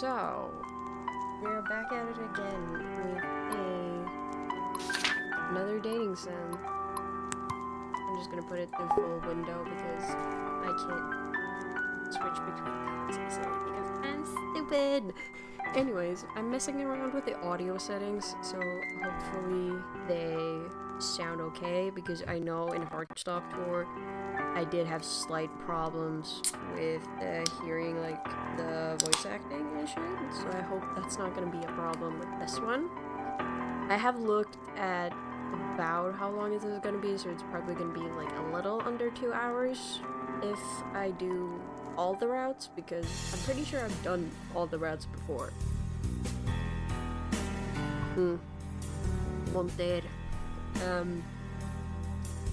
So, we're back at it again with another dating sim. I'm just gonna put it through full window because I can't switch between tabs easily because I'm stupid. Anyways, I'm messing around with the audio settings, so hopefully they sound okay, because I know in Heartstop Tour I did have slight problems with hearing like the voice acting and shit, so I hope that's not gonna be a problem with this one. I have looked at about how long it is gonna be, so it's probably gonna be like a little under 2 hours if I do all the routes, because I'm pretty sure I've done all the routes before. Wanted.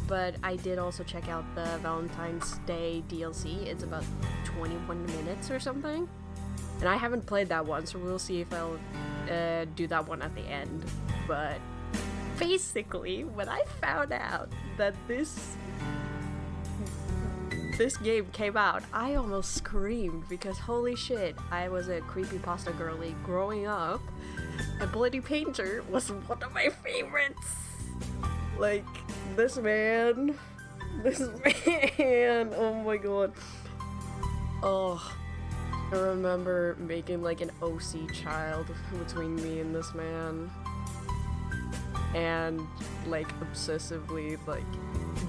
But I did also check out the Valentine's Day DLC. It's about 21 minutes or something. And I haven't played that one, so we'll see if I'll do that one at the end. But basically, when I found out that this game came out, I almost screamed, because holy shit, I was a creepypasta girly growing up, and Bloody Painter was one of my favorites. Like, this man, oh my god. Oh, I remember making like an OC child between me and this man, and like obsessively like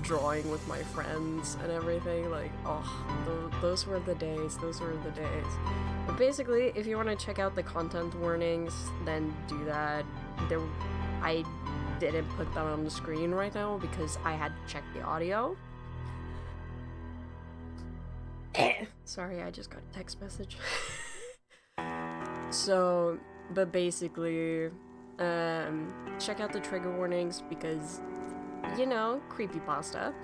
drawing with my friends and everything. Like, oh, those were the days. But basically, if you want to check out the content warnings, then do that. I didn't put that on the screen right now because I had to check the audio. Sorry, I just got a text message. So, but basically, check out the trigger warnings because, you know, creepypasta.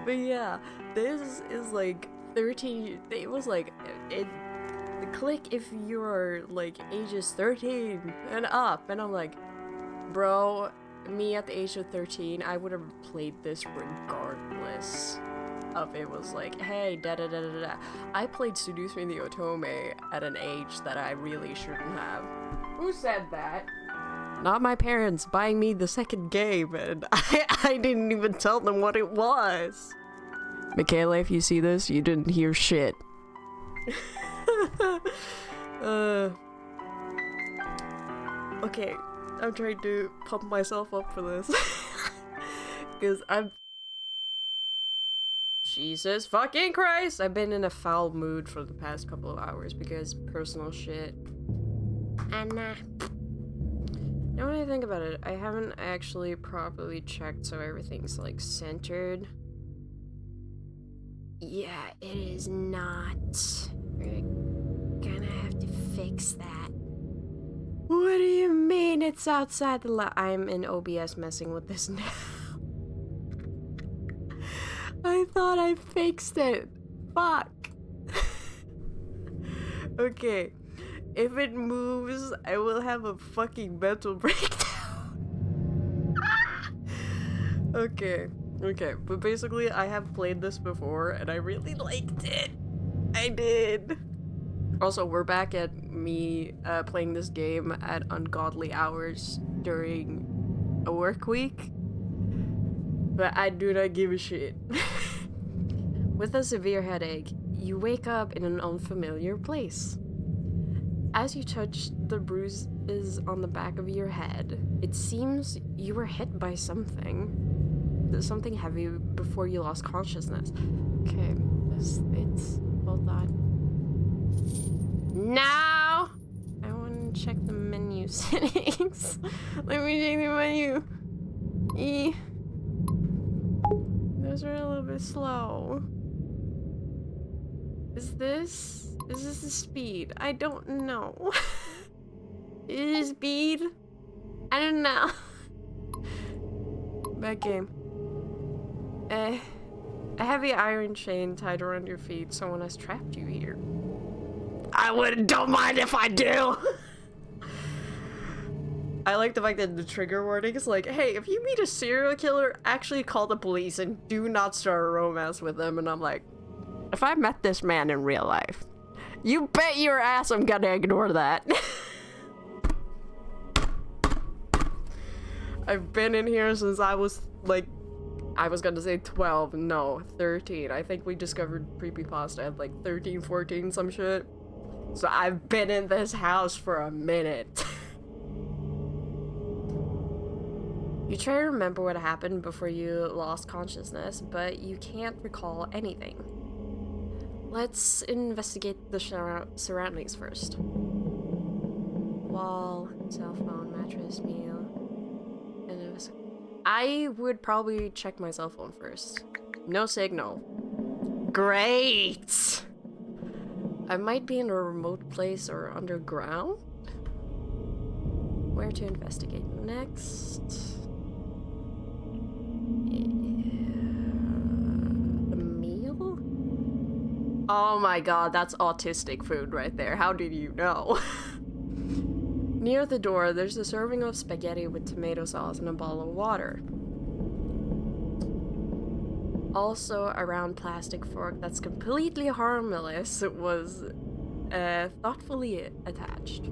But yeah, this is like 13, it was like, click if you're like ages 13 and up, and I'm like, bro, me at the age of 13, I would have played this regardless of it was like, hey, da-da-da-da-da. I played Seduce Me the Otome at an age that I really shouldn't have. Who said that? Not my parents buying me the second game, and I didn't even tell them what it was. Michaela, if you see this, you didn't hear shit. Okay, I'm trying to pump myself up for this. Because Jesus fucking Christ! I've been in a foul mood for the past couple of hours because personal shit. And now when I think about it, I haven't actually properly checked so everything's like centered. Yeah, it is not. We're gonna have to fix that. What do you mean it's outside the I'm in OBS messing with this now. I thought I fixed it. Fuck. Okay. If it moves, I will have a fucking mental breakdown. Okay. But basically, I have played this before, and I really liked it. I did. Also, we're back at me playing this game at ungodly hours during a work week. But I do not give a shit. With a severe headache, you wake up in an unfamiliar place. As you touch the bruises on the back of your head, it seems you were hit by something heavy before you lost consciousness. Okay, it's hold on. Now I want to check the menu settings. Let me check the menu. Those are a little bit slow. Is this the speed? I don't know. Is it speed? I don't know. Back game. A heavy iron chain tied around your feet. Someone has trapped you here. Don't mind if I do. I like the fact that the trigger warning is like, hey, if you meet a serial killer, actually call the police and do not start a romance with them. And I'm like, if I met this man in real life, You bet your ass I'm gonna ignore that. I've been in here since I was, like, I was gonna say 12, no, 13. I think we discovered creepypasta at, like, 13, 14, some shit. So I've been in this house for a minute. You try to remember what happened before you lost consciousness, but you can't recall anything. Let's investigate the surroundings first. Wall, cell phone, mattress, meal, and I would probably check my cell phone first. No signal. Great! I might be in a remote place or underground? Where to investigate next? The meal? Oh my god, that's autistic food right there. How did you know? Near the door, there's a serving of spaghetti with tomato sauce and a bottle of water. Also, a round plastic fork that's completely harmless was thoughtfully attached.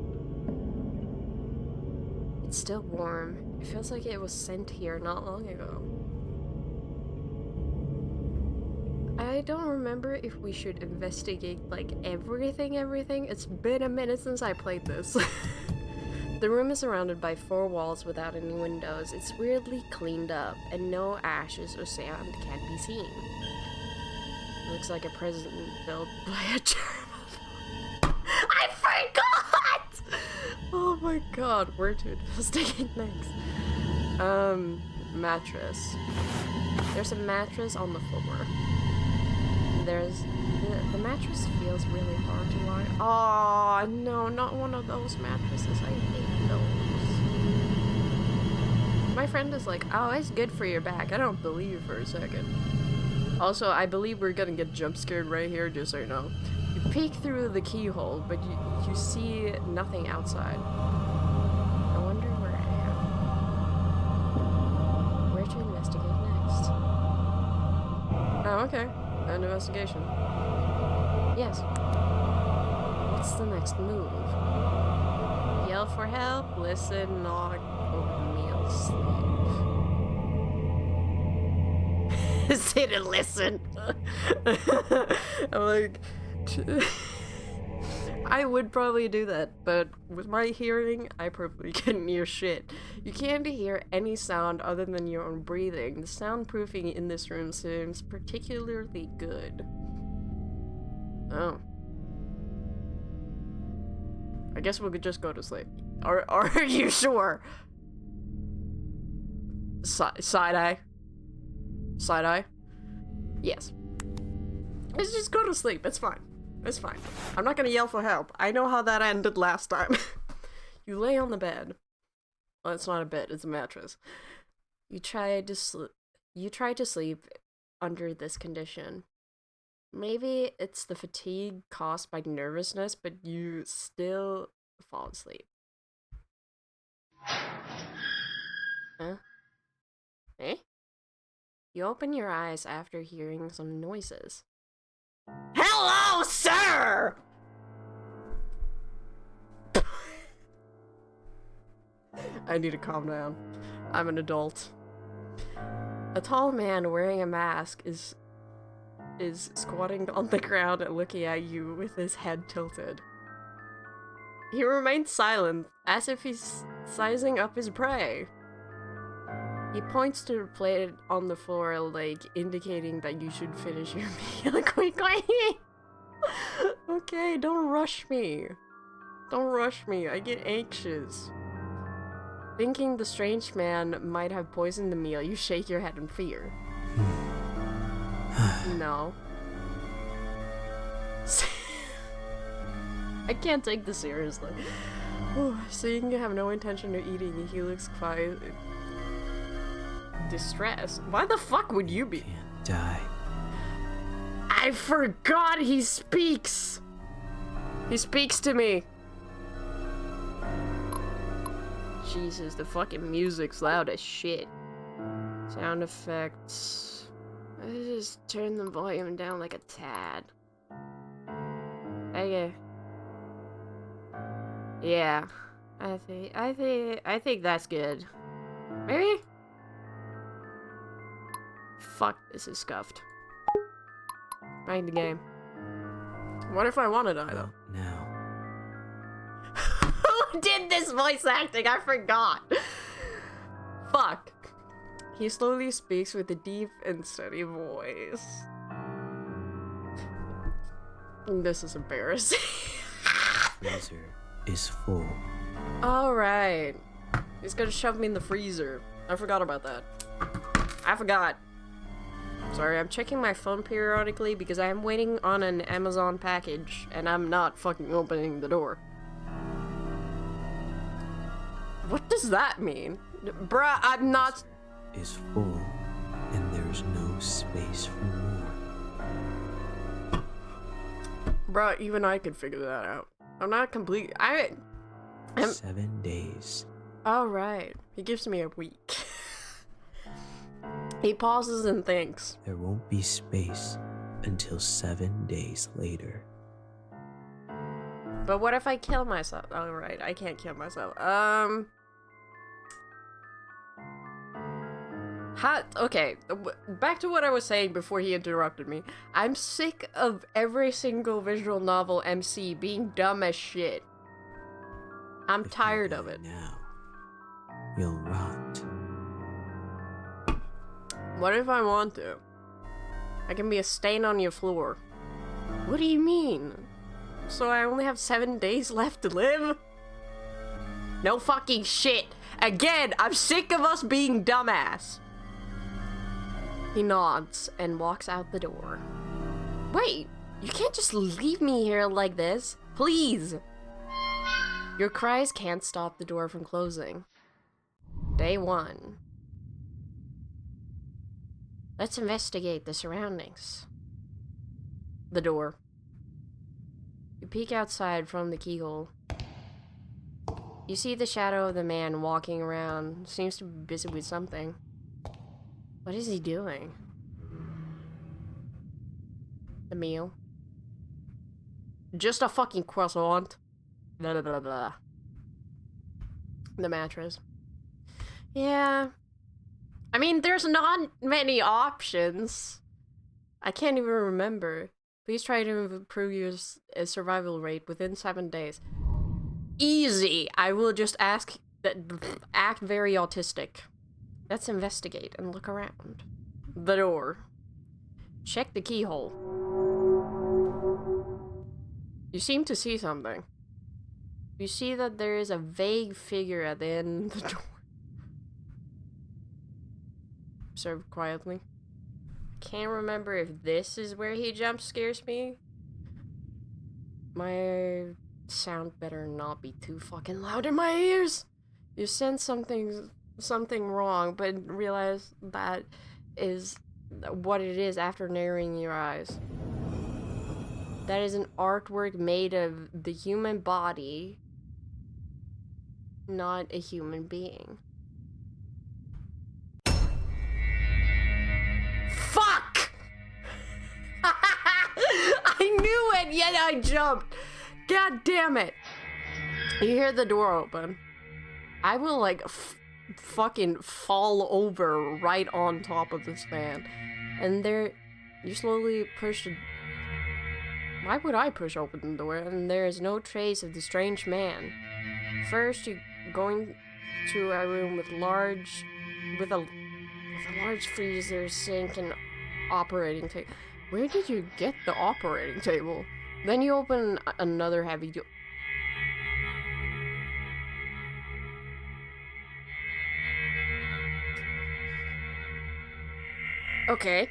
It's still warm. It feels like it was sent here not long ago. I don't remember if we should investigate, like, everything. It's been a minute since I played this. The room is surrounded by 4 walls without any windows. It's weirdly cleaned up, and no ashes or sand can be seen. It looks like a present built by a germaphobe. I forgot! Oh my god, where to investigate next? Mattress. There's a mattress on the floor. The mattress feels really hard to lie. Oh no, not one of those mattresses. I hate those. My friend is like, oh, it's good for your back. I don't believe you for a second. Also, I believe we're gonna get jump scared right here, just so you know. You peek through the keyhole, but you see nothing outside. I wonder where I am. Where to investigate next? Oh, okay. An investigation. Yes. What's the next move? Yell for help, listen, knock, open meal, sleep. Sit and listen. I'm like, I would probably do that, but with my hearing, I probably couldn't hear shit. You can't hear any sound other than your own breathing. The soundproofing in this room seems particularly good. Oh. I guess we could just go to sleep. Are you sure? Side eye? Side eye? Yes. Let's just go to sleep. It's fine. It's fine. I'm not gonna yell for help. I know how that ended last time. You lay on the bed. Well, it's not a bed, it's a mattress. You try to sleep under this condition. Maybe it's the fatigue caused by nervousness, but you still fall asleep. Huh? Eh? You open your eyes after hearing some noises. Hello, sir! I need to calm down. I'm an adult. A tall man wearing a mask is squatting on the ground and looking at you with his head tilted. He remains silent, as if he's sizing up his prey. He points to the plate on the floor, like, indicating that you should finish your meal quickly. Okay, don't rush me. Don't rush me, I get anxious. Thinking the strange man might have poisoned the meal, you shake your head in fear. No. I can't take this seriously. Seeing you have no intention of eating, he looks quite distressed. Why the fuck would you be? Can't die. I forgot he speaks! He speaks to me! Jesus, the fucking music's loud as shit. Sound effects. I just turn the volume down like a tad. Okay. Yeah. I think that's good. Maybe? Fuck, this is scuffed. Find the game. What if I want to die, though? Now. Who did this voice acting? I forgot. Fuck. He slowly speaks with a deep and steady voice. This is embarrassing. Freezer is full. Alright. He's gonna shove me in the freezer. I forgot about that. I forgot. Sorry, I'm checking my phone periodically because I'm waiting on an Amazon package and I'm not fucking opening the door. What does that mean? Bruh, I'm not... Is full, and there's no space for more. Bruh, even I could figure that out. I'm not complete... I'm... 7 days. Alright. He gives me a week. He pauses and thinks. There won't be space until 7 days later. But what if I kill myself? Oh, right, I can't kill myself. Okay, back to what I was saying before he interrupted me. I'm sick of every single visual novel MC being dumb as shit. I'm tired of it. Now, you'll rot. What if I want to? I can be a stain on your floor. What do you mean? So I only have 7 days left to live? No fucking shit. Again, I'm sick of us being dumbass. He nods and walks out the door. Wait, you can't just leave me here like this. Please. Your cries can't stop the door from closing. Day 1. Let's investigate the surroundings. The door. You peek outside from the keyhole. You see the shadow of the man walking around. Seems to be busy with something. What is he doing? The meal. Just a fucking croissant. Blah, blah, blah, blah. The mattress. Yeah. I mean, there's not many options. I can't even remember. Please try to improve your survival rate within 7 days. Easy. I will just act very autistic. Let's investigate and look around. The door. Check the keyhole. You seem to see something. You see that there is a vague figure at the end of the door. Observe quietly. Can't remember if this is where he jump scares me. My sound better not be too fucking loud in my ears. You sense something wrong, but realize that is what it is after narrowing your eyes. That is an artwork made of the human body, not a human being. Fuck! I knew it, yet I jumped. God damn it. You hear the door open. I will, like, fucking fall over right on top of this man. And there, you slowly push. Why would I push open the door? And there is no trace of the strange man. First, you're going to a room with a large freezer, sink, and operating table. Where did you get the operating table? Then you open another heavy door. Okay.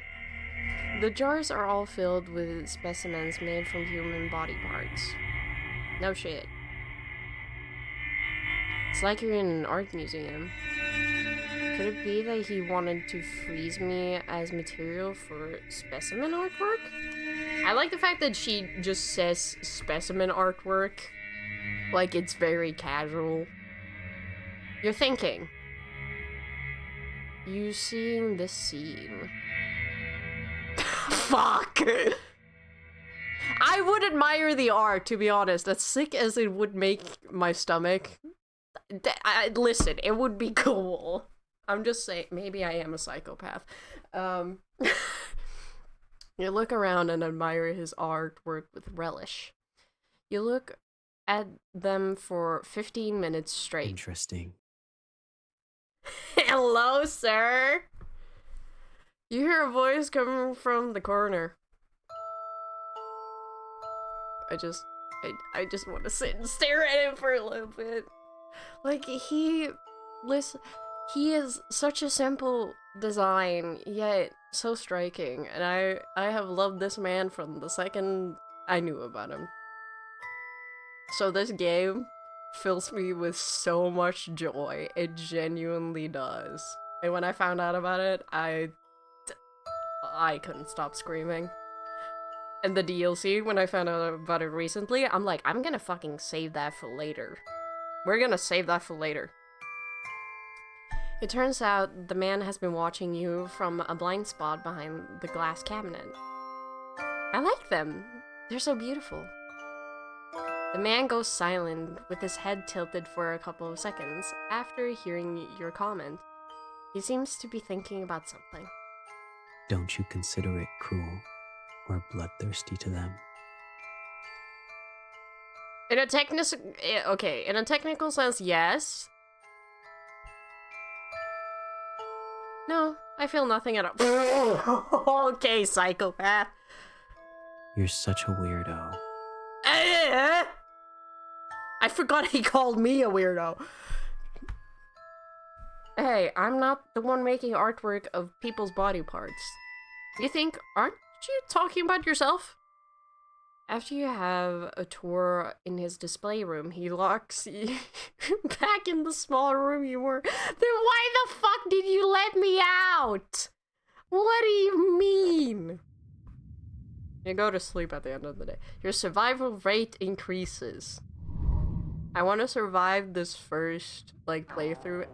The jars are all filled with specimens made from human body parts. No shit. It's like you're in an art museum. Could it be that he wanted to freeze me as material for specimen artwork? I like the fact that she just says specimen artwork. Like it's very casual. You're thinking. You seeing this scene. Fuck! I would admire the art, to be honest. As sick as it would make my stomach. Listen, it would be cool. I'm just saying, maybe I am a psychopath. You look around and admire his artwork with relish. You look at them for 15 minutes straight. Interesting. Hello, sir. You hear a voice coming from the corner. I just want to sit and stare at him for a little bit. Like, he is such a simple design, yet so striking, and I have loved this man from the second I knew about him. So this game fills me with so much joy. It genuinely does. And when I found out about it, I couldn't stop screaming. And the DLC, when I found out about it recently, I'm like, I'm gonna fucking save that for later. We're gonna save that for later. It turns out the man has been watching you from a blind spot behind the glass cabinet. I like them. They're so beautiful. The man goes silent with his head tilted for a couple of seconds after hearing your comment. He seems to be thinking about something. Don't you consider it cruel or bloodthirsty to them? In a technical sense, yes. No, I feel nothing at all. Okay, psychopath. You're such a weirdo. I forgot he called me a weirdo. Hey, I'm not the one making artwork of people's body parts. You think, aren't you talking about yourself? After you have a tour in his display room, he locks you back in the small room you were. Then why the fuck did you let me out? What do you mean? You go to sleep at the end of the day. Your survival rate increases. I want to survive this first, playthrough.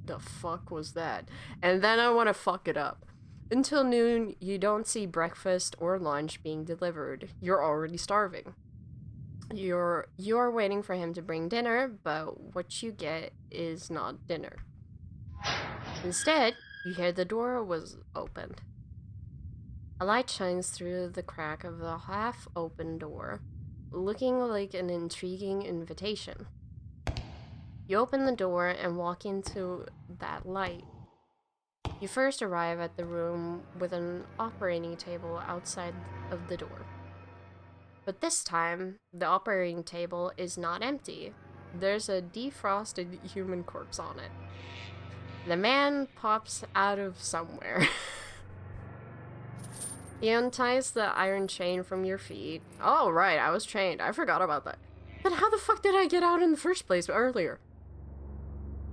The fuck was that? And then I want to fuck it up. Until noon, you don't see breakfast or lunch being delivered. You're already starving. You're waiting for him to bring dinner, but what you get is not dinner. Instead, you hear the door was opened. A light shines through the crack of the half-open door, looking like an intriguing invitation. You open the door and walk into that light. You first arrive at the room with an operating table outside of the door. But this time, the operating table is not empty. There's a defrosted human corpse on it. The man pops out of somewhere. He unties the iron chain from your feet. Oh, right, I was chained. I forgot about that. Then how the fuck did I get out in the first place earlier?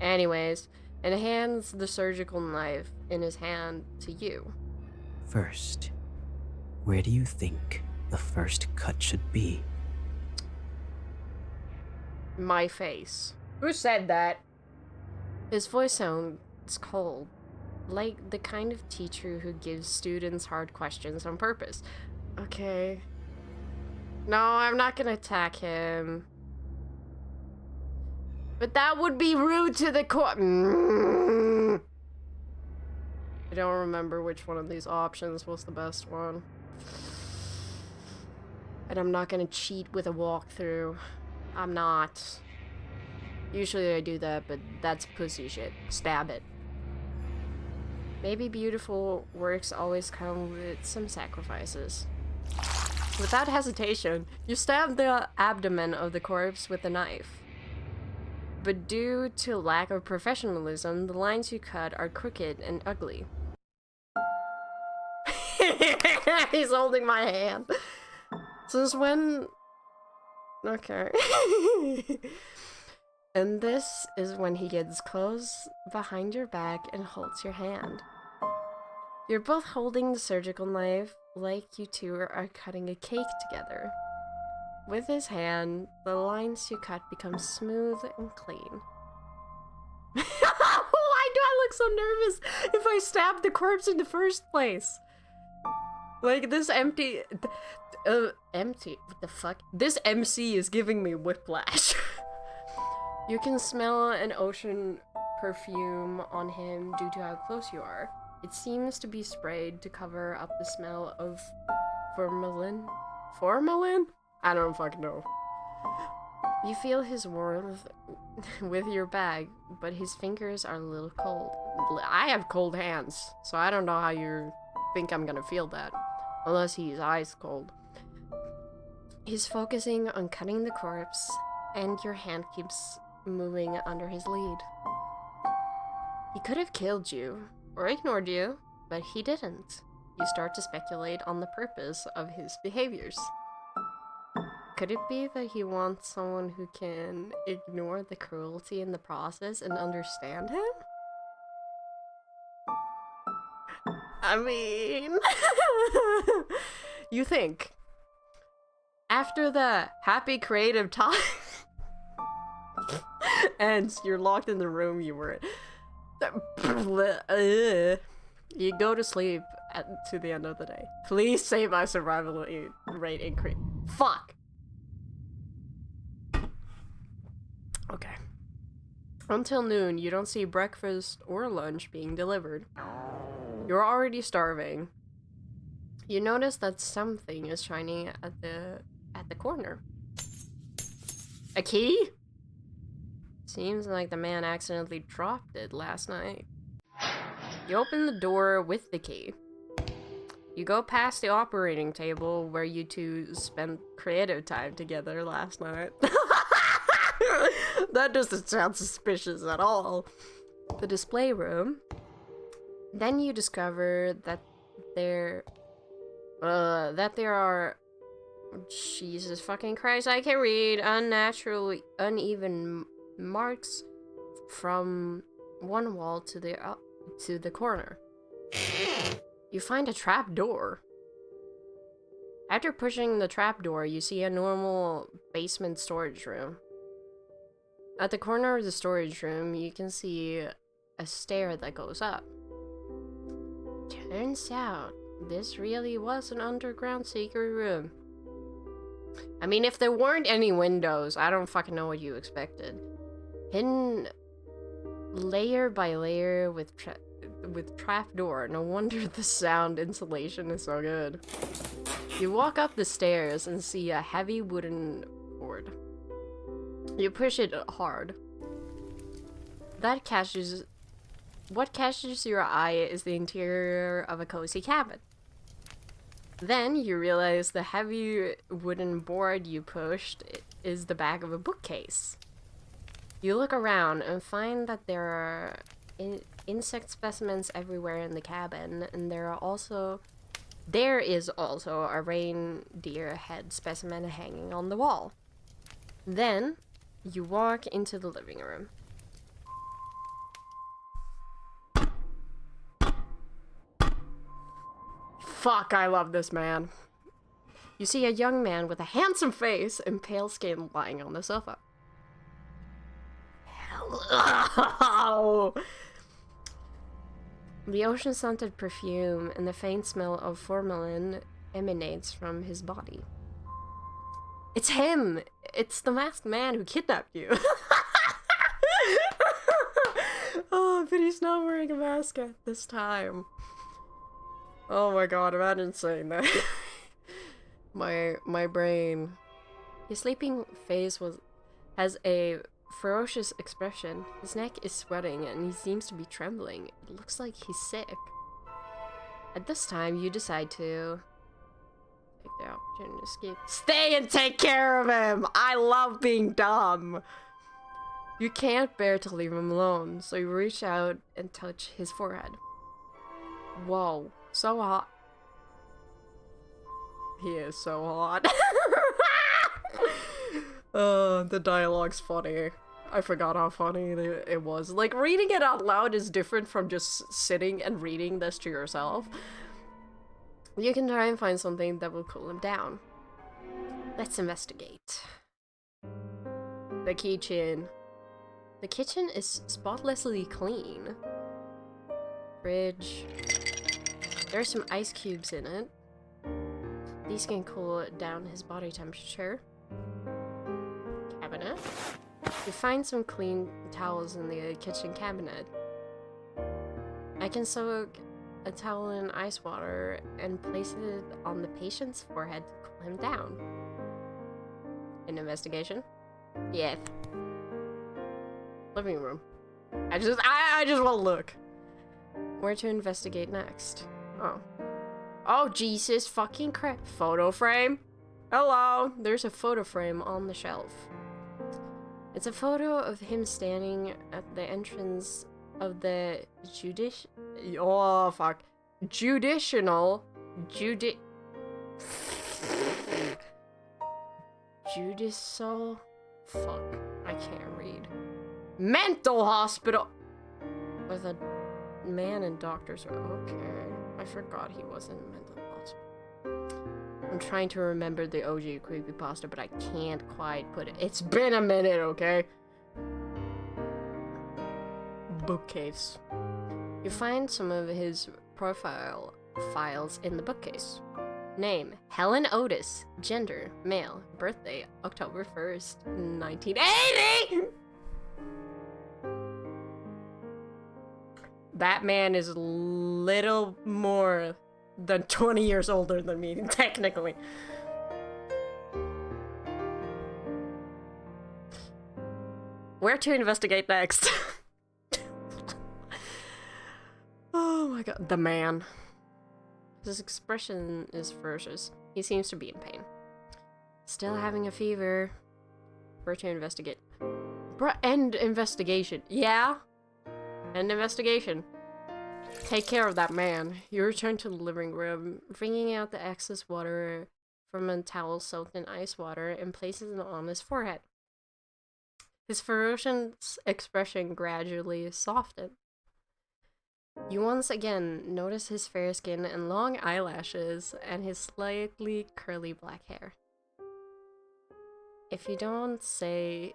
Anyways, and hands the surgical knife in his hand to you. First, where do you think the first cut should be? My face. Who said that? His voice sounds cold, like the kind of teacher who gives students hard questions on purpose. Okay. No, I'm not gonna attack him. But that would be rude to the I don't remember which one of these options was the best one. And I'm not gonna cheat with a walkthrough. I'm not. Usually I do that, but that's pussy shit. Stab it. Maybe beautiful works always come with some sacrifices. Without hesitation, you stab the abdomen of the corpse with a knife. But due to lack of professionalism, the lines you cut are crooked and ugly. He's holding my hand. Since when? Okay. And this is when he gets close behind your back and holds your hand. You're both holding the surgical knife like you two are cutting a cake together. With his hand, the lines you cut become smooth and clean. Why do I look so nervous if I stabbed the corpse in the first place? Like, this empty... empty? What the fuck? This MC is giving me whiplash. You can smell an ocean perfume on him due to how close you are. It seems to be sprayed to cover up the smell of formalin? Formalin? I don't fucking know. You feel his warmth with your bag, but his fingers are a little cold. I have cold hands, so I don't know how you think I'm gonna feel that. Unless he's ice cold. He's focusing on cutting the corpse, and your hand keeps moving under his lead. He could have killed you, or ignored you, but he didn't. You start to speculate on the purpose of his behaviors. Could it be that he wants someone who can ignore the cruelty in the process and understand him? I mean... You think. After the happy creative time ends, you're locked in the room you were in. You go to sleep to the end of the day. Please save my survival rate increase. Fuck! Okay. Until noon, you don't see breakfast or lunch being delivered. You're already starving. You notice that something is shining at the corner. A key? Seems like the man accidentally dropped it last night. You open the door with the key. You go past the operating table where you two spent creative time together last night. That doesn't sound suspicious at all. The display room. Then you discover that there are, Jesus fucking Christ, I can read, unnaturally uneven marks from one wall to the corner. You find a trap door. After pushing the trap door, you see a normal basement storage room. At the corner of the storage room, you can see a stair that goes up. Turns out, this really was an underground secret room. I mean, if there weren't any windows, I don't fucking know what you expected. Hidden layer by layer with trapdoor. No wonder the sound insulation is so good. You walk up the stairs and see a heavy wooden board. You push it hard. What catches your eye is the interior of a cozy cabin. Then you realize the heavy wooden board you pushed is the back of a bookcase. You look around and find that there are insect specimens everywhere in the cabin, and there is also a reindeer head specimen hanging on the wall. Then you walk into the living room. Fuck, I love this man. You see a young man with a handsome face and pale skin lying on the sofa. Hello. The ocean-scented perfume and the faint smell of formalin emanates from his body. It's him! It's the masked man who kidnapped you. Oh, but he's not wearing a mask at this time. Oh my god, imagine saying that. my brain. His sleeping face has a ferocious expression. His neck is sweating and he seems to be trembling. It looks like he's sick. At this time, you decide to take the opportunity to escape. Stay and take care of him! I love being dumb! You can't bear to leave him alone, so you reach out and touch his forehead. Whoa. So hot. He is so hot. The dialogue's funny. I forgot how funny it was. Like, reading it out loud is different from just sitting and reading this to yourself. You can try and find something that will cool him down. Let's investigate. The kitchen. The kitchen is spotlessly clean. Fridge. There's some ice cubes in it. These can cool down his body temperature. Cabinet. You find some clean towels in the kitchen cabinet. I can soak a towel in ice water and place it on the patient's forehead to cool him down. An investigation? Yes. Living room. I just want to look. Where to investigate next? Oh. Oh, Jesus fucking crap. Photo frame? Hello. There's a photo frame on the shelf. It's a photo of him standing at the entrance of the judicial fuck, I can't read. Mental hospital with a man and doctors are okay. I forgot he was in a mental hospital. I'm trying to remember the OG creepypasta, but I can't quite put it. It's been a minute, okay? Bookcase. You find some of his profile files in the bookcase. Name, Helen Otis. Gender, male. Birthday, October 1st, 1980! That man is little more than 20 years older than me, technically. Where to investigate next? Oh my god. The man. His expression is ferocious. He seems to be in pain. Still having a fever. Where to investigate? End investigation. Yeah? End investigation. Take care of that man. You return to the living room, wringing out the excess water from a towel soaked in ice water and places it on his forehead. His ferocious expression gradually softened. You once again notice his fair skin and long eyelashes and his slightly curly black hair. If you don't say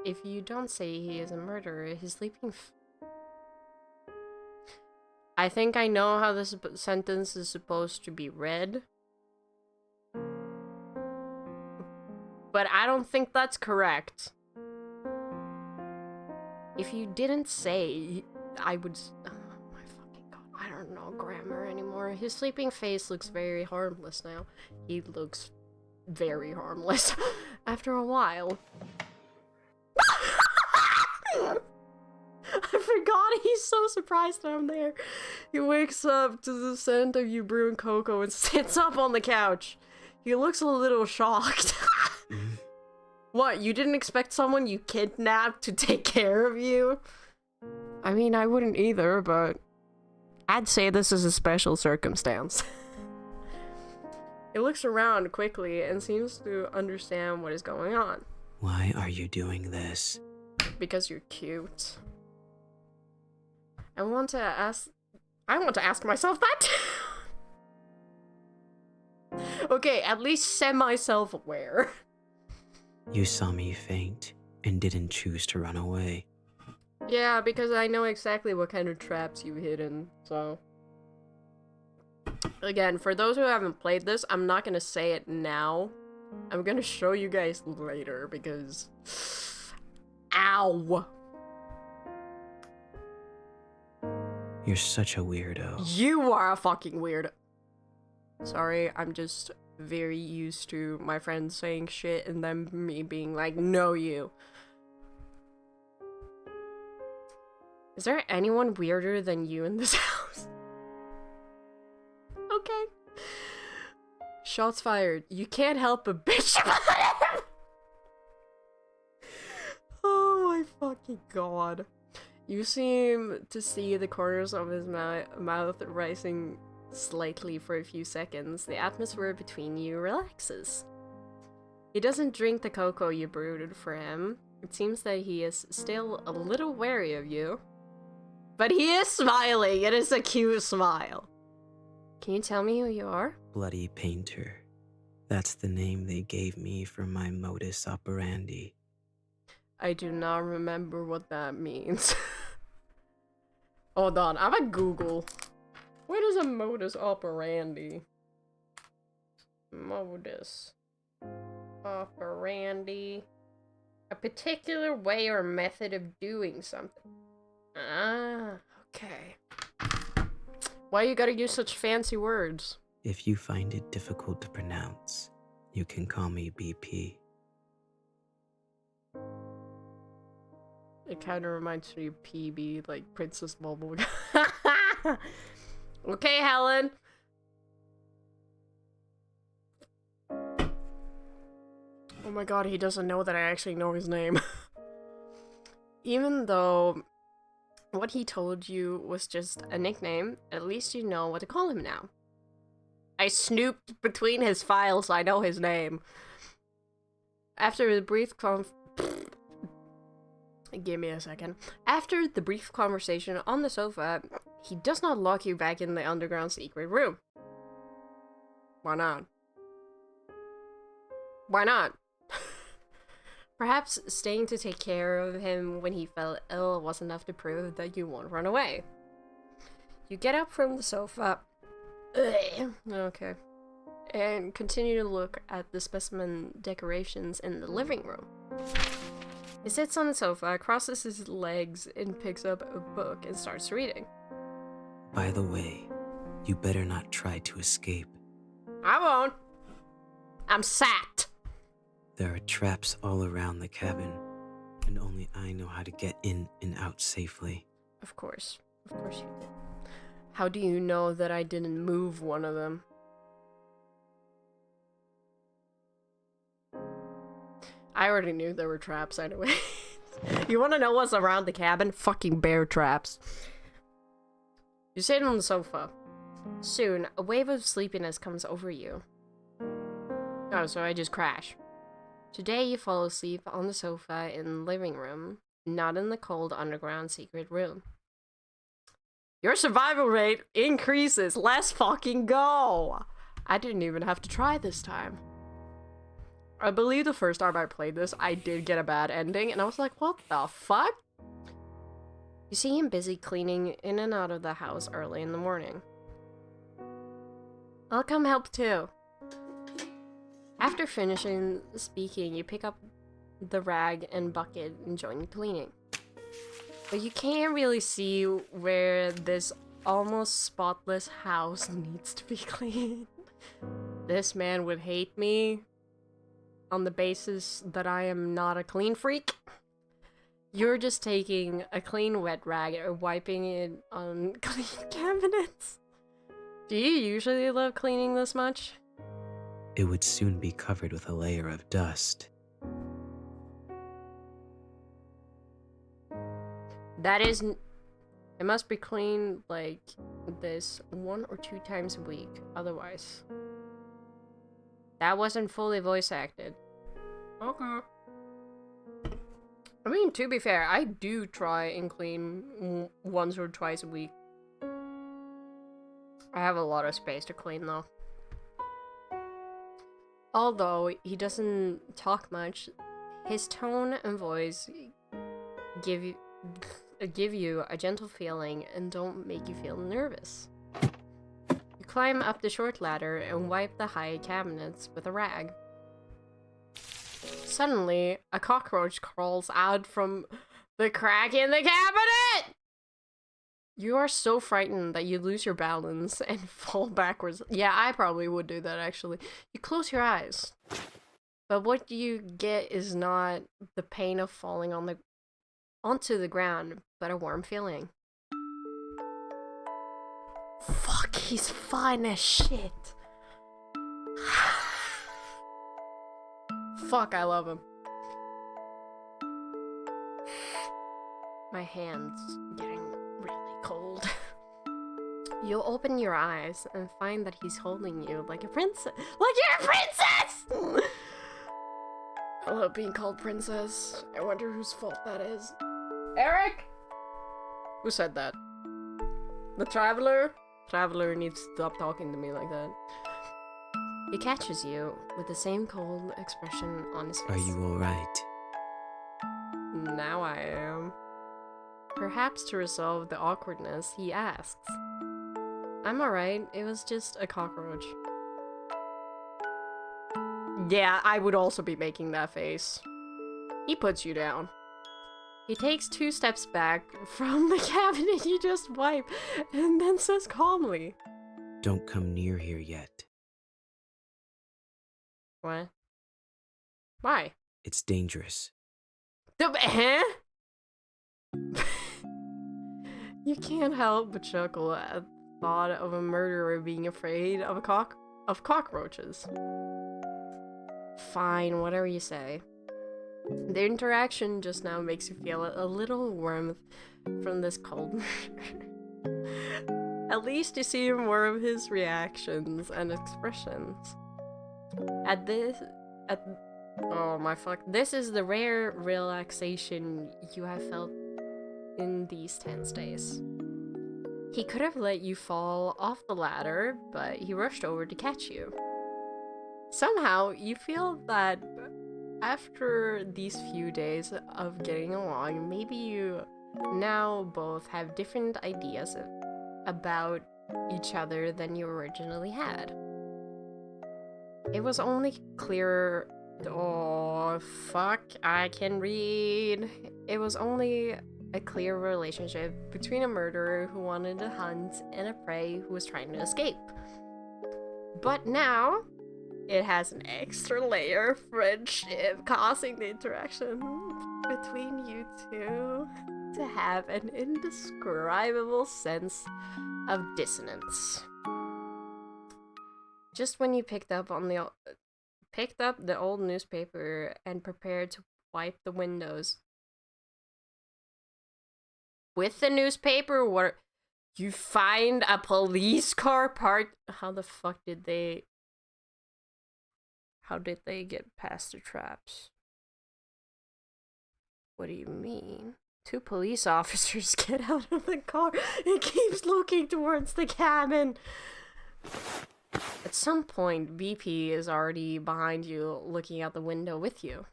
he is a murderer, his sleeping I think I know how this sentence is supposed to be read. But I don't think that's correct. If you didn't say, I would... Oh my fucking god, I don't know grammar anymore. His sleeping face looks very harmless now. He looks very harmless after a while. I forgot he's so surprised that I'm there. He wakes up to the scent of you brewing cocoa and sits up on the couch. He looks a little shocked. What, you didn't expect someone you kidnapped to take care of you? I mean, I wouldn't either, but I'd say this is a special circumstance. He looks around quickly and seems to understand what is going on. Why are you doing this? Because you're cute. I want to ask myself that too. Okay, at least semi-self-aware. You saw me faint and didn't choose to run away. Yeah, because I know exactly what kind of traps you've hidden, so. Again, for those who haven't played this, I'm not gonna say it now. I'm gonna show you guys later, because... Ow! You're such a weirdo. You are a fucking weirdo. Sorry, I'm just very used to my friends saying shit and then me being like, no, you. Is there anyone weirder than you in this house? Okay. Shots fired. You can't help but bitch about him. Oh my fucking god. You seem to see the corners of his mouth rising slightly for a few seconds. The atmosphere between you relaxes. He doesn't drink the cocoa you brewed for him. It seems that he is still a little wary of you. But he is smiling. It is a cute smile. Can you tell me who you are? Bloody Painter. That's the name they gave me for my modus operandi. I do not remember what that means. Hold on, I'm gonna Google. What is a modus operandi? Modus operandi. A particular way or method of doing something. Ah, okay. Why you gotta use such fancy words? If you find it difficult to pronounce, you can call me BP. It kind of reminds me of PB, like Princess Bubble. Okay, Helen. Oh my god, he doesn't know that I actually know his name. Even though what he told you was just a nickname, at least you know what to call him now. I snooped between his files, I know his name. After the brief Give me a second. After the brief conversation on the sofa, he does not lock you back in the underground secret room. Why not? Why not? Perhaps staying to take care of him when he fell ill was enough to prove that you won't run away. You get up from the sofa. Okay. And continue to look at the specimen decorations in the living room. He sits on the sofa, crosses his legs, and picks up a book and starts reading. By the way, you better not try to escape. I won't. I'm sacked. There are traps all around the cabin, and only I know how to get in and out safely. Of course. Of course you did. How do you know that I didn't move one of them? I already knew there were traps anyway. You want to know what's around the cabin? Fucking bear traps. You sit on the sofa. Soon, a wave of sleepiness comes over you. Oh, so I just crash. Today you fall asleep on the sofa in the living room, not in the cold underground secret room. Your survival rate increases. Let's fucking go! I didn't even have to try this time. I believe the first time I played this, I did get a bad ending, and I was like, what the fuck? You see him busy cleaning in and out of the house early in the morning. I'll come help too. After finishing speaking, you pick up the rag and bucket and join cleaning. But you can't really see where this almost spotless house needs to be cleaned. This man would hate me on the basis that I am not a clean freak. You're just taking a clean wet rag and wiping it on clean cabinets. Do you usually love cleaning this much? It would soon be covered with a layer of dust. That isn't... It must be cleaned like this 1 or 2 times a week, otherwise. That wasn't fully voice acted. Okay. I mean, to be fair, I do try and clean 1 or 2 a week. I have a lot of space to clean though. Although he doesn't talk much, his tone and voice give you a gentle feeling and don't make you feel nervous. You climb up the short ladder and wipe the high cabinets with a rag. Suddenly, a cockroach crawls out from the crack in the cabinet! You are so frightened that you lose your balance and fall backwards. Yeah, I probably would do that actually. You close your eyes. But what you get is not the pain of falling onto the ground, but a warm feeling. Fuck, he's fine as shit. Fuck, I love him. My hands getting really cold. You'll open your eyes and find that he's holding you like a princess. Like you're a princess! I love being called princess. I wonder whose fault that is. Eric? Who said that? The traveler? Traveler needs to stop talking to me like that. He catches you with the same cold expression on his face. Are you alright? Now I am. Perhaps to resolve the awkwardness, he asks. I'm alright, it was just a cockroach. Yeah, I would also be making that face. He puts you down. He takes 2 steps back from the cabinet you just wiped, and then says calmly, Don't come near here yet. what? Why? It's dangerous. Huh? You can't help but chuckle at the thought of a murderer being afraid of cockroaches. Fine, whatever you say. The interaction just now makes you feel a little warmth from this cold murder. At least you see more of his reactions and expressions. Oh my fuck. This is the rare relaxation you have felt in these tense days. He could have let you fall off the ladder, but he rushed over to catch you. Somehow, you feel that after these few days of getting along, maybe you now both have different ideas about each other than you originally had. It was only clearer. Oh, fuck, I can read. It was only a clear relationship between a murderer who wanted to hunt and a prey who was trying to escape. But now, it has an extra layer of friendship, causing the interaction between you two to have an indescribable sense of dissonance. Just when you picked up the old newspaper and prepared to wipe the windows with the newspaper, what you find a police car parked. How did they get past the traps? What do you mean? 2 police officers get out of the car and keeps looking towards the cabin. At some point, BP is already behind you, looking out the window with you.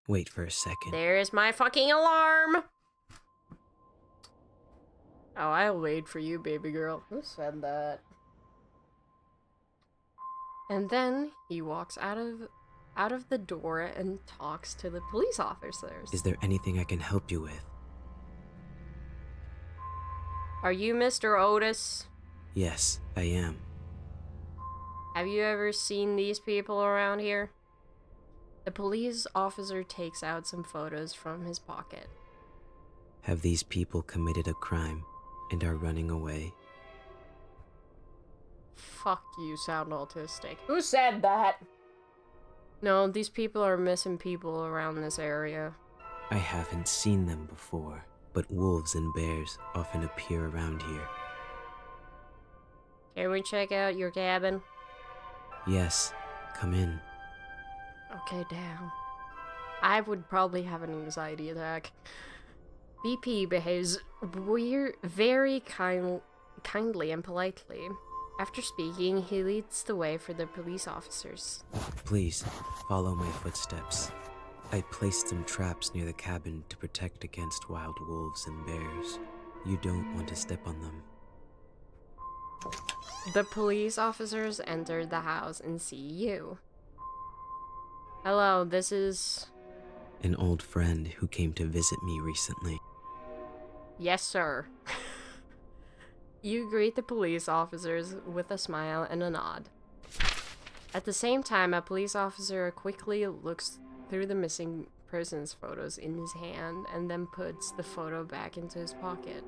Wait for a second. There's my fucking alarm! Oh, I'll wait for you, baby girl. Who said that? And then he walks out of the door and talks to the police officers. Is there anything I can help you with? Are you Mr. Otis? Yes, I am. Have you ever seen these people around here? The police officer takes out some photos from his pocket. Have these people committed a crime and are running away? Fuck, you sound autistic. Who said that? No, these people are missing people around this area. I haven't seen them before, but wolves and bears often appear around here. Can we check out your cabin? Yes, come in. Okay, damn. I would probably have an anxiety attack. BP behaves very kindly and politely. After speaking, he leads the way for the police officers. Please, follow my footsteps. I placed some traps near the cabin to protect against wild wolves and bears. You don't want to step on them. The police officers enter the house and see you. Hello, this is... An old friend who came to visit me recently. Yes, sir. You greet the police officers with a smile and a nod. At the same time, a police officer quickly looks through the missing person's photos in his hand and then puts the photo back into his pocket.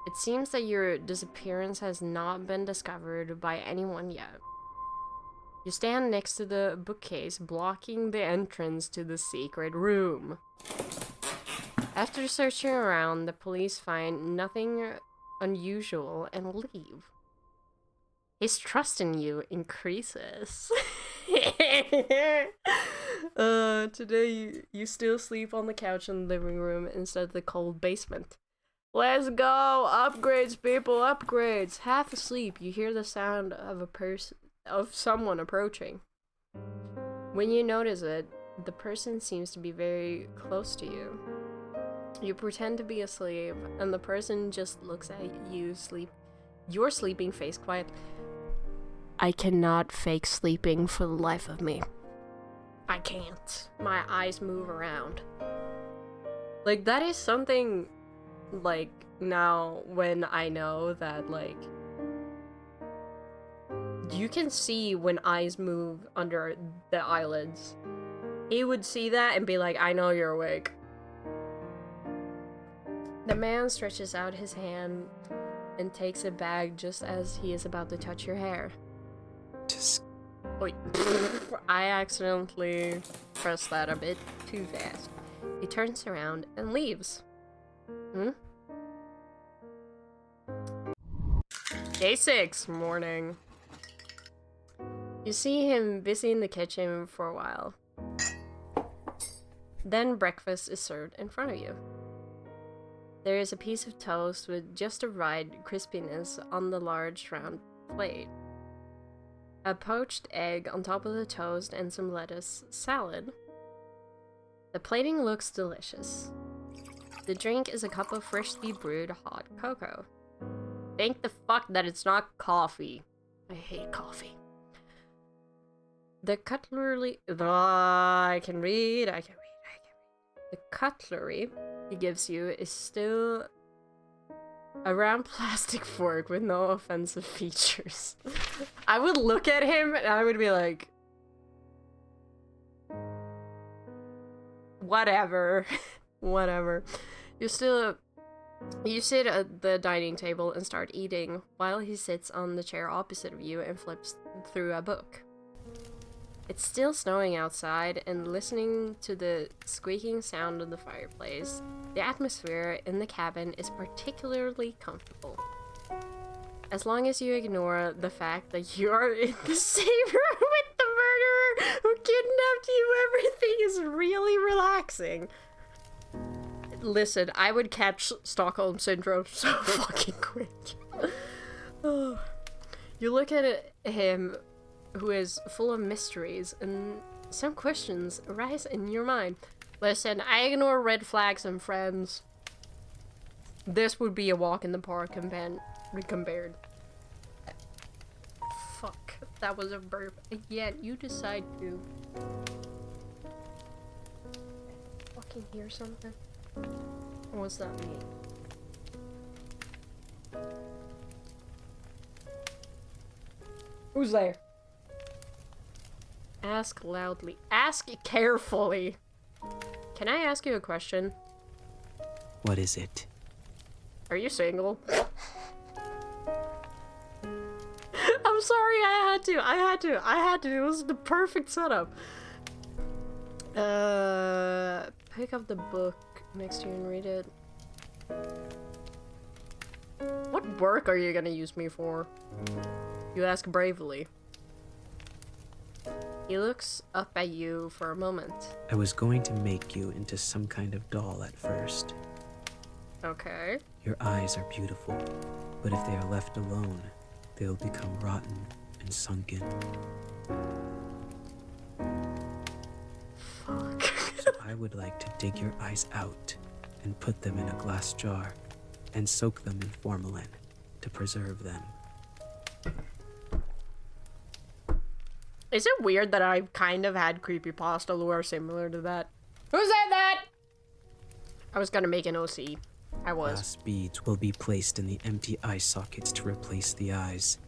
It seems that your disappearance has not been discovered by anyone yet. You stand next to the bookcase, blocking the entrance to the secret room. After searching around, the police find nothing unusual and leave. His trust in you increases. Today you still sleep on the couch in the living room instead of the cold basement. Let's go! Upgrades, people, upgrades! Half asleep, you hear the sound of someone approaching. When you notice it, the person seems to be very close to you. You pretend to be asleep, and the person just looks at you, your sleeping face quiet. I cannot fake sleeping for the life of me. I can't. My eyes move around. Like, that is something, like, now when I know that, like, you can see when eyes move under the eyelids. He would see that and be like, I know you're awake. The man stretches out his hand and takes a bag just as he is about to touch your hair. Wait, I accidentally pressed that a bit too fast. He turns around and leaves. Day 6, morning. You see him busy in the kitchen for a while. Then breakfast is served in front of you. There is a piece of toast with just the right crispiness on the large round plate. A poached egg on top of the toast and some lettuce salad. The plating looks delicious. The drink is a cup of freshly brewed hot cocoa. Thank the fuck that it's not coffee. I hate coffee. The cutlery... I can read. The cutlery he gives you is still a round plastic fork with no offensive features. I would look at him and I would be like... Whatever. Whatever. You sit at the dining table and start eating while he sits on the chair opposite of you and flips through a book. It's still snowing outside, and listening to the squeaking sound of the fireplace, the atmosphere in the cabin is particularly comfortable. As long as you ignore the fact that you are in the same room with the murderer who kidnapped you, everything is really relaxing. Listen, I would catch Stockholm Syndrome so fucking quick. Oh. You look at him, who is full of mysteries, and some questions arise in your mind. Listen, I ignore red flags and friends. This would be a walk in the park compared. Fuck, that was a burp. Again, you decide to fucking hear something. What's that mean? Who's there? Ask loudly. Ask carefully. Can I ask you a question? What is it? Are you single? I'm sorry, I had to. It was the perfect setup. Pick up the book next to you and read it. What work are you gonna use me for? You ask bravely. He looks up at you for a moment. I was going to make you into some kind of doll at first. Okay. Your eyes are beautiful, but if they are left alone, they'll become rotten and sunken. Fuck. So I would like to dig your eyes out and put them in a glass jar and soak them in formalin to preserve them. Is it weird that I've kind of had creepypasta lore similar to that? Who said that? I was gonna make an OC. I was. Glass beads will be placed in the empty eye sockets to replace the eyes.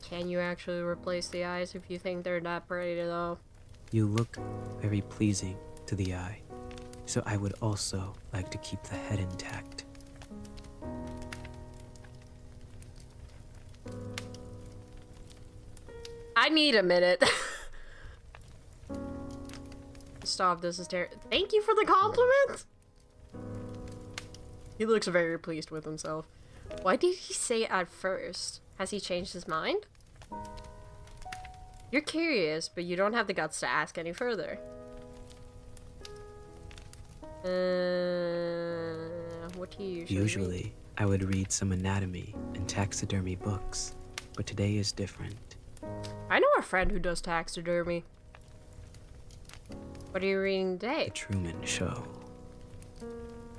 Can you actually replace the eyes if you think they're that pretty though? You look very pleasing to the eye, so I would also like to keep the head intact. I need a minute. Stop, this is terrible. Thank you for the compliment! He looks very pleased with himself. Why did he say at first? Has he changed his mind? You're curious, but you don't have the guts to ask any further. What do you usually read? I would read some anatomy and taxidermy books, but today is different. I know a friend who does taxidermy. What are you reading today? The Truman Show.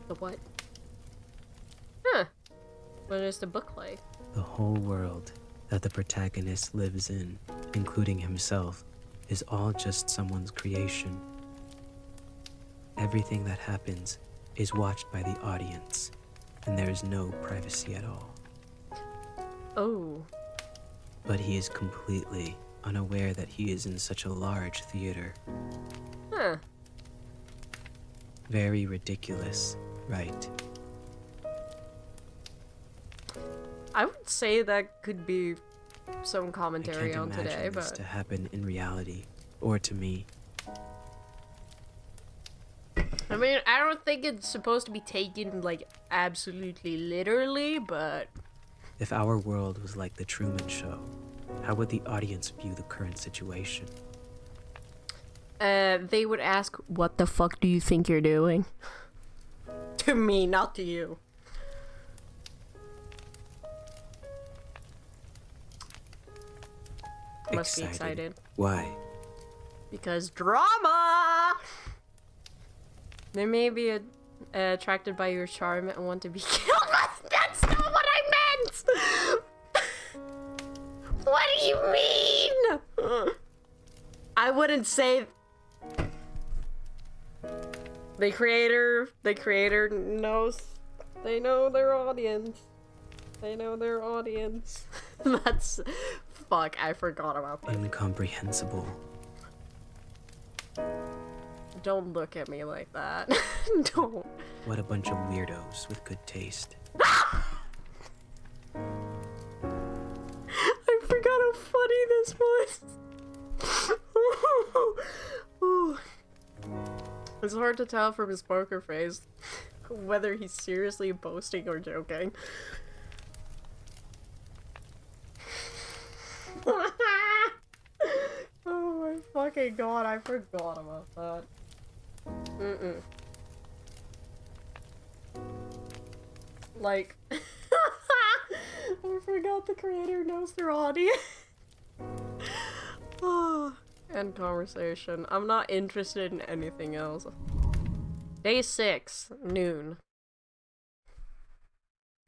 The what? Huh. What is the book like? The whole world that the protagonist lives in, including himself, is all just someone's creation. Everything that happens is watched by the audience, and there is no privacy at all. Oh. But he is completely unaware that he is in such a large theater. Huh. Very ridiculous, right? I would say that could be some I commentary can't on imagine today, this but to happen in reality, or to me. I mean, I don't think it's supposed to be taken like absolutely literally, but If our world was like the Truman Show, how would the audience view the current situation? they would ask, "What the fuck do you think you're doing?" To me, not to you. Must be excited. Why? Because drama! They may be attracted by your charm and want to be killed, but that's not what I meant! What do you mean? I wouldn't say... The creator knows. They know their audience. They know their audience. That's... Fuck, I forgot about that. Incomprehensible. Don't look at me like that. Don't. What a bunch of weirdos with good taste. I forgot how funny this was. It's hard to tell from his poker face whether he's seriously boasting or joking. Oh my fucking god, I forgot about that. Like, I forgot the creator knows their audience. End conversation. I'm not interested in anything else. Day 6, noon.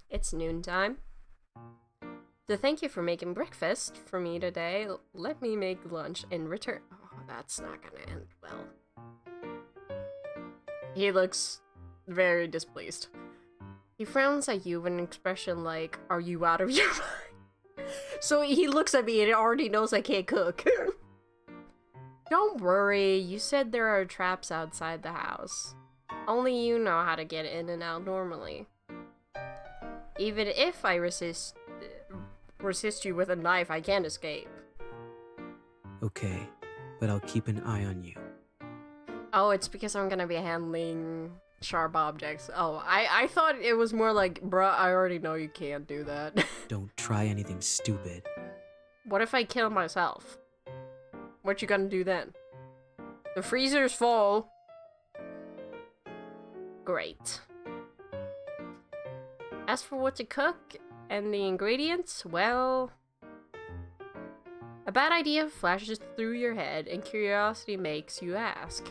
It's noontime. To thank you for making breakfast for me today, let me make lunch in return. Oh, that's not gonna end well. He looks very displeased. He frowns at you with an expression like, "Are you out of your mind?" So he looks at me and already knows I can't cook. Don't worry, you said there are traps outside the house. Only you know how to get in and out normally. Even if I resist you with a knife, I can't escape. Okay, but I'll keep an eye on you. Oh, it's because I'm gonna be handling sharp objects. Oh, I thought it was more like, bruh, I already know you can't do that. Don't try anything stupid. What if I kill myself? What you gonna do then? The freezer's full. Great. As for what to cook and the ingredients, well... A bad idea flashes through your head and curiosity makes you ask.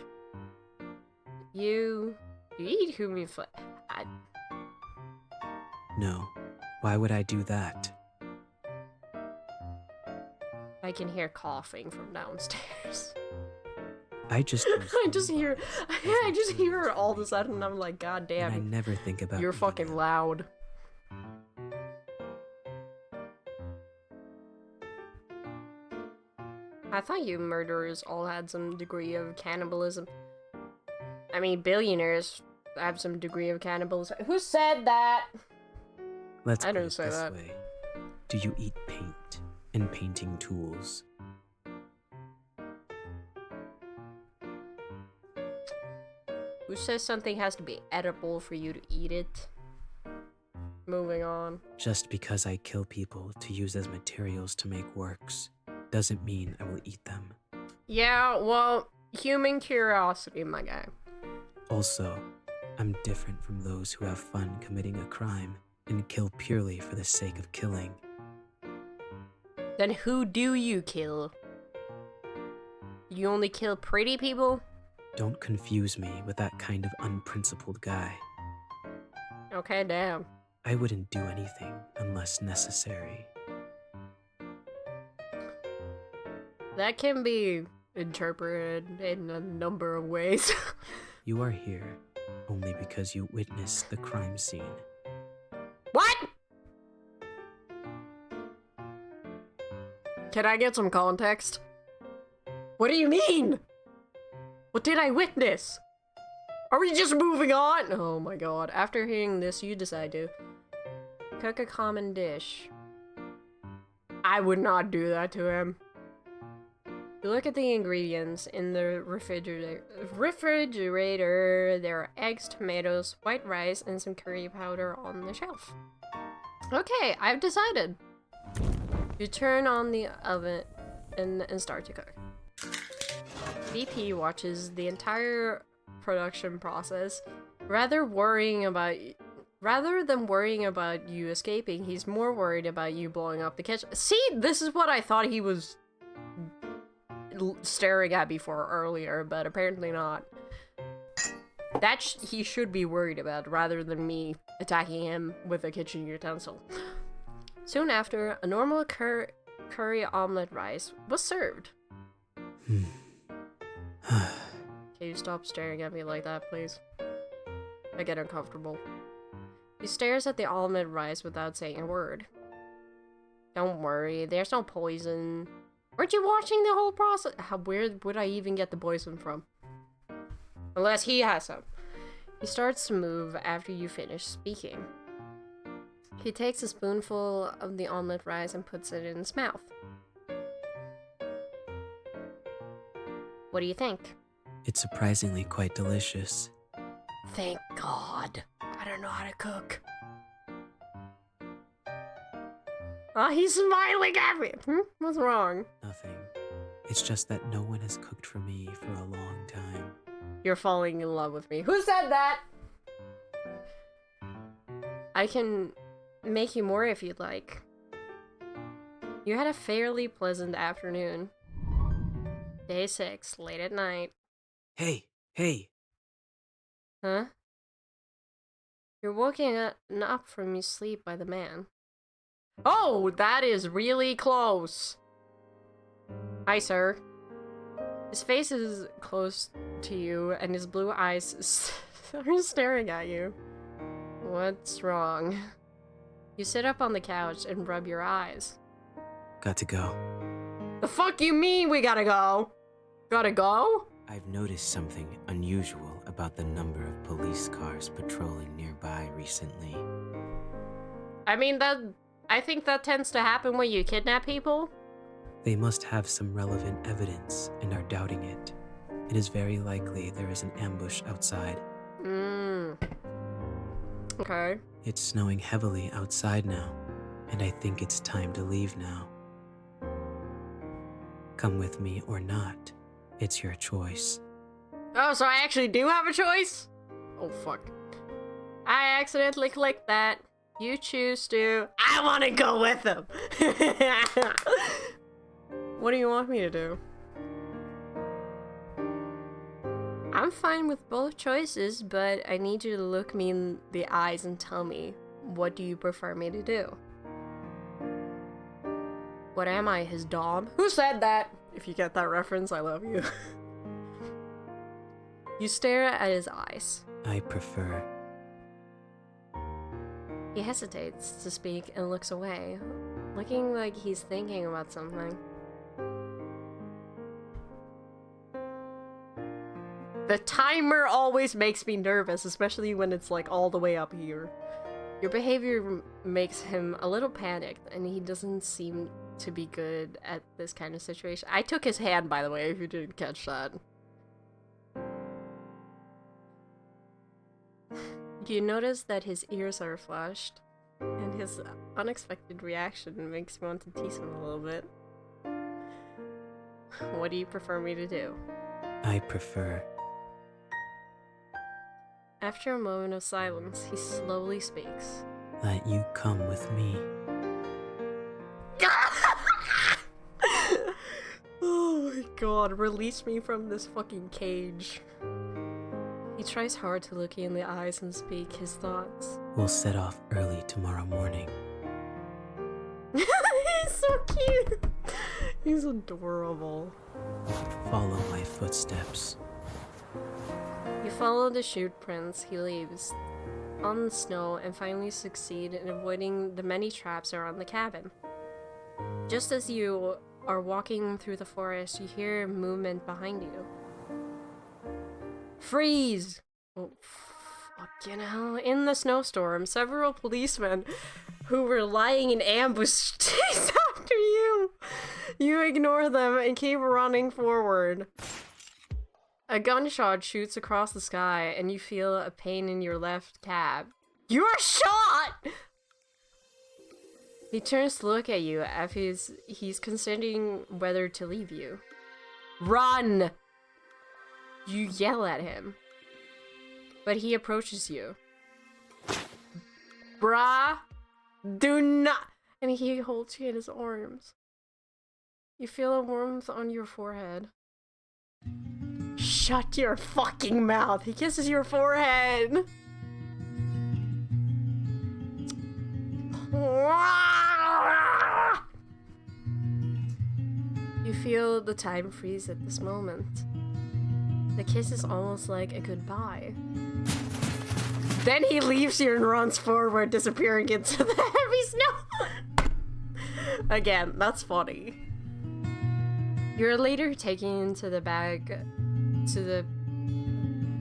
Do you eat human flesh? No. Why would I do that? I can hear coughing from downstairs. I just hear it all of a sudden and I'm like, god damn. And I never think about You're eating fucking them. loud. I thought you murderers all had some degree of cannibalism. I mean, billionaires have some degree of cannibalism. Who said that? Let's I put didn't it say this that. way. Do you eat paint and painting tools? Who says something has to be edible for you to eat it? Moving on. Just because I kill people to use as materials to make works doesn't mean I will eat them. Yeah, well, human curiosity, my guy. Also, I'm different from those who have fun committing a crime and kill purely for the sake of killing. Then who do you kill? You only kill pretty people? Don't confuse me with that kind of unprincipled guy. Okay, damn. I wouldn't do anything unless necessary. That can be interpreted in a number of ways. You are here only because you witnessed the crime scene. What? Can I get some context? What do you mean? What did I witness? Are we just moving on? Oh my god. After hearing this, you decide to cook a common dish. I would not do that to him. You look at the ingredients in the refrigerator. There are eggs, tomatoes, white rice, and some curry powder on the shelf. Okay, I've decided. You turn on the oven and start to cook. VP watches the entire production process. Rather than worrying about you escaping, he's more worried about you blowing up the kitchen. See, this is what I thought he was staring at before earlier, but apparently not. That he should be worried about, rather than me attacking him with a kitchen utensil. Soon after, a normal curry omelet rice was served. Can you stop staring at me like that, please? I get uncomfortable. He stares at the omelet rice without saying a word. Don't worry, there's no poison. Weren't you watching the whole process? Where would I even get the poison from? Unless he has some. He starts to move after you finish speaking. He takes a spoonful of the omelet rice and puts it in his mouth. What do you think? It's surprisingly quite delicious. Thank God. I don't know how to cook. Oh, he's smiling at me. What's wrong? Nothing. It's just that no one has cooked for me for a long time. You're falling in love with me. Who said that? I can make you more if you'd like. You had a fairly pleasant afternoon. Day 6, late at night. Hey! Huh? You're woken up from your sleep by the man. Oh, that is really close. Hi, sir. His face is close to you, and his blue eyes are staring at you. What's wrong? You sit up on the couch and rub your eyes. Got to go. The fuck you mean we gotta go? Gotta go? I've noticed something unusual about the number of police cars patrolling nearby recently. I mean, I think that tends to happen when you kidnap people. They must have some relevant evidence and are doubting it. It is very likely there is an ambush outside. Okay. It's snowing heavily outside now, and I think it's time to leave now. Come with me or not. It's your choice. Oh, so I actually do have a choice? Oh, fuck. I accidentally clicked that. You choose to... I want to go with him! What do you want me to do? I'm fine with both choices, but I need you to look me in the eyes and tell me, what do you prefer me to do? What am I, his dom? Who said that? If you get that reference, I love you. You stare at his eyes. I prefer... He hesitates to speak and looks away, looking like he's thinking about something. The timer always makes me nervous, especially when it's like all the way up here. Your behavior makes him a little panicked, and he doesn't seem to be good at this kind of situation. I took his hand, by the way, if you didn't catch that. You notice that his ears are flushed, and his unexpected reaction makes me want to tease him a little bit. What do you prefer me to do? I prefer... After a moment of silence, he slowly speaks. That you come with me. Oh my god, release me from this fucking cage. He tries hard to look you in the eyes and speak his thoughts. We'll set off early tomorrow morning. He's so cute! He's adorable. Follow my footsteps. You follow the shoe prints he leaves on the snow and finally succeed in avoiding the many traps around the cabin. Just as you are walking through the forest, you hear movement behind you. Freeze! Oh, fucking hell. In the snowstorm, several policemen who were lying in ambush chase after you. You ignore them and keep running forward. A gunshot shoots across the sky and you feel a pain in your left calf. You're shot! He turns to look at you as he's considering whether to leave you. Run! You yell at him. But he approaches you. Bruh! Do not! And he holds you in his arms. You feel a warmth on your forehead. Shut your fucking mouth! He kisses your forehead! You feel the time freeze at this moment. The kiss is almost like a goodbye. Then he leaves you and runs forward, disappearing into the heavy snow. Again, that's funny. You're later taken to the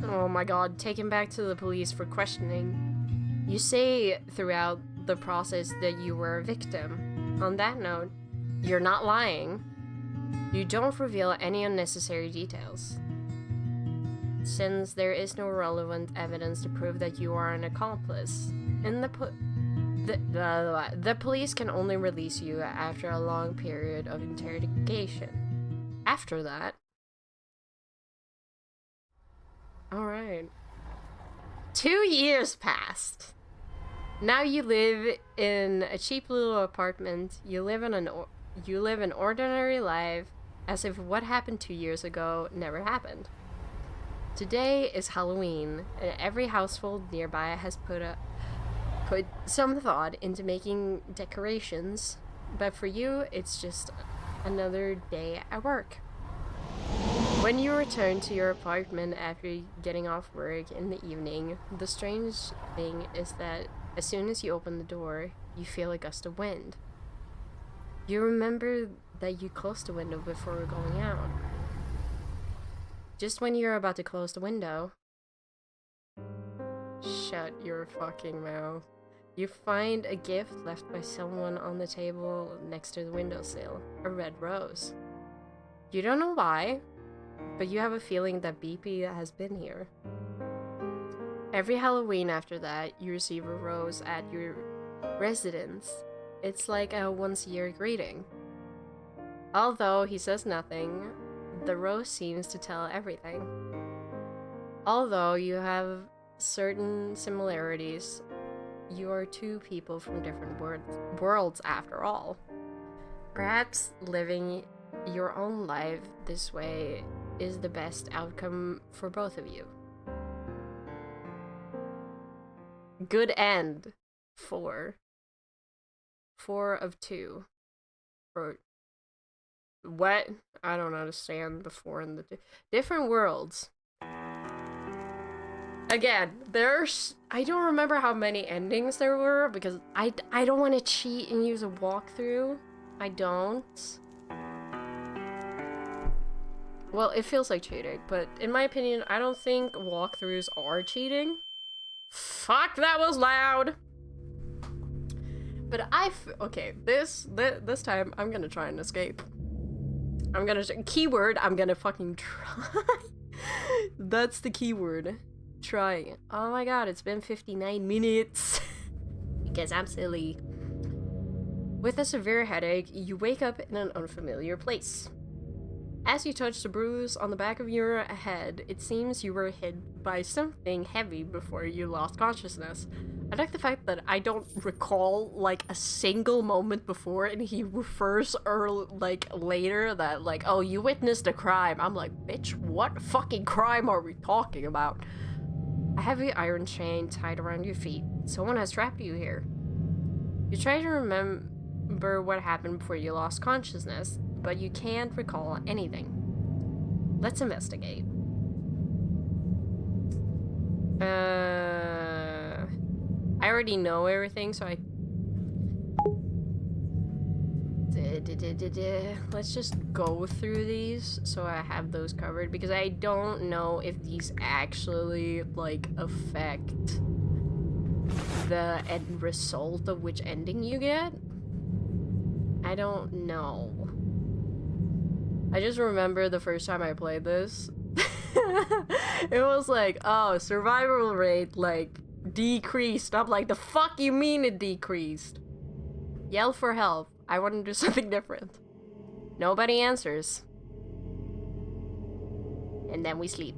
oh my god, taken back to the police for questioning. You say throughout the process that you were a victim. On that note, you're not lying. You don't reveal any unnecessary details, since there is no relevant evidence to prove that you are an accomplice. And the police can only release you after a long period of interrogation. After that... Alright. 2 years passed. Now you live in a cheap little apartment. You live an ordinary life as if what happened 2 years ago never happened. Today is Halloween, and every household nearby has put some thought into making decorations, but for you, it's just another day at work. When you return to your apartment after getting off work in the evening, the strange thing is that as soon as you open the door, you feel a gust of wind. You remember that you closed the window before going out. Just when you're about to close the window, shut your fucking mouth. You find a gift left by someone on the table next to the windowsill, a red rose. You don't know why, but you have a feeling that BP has been here. Every Halloween after that, you receive a rose at your residence. It's like a once-a-year greeting. Although he says nothing, the rose seems to tell everything. Although you have certain similarities, you are two people from different worlds after all. Perhaps living your own life this way is the best outcome for both of you. Good end. 4. 4 of 2. Or what? I don't understand the 4 and the 2. Different worlds. Again, I don't remember how many endings there were because I don't want to cheat and use a walkthrough. I don't. Well, it feels like cheating, but in my opinion, I don't think walkthroughs are cheating. Fuck, that was loud! But okay, this time, I'm gonna try and escape. Keyword, I'm gonna fucking try. That's the keyword. Try. Oh my god, it's been 59 minutes. Because I'm silly. With a severe headache, you wake up in an unfamiliar place. As you touch the bruise on the back of your head, it seems you were hit by something heavy before you lost consciousness. I like the fact that I don't recall, like, a single moment before, and he refers, later that, like, oh, you witnessed a crime. I'm like, bitch, what fucking crime are we talking about? A heavy iron chain tied around your feet. Someone has trapped you here. You try to remember what happened before you lost consciousness, but you can't recall anything. Let's investigate. I already know everything, so let's just go through these so I have those covered, because I don't know if these actually, like, affect the end result of which ending you get. I don't know. I just remember the first time I played this, it was like, oh, survival rate, like, decreased. I'm like, the fuck you mean it decreased? Yell for help. I want to do something different. Nobody answers. And then we sleep.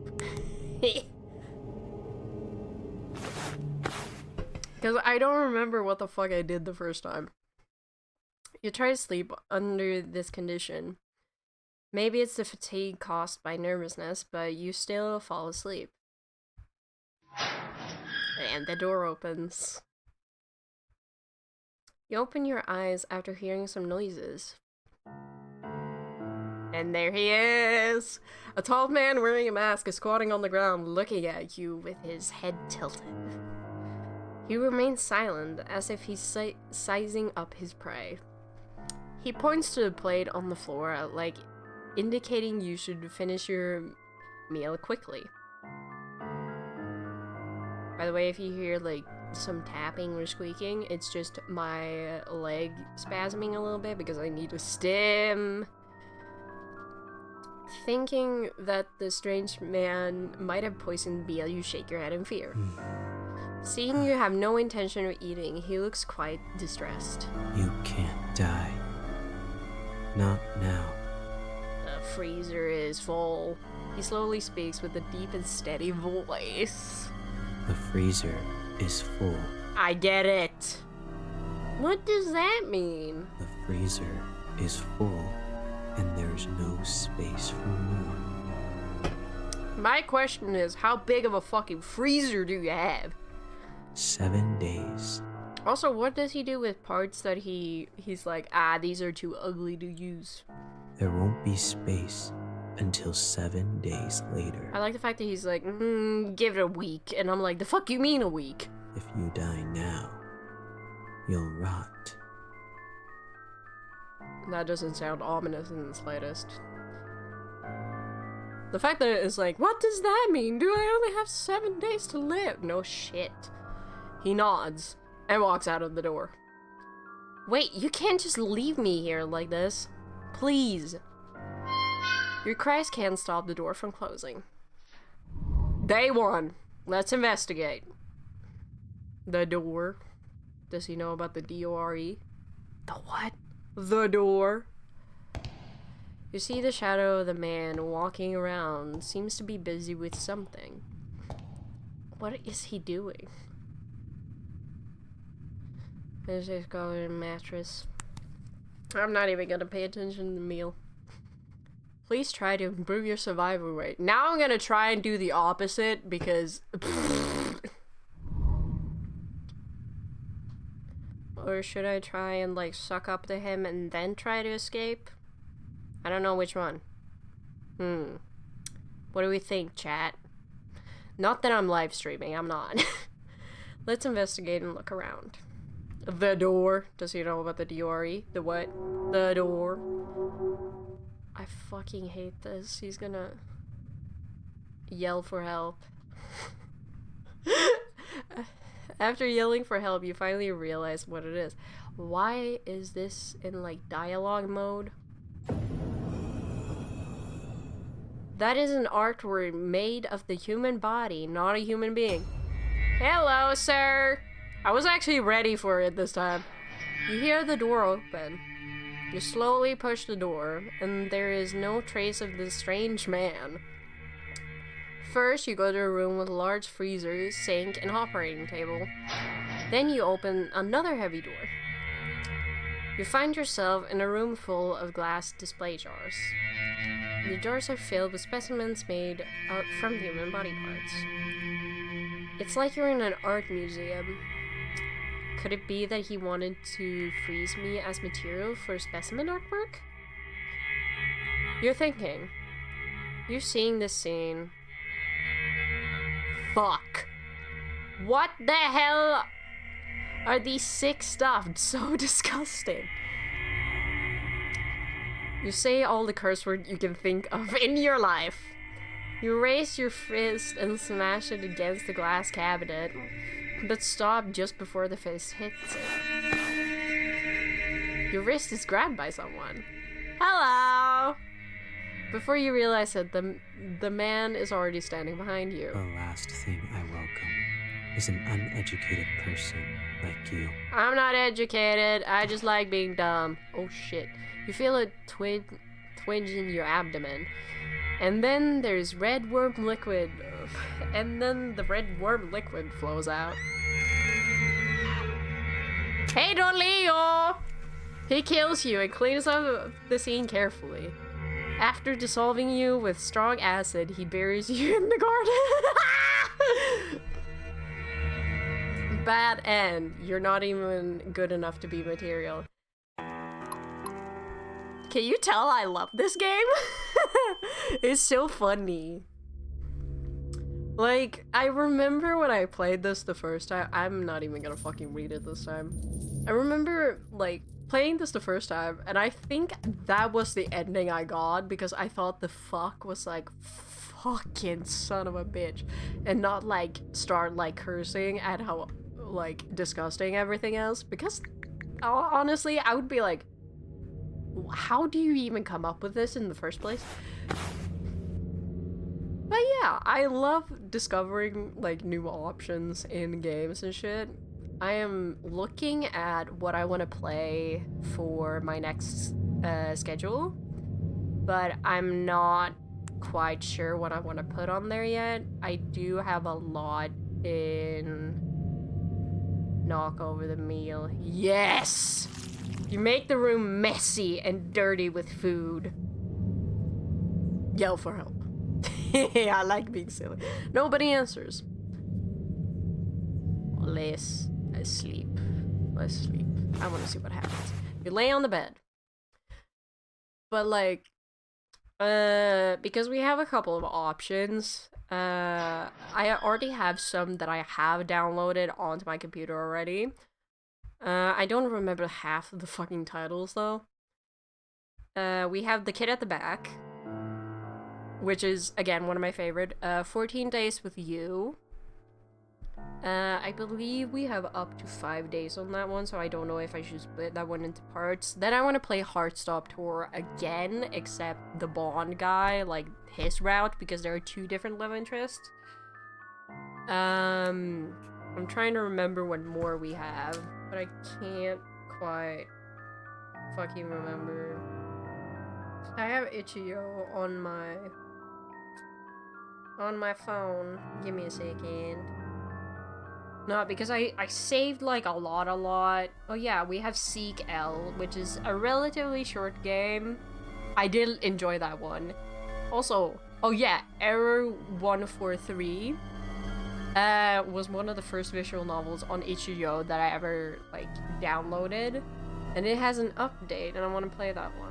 Because I don't remember what the fuck I did the first time. You try to sleep under this condition. Maybe it's the fatigue caused by nervousness, but you still fall asleep. And the door opens. You open your eyes after hearing some noises. And there he is! A tall man wearing a mask is squatting on the ground, looking at you with his head tilted. He remains silent, as if he's sizing up his prey. He points to the plate on the floor, like indicating you should finish your meal quickly. By the way, if you hear like some tapping or squeaking, it's just my leg spasming a little bit because I need to stim. Thinking that the strange man might have poisoned Beal, you shake your head in fear. Seeing you have no intention of eating, he looks quite distressed. You can't die. Not now. The freezer is full. He slowly speaks with a deep and steady voice. The freezer is full. I get it. What does that mean? The freezer is full, and there's no space for more. My question is, how big of a fucking freezer do you have? 7 days. Also, what does he do with parts that he's like, these are too ugly to use? There won't be space until 7 days later. I like the fact that he's like, give it a week. And I'm like, the fuck you mean a week? If you die now, you'll rot. That doesn't sound ominous in the slightest. The fact that it's like, what does that mean? Do I only have 7 days to live? No shit. He nods and walks out of the door. Wait, you can't just leave me here like this. Please. Your cries can't stop the door from closing. Day 1. Let's investigate. The door. Does he know about the D-O-R-E? The what? The door. You see the shadow of the man walking around. Seems to be busy with something. What is he doing? There's his golden mattress. I'm not even gonna pay attention to the meal. Please try to improve your survival rate. Now I'm gonna try and do the opposite because... Or should I try and like suck up to him and then try to escape? I don't know which one. What do we think, chat? Not that I'm live streaming, I'm not. Let's investigate and look around. The door. Does he know about the D-O-R-E? The what? The door. I fucking hate this. He's gonna yell for help. After yelling for help, you finally realize what it is. Why is this in like dialogue mode? That is an artwork made of the human body, not a human being. Hello, sir. I was actually ready for it this time. You hear the door open. You slowly push the door, and there is no trace of this strange man. First, you go to a room with a large freezer, sink, and operating table. Then you open another heavy door. You find yourself in a room full of glass display jars. The jars are filled with specimens made from human body parts. It's like you're in an art museum. Could it be that he wanted to freeze me as material for specimen artwork? You're thinking, you're seeing this scene. Fuck. What the hell are these sick stuff? So disgusting. You say all the curse words you can think of in your life. You raise your fist and smash it against the glass cabinet, but stop just before the fist hits it. Your wrist is grabbed by someone. Hello! Before you realize it, the man is already standing behind you. The last thing I welcome is an uneducated person like you. I'm not educated, I just like being dumb. Oh shit. You feel a twinge in your abdomen. And then there's red worm liquid. And then the red worm liquid flows out. Hey, don't Leo! He kills you and cleans up the scene carefully. After dissolving you with strong acid, he buries you in the garden. Bad end. You're not even good enough to be material. Can you tell I love this game? It's so funny. Like, I remember when I played this the first time. I'm not even gonna fucking read it this time. I remember, like, playing this the first time, and I think that was the ending I got because I thought the fuck was like, fucking son of a bitch, and not like start like cursing at how like disgusting everything is, because honestly I would be like, how do you even come up with this in the first place? But yeah, I love discovering like new options in games and shit. I am looking at what I want to play for my next schedule, but I'm not quite sure what I want to put on there yet. I do have a lot in knock over the meal. Yes! You make the room messy and dirty with food. Yell for help. I like being silly. Nobody answers. Let's sleep. Let's sleep. I want to see what happens. You lay on the bed. But like, because we have a couple of options, I already have some that I have downloaded onto my computer already. I don't remember half of the fucking titles though. We have The Kid at the Back, which is, again, one of my favorite. 14 Days with You. I believe we have up to 5 days on that one, so I don't know if I should split that one into parts. Then I want to play Heartstop Tour again, except the Bond guy, like his route, because there are 2 different love interests. I'm trying to remember what more we have, but I can't quite fucking remember. I have Itch.io on my phone. Give me a second. No, because I saved like a lot. Oh yeah, we have Seek L, which is a relatively short game. I did enjoy that one. Also, oh yeah, Error 143 was one of the first visual novels on Itch.io that I ever like downloaded, and it has an update, and I want to play that one.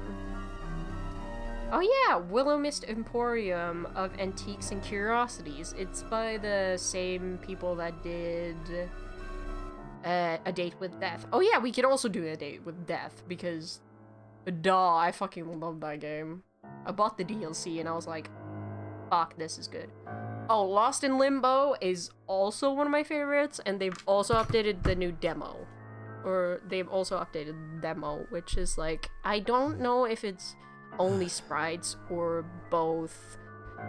Oh yeah, Willow Mist Emporium of Antiques and Curiosities. It's by the same people that did A Date with Death. Oh yeah, we could also do A Date with Death, because duh, I fucking love that game. I bought the DLC and I was like, fuck, this is good. Oh, Lost in Limbo is also one of my favorites, and they've also updated the new demo. Or they've also updated the demo, which is like, I don't know if it's only sprites or both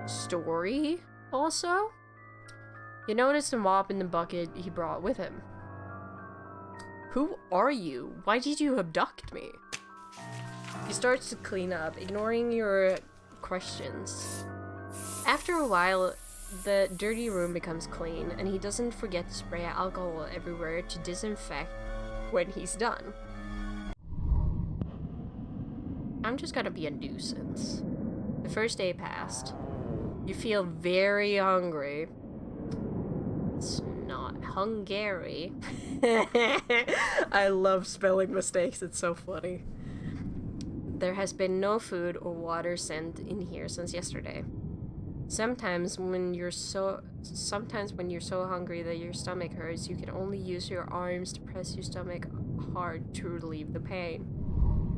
story also. You notice the mop in the bucket he brought with him. Who are you? Why did you abduct me? He starts to clean up, ignoring your questions. After a while, the dirty room becomes clean, and he doesn't forget to spray alcohol everywhere to disinfect when he's done. I'm just gonna be a nuisance. The first day passed. You feel very hungry. It's not Hungary. I love spelling mistakes, it's so funny. There has been no food or water sent in here since yesterday. Sometimes when you're so hungry that your stomach hurts, you can only use your arms to press your stomach hard to relieve the pain.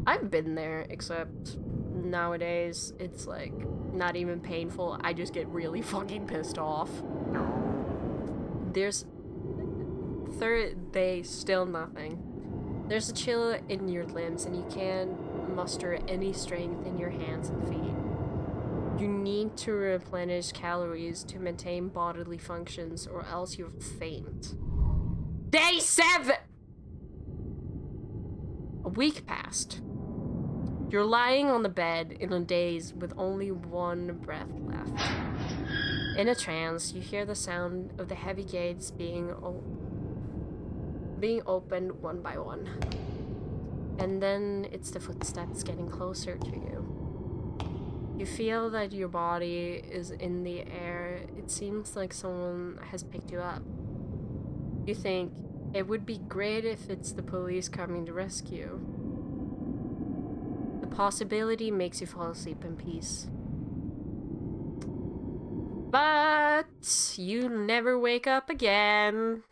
I've been there, except nowadays it's like not even painful. I just get really fucking pissed off. There's third day, still nothing. There's a chill in your limbs and you can't muster any strength in your hands and feet. You need to replenish calories to maintain bodily functions or else you'll faint. Day 7! A week passed. You're lying on the bed in a daze with only one breath left. In a trance, you hear the sound of the heavy gates being opened one by one. And then it's the footsteps getting closer to you. You feel that your body is in the air. It seems like someone has picked you up. You think, it would be great if it's the police coming to rescue. The possibility makes you fall asleep in peace. But you never wake up again.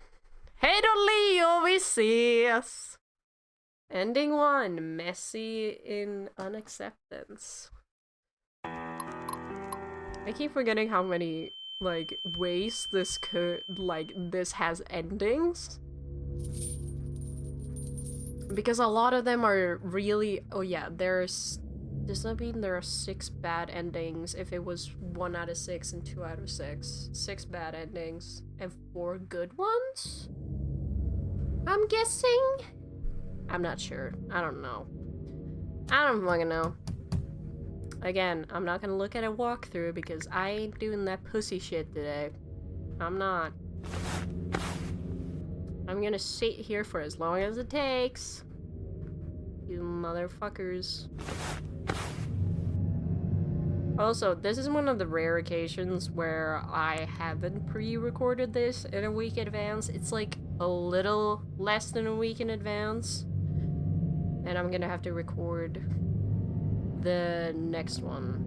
Hej då Leo, vi ses! Ending 1, messy in unacceptance. I keep forgetting how many, like, ways this this has endings. Because a lot of them are really, oh yeah, does that mean there are 6 bad endings if it was 1 out of 6 and 2 out of 6? 6 bad endings and 4 good ones? I'm guessing? I'm not sure. I don't know. I don't fucking know. Again, I'm not gonna look at a walkthrough because I ain't doing that pussy shit today. I'm not. I'm gonna sit here for as long as it takes. You motherfuckers. Also, this is one of the rare occasions where I haven't pre-recorded this in a week in advance. It's like a little less than a week in advance. And I'm gonna have to record the next one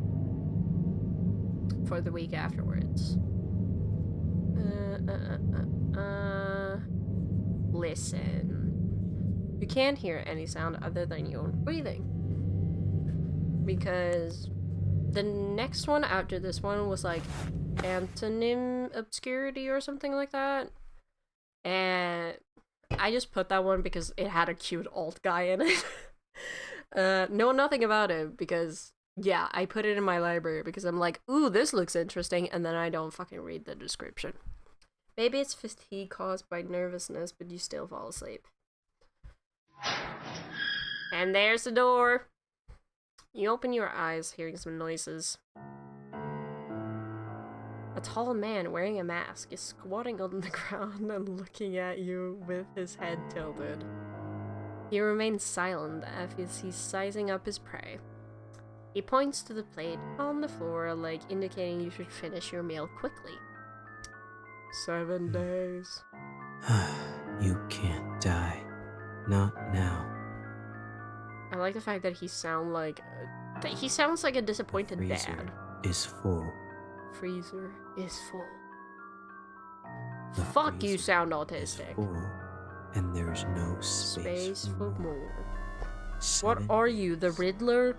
for the week afterwards. Listen. You can't hear any sound other than your own breathing. Because the next one after this one was like antonym obscurity or something like that. And I just put that one because it had a cute alt guy in it. Know nothing about it because, yeah, I put it in my library because I'm like, ooh, this looks interesting, and then I don't fucking read the description. Maybe it's fatigue caused by nervousness, but you still fall asleep. And there's the door. You open your eyes, hearing some noises. A tall man wearing a mask is squatting on the ground and looking at you with his head tilted. He remains silent as he's sizing up his prey. He points to the plate on the floor, like indicating you should finish your meal quickly. 7 days. You can't die. Not now. I like the fact that he sounds like a disappointed Freezer dad. is full. Freezer is full. The Fuck, you freezer sound is autistic. full, and there's no space For more. What 7 are you, the Riddler?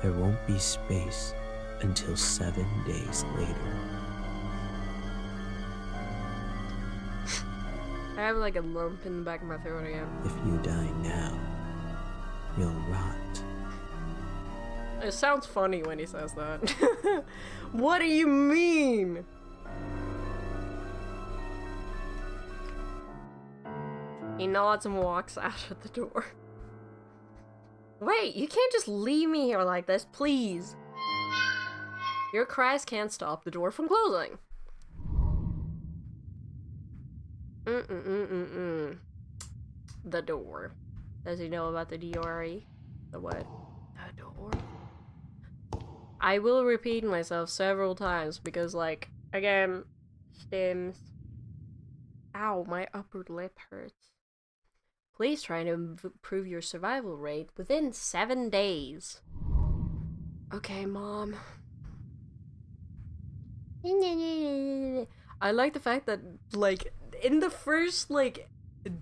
There won't be space until 7 days later. I have like a lump in the back of my throat again. If you die now, you'll rot. It sounds funny when he says that. What do you mean? He nods and walks out of the door. Wait, you can't just leave me here like this, please. Your cries can't stop the door from closing. The door. Does he know about the DRE? The what? The door? I will repeat myself several times because, like, again, stems. Ow, my upper lip hurts. Please try to improve your survival rate within 7 days. Okay, Mom. I like the fact that, like, in the first, like,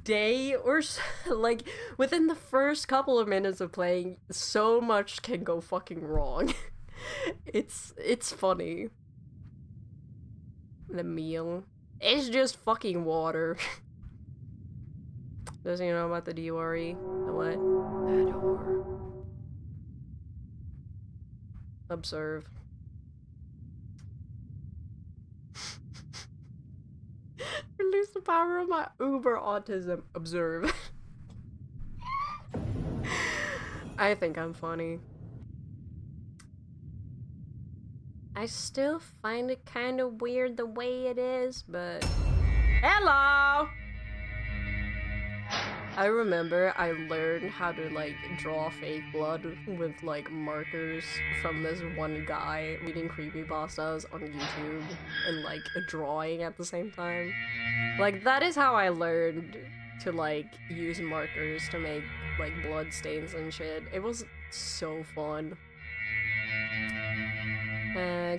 day or so, like, within the first couple of minutes of playing, so much can go fucking wrong. It's funny. The meal. It's just fucking water. Doesn't he know about the DRE? The what? The door. Observe. Release the power of my uber autism. Observe. I think I'm funny. I still find it kind of weird the way it is, but... Hello! I remember I learned how to, like, draw fake blood with, like, markers from this one guy reading creepypastas on YouTube and, like, drawing at the same time. Like, that is how I learned to, like, use markers to make, like, blood stains and shit. It was so fun.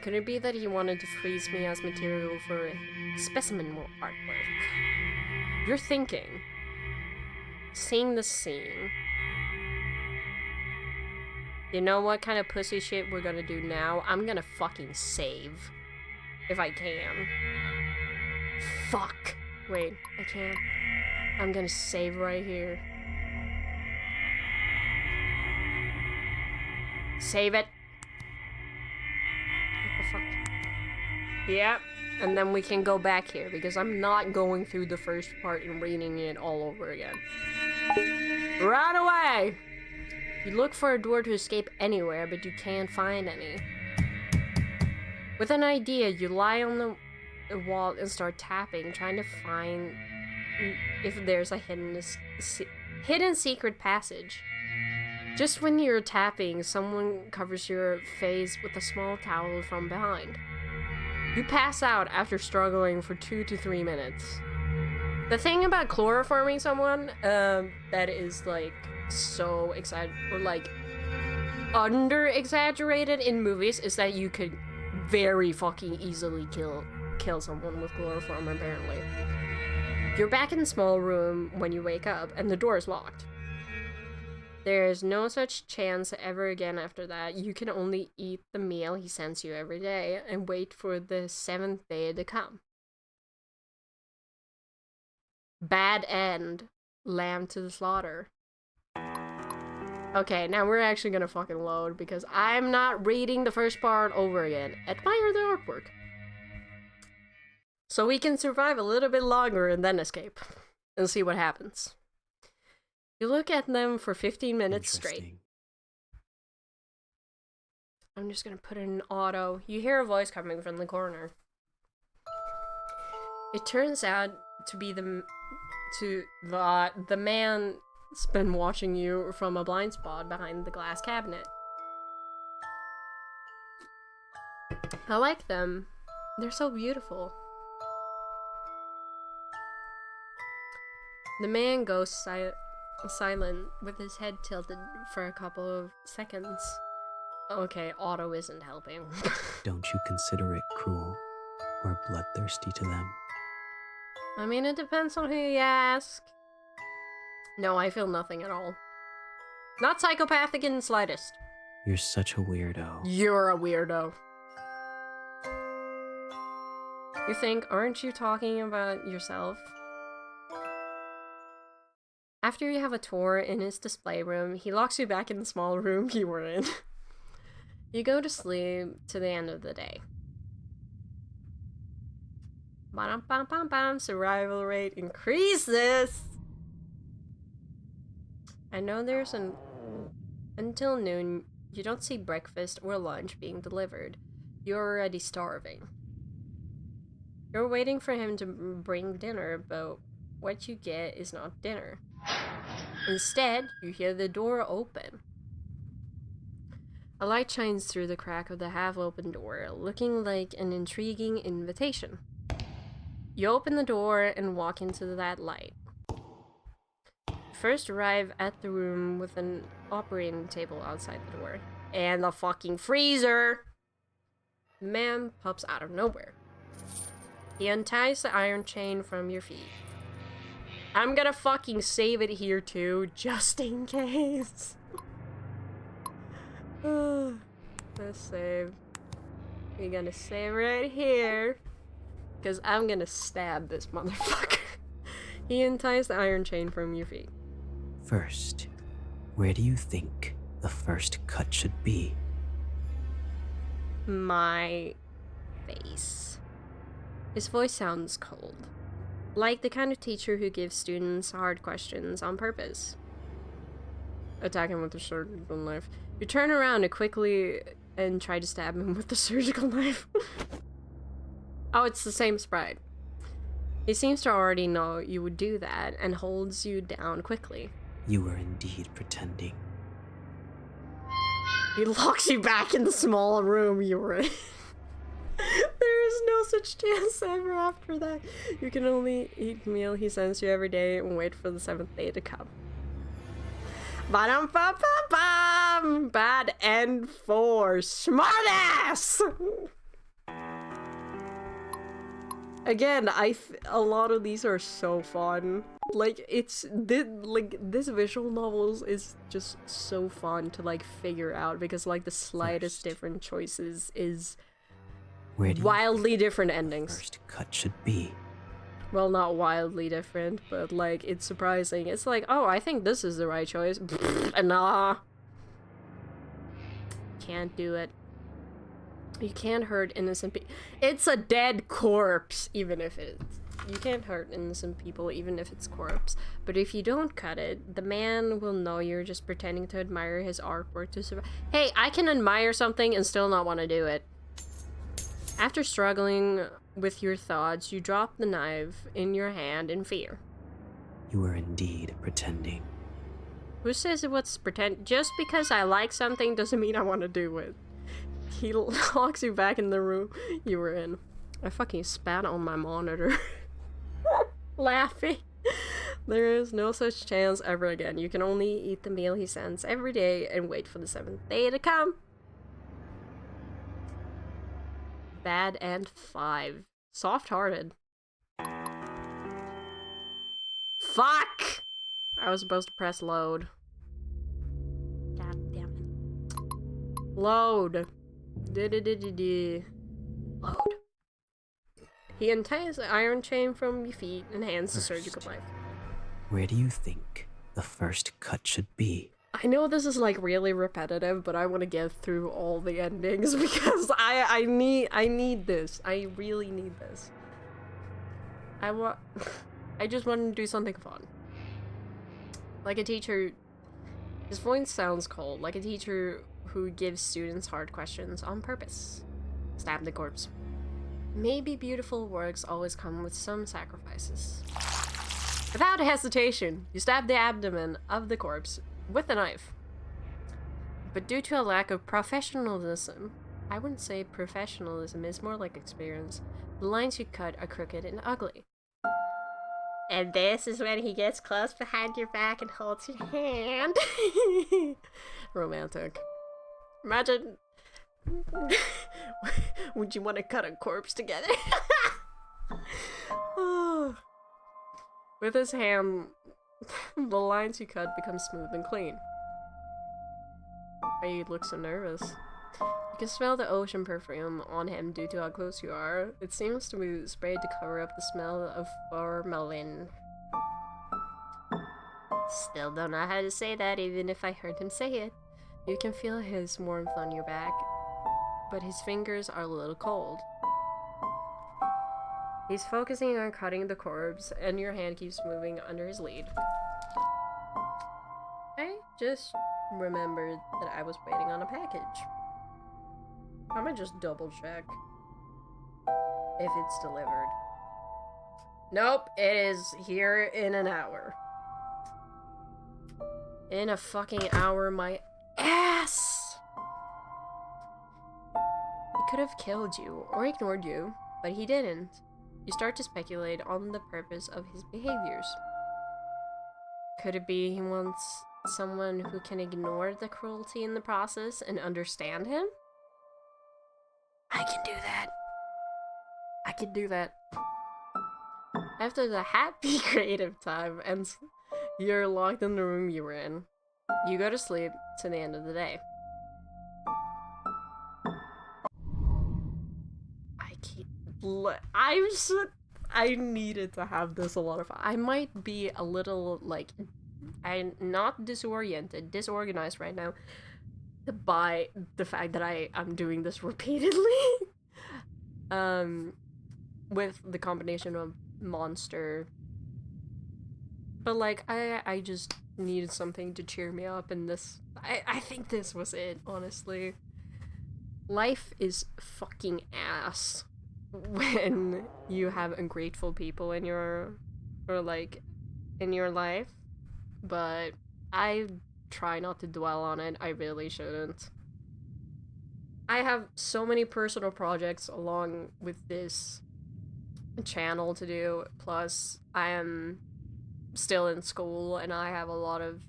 Could it be that he wanted to freeze me as material for specimen artwork? You're thinking. Seeing the scene. You know what kind of pussy shit we're gonna do now? I'm gonna fucking save. If I can. Fuck. Wait, I can't. I'm gonna save right here. Save it. What the fuck? Yep. And then we can go back here, because I'm not going through the first part and reading it all over again. Right away! You look for a door to escape anywhere, but you can't find any. With an idea, you lie on the wall and start tapping, trying to find if there's a hidden secret passage. Just when you're tapping, someone covers your face with a small towel from behind. You pass out after struggling for 2 to 3 minutes. The thing about chloroforming someone, that is, like, so under-exaggerated in movies is that you could very fucking easily kill someone with chloroform, apparently. You're back in the small room when you wake up, and the door is locked. There's no such chance ever again after that. You can only eat the meal he sends you every day and wait for the 7th day to come. Bad end. Lamb to the slaughter. Okay, now we're actually gonna fucking load because I'm not reading the first part over again. Admire the artwork. So we can survive a little bit longer and then escape. And see what happens. You look at them for 15 minutes straight. I'm just gonna put it in auto. You hear a voice coming from the corner. It turns out to be the man's been watching you from a blind spot behind the glass cabinet. I like them. They're so beautiful. The man goes silent with his head tilted for a couple of seconds. Okay, auto isn't helping. Don't you consider it cruel or bloodthirsty to them? I mean, it depends on who you ask. No, I feel nothing at all. Not psychopathic in the slightest. You're such a weirdo. You're a weirdo. You think, aren't you talking about yourself? After you have a tour in his display room, he locks you back in the small room you were in. You go to sleep to the end of the day. Ba-dum-bum-bum-bum, survival rate increases! I know there's until noon, you don't see breakfast or lunch being delivered. You're already starving. You're waiting for him to bring dinner, but what you get is not dinner. Instead, you hear the door open. A light shines through the crack of the half-open door, looking like an intriguing invitation. You open the door and walk into that light. first arrive at the room with an operating table outside the door. And the fucking freezer! The man pops out of nowhere. He unties the iron chain from your feet. I'm gonna fucking save it here too, just in case. Let's save. We're gonna save right here. Because I'm gonna stab this motherfucker. He unties the iron chain from your feet. First, where do you think the first cut should be? My face. His voice sounds cold. Like the kind of teacher who gives students hard questions on purpose. Attack him with a surgical knife. You turn around and quickly and try to stab him with the surgical knife. Oh, it's the same sprite. He seems to already know you would do that and holds you down quickly. You were indeed pretending. He locks you back in the small room you were in. There is no such chance ever after that. You can only eat the meal he sends you every day and wait for the 7th day to come. Ba-dum-ba-ba-bum! Bad end for smartass! Again, a lot of these are so fun. Like, this visual novels is just so fun to, like, figure out because, like, the slightest different choices is wildly different endings. First cut should be. Well, not wildly different, but, like, it's surprising. It's like, oh, I think this is the right choice. Nah. Can't do it. You can't hurt innocent people. It's a dead corpse, even if it's... You can't hurt innocent people, even if it's corpse. But if you don't cut it, the man will know you're just pretending to admire his artwork to survive. Hey, I can admire something and still not want to do it. After struggling with your thoughts, you drop the knife in your hand in fear. You were indeed pretending. Who says it was pretend? Just because I like something doesn't mean I want to do it. He locks you back in the room you were in. I fucking spat on my monitor. Laughing. There is no such chance ever again. You can only eat the meal he sends every day and wait for the 7th day to come. Bad End 5. Soft-hearted. Fuck! I was supposed to press load. God damn it. Load. Load. He unties the iron chain from your feet and hands the surgical knife. Where do you think the first cut should be? I know this is like really repetitive, but I want to get through all the endings because I need this. I really need this. I just want to do something fun. Like a teacher. His voice sounds cold, like a teacher who gives students hard questions on purpose. Stab the corpse. Maybe beautiful works always come with some sacrifices. Without hesitation, you stab the abdomen of the corpse with a knife. But due to a lack of professionalism, I wouldn't say professionalism, it's more like experience, the lines you cut are crooked and ugly. And this is when he gets close behind your back and holds your hand. Romantic. Imagine... Would you want to cut a corpse together? With his hand, the lines you cut become smooth and clean. Why you look so nervous? You can smell the ocean perfume on him due to how close you are. It seems to be sprayed to cover up the smell of formalin. Still don't know how to say that, even if I heard him say it. You can feel his warmth on your back, but his fingers are a little cold. He's focusing on cutting the corpse, and your hand keeps moving under his lead. I just remembered that I was waiting on a package. I'm gonna just double check if it's delivered. Nope, it is here in an hour. In a fucking hour, my ass! He could have killed you or ignored you, but he didn't. You start to speculate on the purpose of his behaviors. Could it be he wants someone who can ignore the cruelty in the process and understand him? I can do that. I can do that. After the happy creative time ends, you're locked in the room you were in. You go to sleep to the end of the day. I needed to have this a lot of fun. I might be a little, like, I'm not disorganized right now by the fact that I'm doing this repeatedly. With the combination of monster. But, like, I just needed something to cheer me up, and this, I think this was it, honestly. Life is fucking ass when you have ungrateful people in your life, but I try not to dwell on it. I really shouldn't. I have so many personal projects along with this channel to do, plus I am still in school and I have a lot of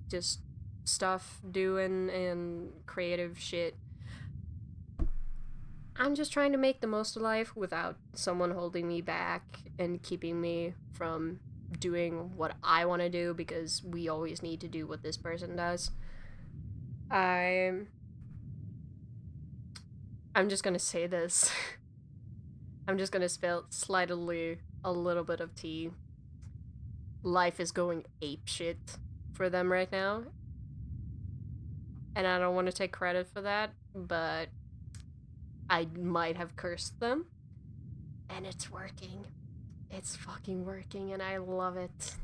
just stuff doing and creative shit. I'm just trying to make the most of life without someone holding me back and keeping me from doing what I want to do, because we always need to do what this person does. I'm just gonna say this. I'm just gonna spill slightly a little bit of tea. Life is going apeshit for them right now. And I don't want to take credit for that, but I might have cursed them. And it's working. It's fucking working, and I love it.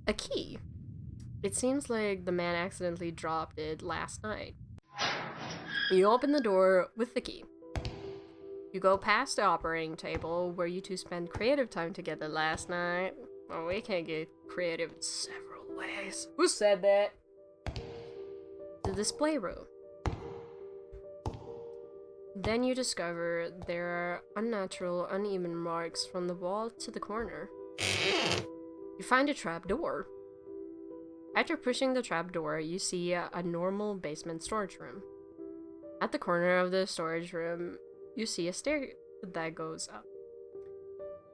A key. It seems like the man accidentally dropped it last night. You open the door with the key. You go past the operating table where you two spent creative time together last night. Oh, we can get creative in several ways. Who said that? The display room. Then you discover there are unnatural, uneven marks from the wall to the corner. You find a trap door. After pushing the trap door, you see a normal basement storage room. At the corner of the storage room, you see a stair that goes up.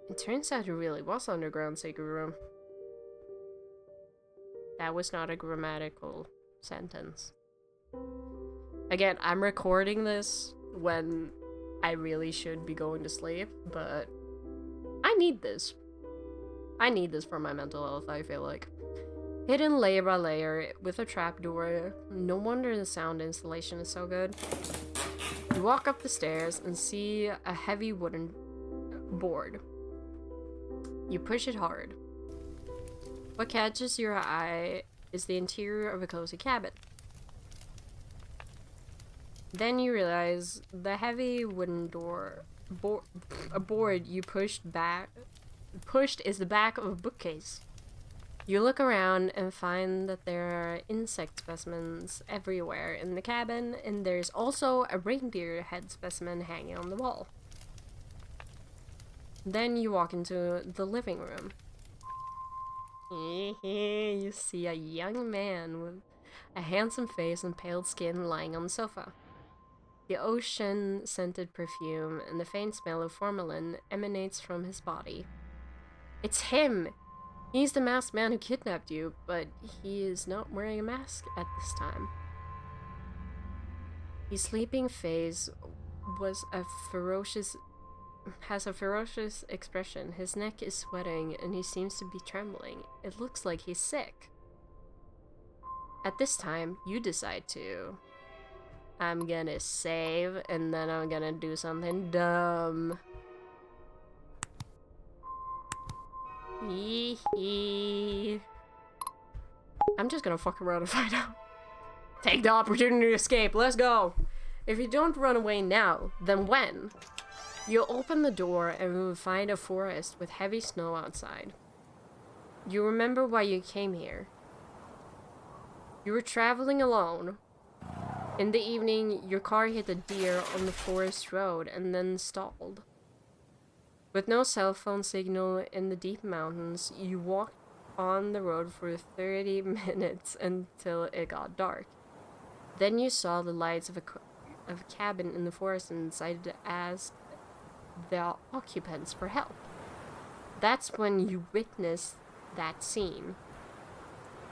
It turns out it really was underground secret room. That was not a grammatical sentence. Again, I'm recording this when I really should be going to sleep, but I need this. I need this for my mental health, I feel like. Hidden layer by layer with a trapdoor. No wonder the sound installation is so good. You walk up the stairs and see a heavy wooden board. You push it hard. What catches your eye is the interior of a cozy cabin. Then you realize the heavy wooden board you pushed is the back of a bookcase. You look around and find that there are insect specimens everywhere in the cabin, and there's also a reindeer head specimen hanging on the wall. Then you walk into the living room. You see a young man with a handsome face and pale skin lying on the sofa. The ocean-scented perfume and the faint smell of formalin emanates from his body. It's him! He's the masked man who kidnapped you, but he is not wearing a mask at this time. His sleeping face has a ferocious expression. His neck is sweating and he seems to be trembling. It looks like he's sick. At this time, you decide to... I'm gonna save, and then I'm gonna do something dumb. I'm just gonna fuck around and find out. Take the opportunity to escape, let's go! If you don't run away now, then when? You open the door and will find a forest with heavy snow outside. You remember why you came here. You were traveling alone. In the evening, your car hit a deer on the forest road and then stalled. With no cell phone signal in the deep mountains, you walked on the road for 30 minutes until it got dark. Then you saw the lights of a cabin in the forest and decided to ask the occupants for help. That's when you witnessed that scene.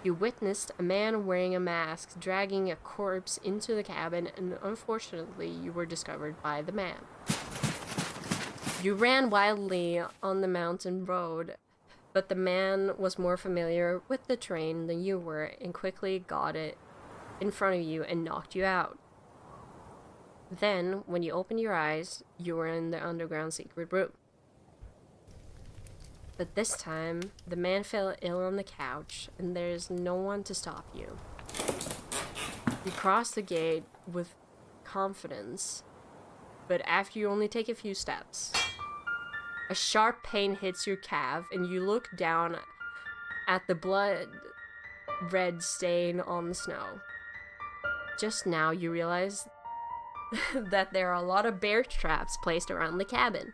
You witnessed a man wearing a mask dragging a corpse into the cabin, and unfortunately, you were discovered by the man. You ran wildly on the mountain road, but the man was more familiar with the terrain than you were and quickly got it in front of you and knocked you out. Then, when you opened your eyes, you were in the underground secret room. But this time, the man fell ill on the couch, and there's no one to stop you. You cross the gate with confidence, but after you only take a few steps, a sharp pain hits your calf, and you look down at the blood-red stain on the snow. Just now, you realize that there are a lot of bear traps placed around the cabin.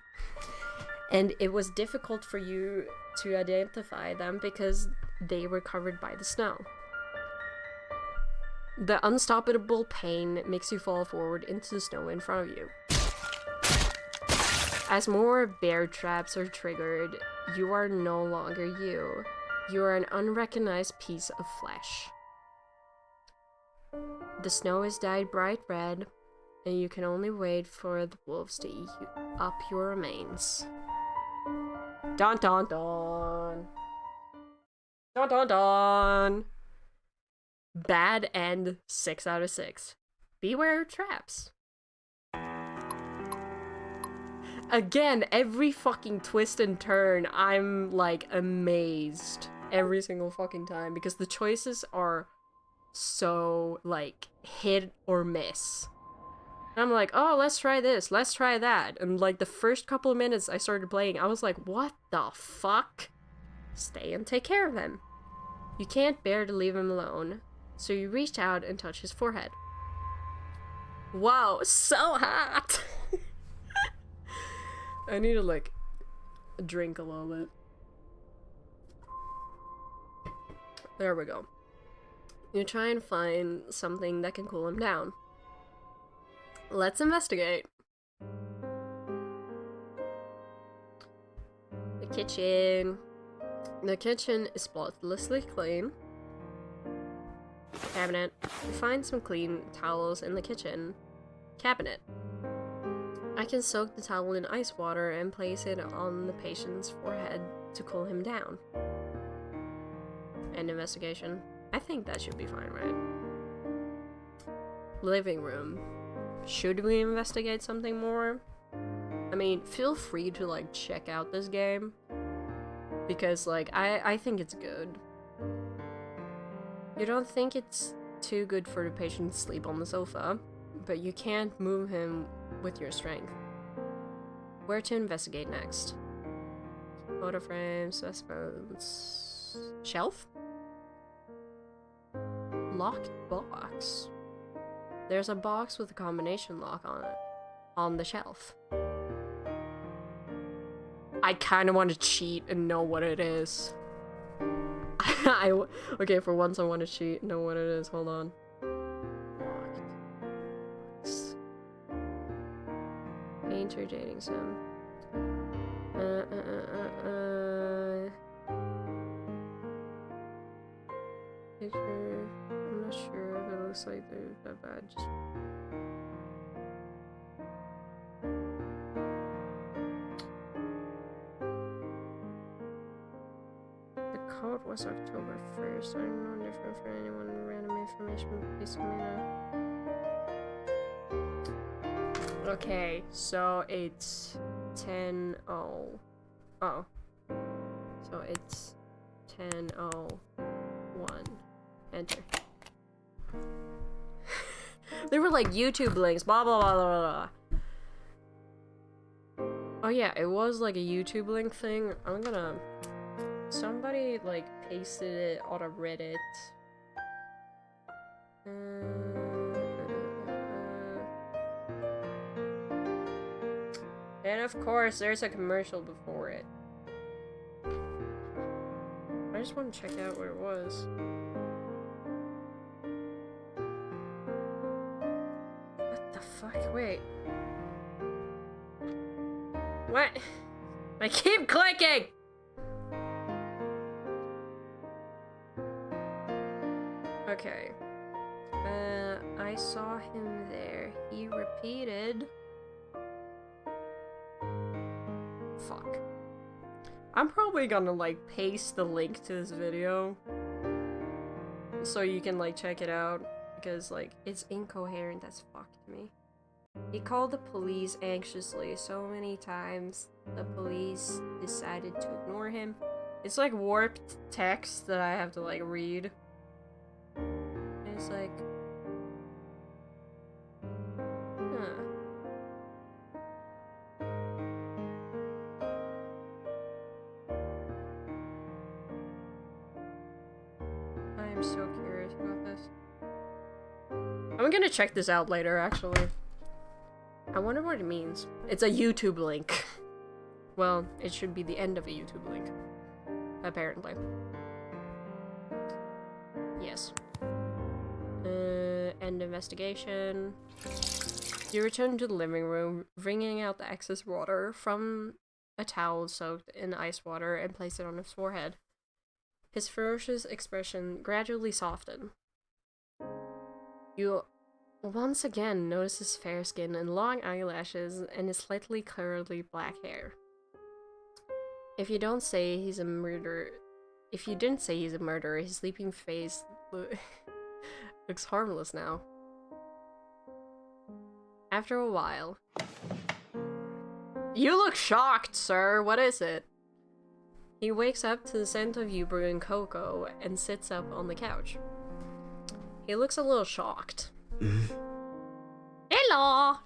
And it was difficult for you to identify them because they were covered by the snow. The unstoppable pain makes you fall forward into the snow in front of you. As more bear traps are triggered, you are no longer you. You are an unrecognized piece of flesh. The snow is dyed bright red, and you can only wait for the wolves to eat up your remains. Dun dun dun. Dun dun dun. Bad end 6 out of 6. Beware traps. Again, every fucking twist and turn, I'm like amazed every single fucking time because the choices are so like hit or miss. I'm like, oh, let's try this, let's try that. And like the first couple of minutes I started playing, I was like, what the fuck? Stay and take care of him. You can't bear to leave him alone, so you reach out and touch his forehead. Wow, so hot! I need to like drink a little bit. There we go. You try and find something that can cool him down. Let's investigate. The kitchen. The kitchen is spotlessly clean. Cabinet. You find some clean towels in the kitchen. Cabinet. I can soak the towel in ice water and place it on the patient's forehead to cool him down. An investigation. I think that should be fine, right? Living room. Should we investigate something more? I mean, feel free to like check out this game because like I think it's good. You don't think it's too good for the patient to sleep on the sofa, but you can't move him with your strength. Where to investigate next? Photo frames, specimens, shelf? Locked box. There's a box with a combination lock on it, on the shelf. I kind of want to cheat and know what it is. Okay, for once I want to cheat and know what it is. Hold on. Locked box. Painter dating sim. Picture. I'm not sure if it looks like they're that bad. Just the code was October 1st. I don't know different for anyone. Random information, please let me know. Okay, so it's 10:00. Oh. So it's 10:01. Enter. They were like YouTube links, blah blah blah blah blah. Oh yeah, it was like a YouTube link thing. I'm gonna... Somebody like pasted it on a Reddit. And of course, there's a commercial before it. I just want to check out where it was. What the fuck? Wait. What? I keep clicking! Okay. I saw him there. He repeated... Fuck. I'm probably gonna, like, paste the link to this video. So you can, like, check it out. Because, like, it's incoherent as fuck to me. He called the police anxiously so many times. The police decided to ignore him. It's, like, warped text that I have to, like, read. And it's like... Huh. I am so curious about this. I'm gonna check this out later, actually. I wonder what it means. It's a YouTube link. Well, it should be the end of a YouTube link. Apparently. Yes. End investigation. You return to the living room, wringing out the excess water from a towel soaked in ice water and place it on his forehead. His ferocious expression gradually softened. You once again notice his fair skin and long eyelashes and his slightly curly black hair. If you didn't say he's a murderer, his sleeping face looks harmless now. After a while, you look shocked, sir. What is it? He wakes up to the scent of you brewing cocoa and sits up on the couch. He looks a little shocked. Hello!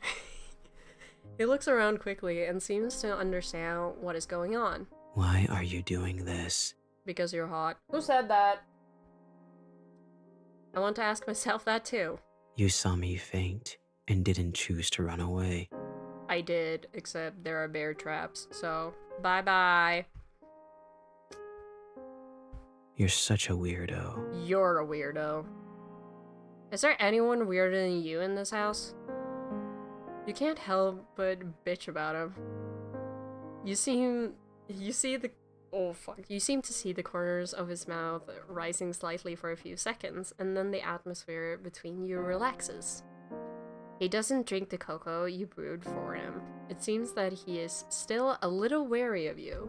He looks around quickly and seems to understand what is going on. Why are you doing this? Because you're hot. Who said that? I want to ask myself that too. You saw me faint and didn't choose to run away. I did, except there are bear traps, so bye-bye. You're such a weirdo. You're a weirdo. Is there anyone weirder than you in this house? You can't help but bitch about him. You seem to see the corners of his mouth rising slightly for a few seconds, and then the atmosphere between you relaxes. He doesn't drink the cocoa you brewed for him. It seems that he is still a little wary of you.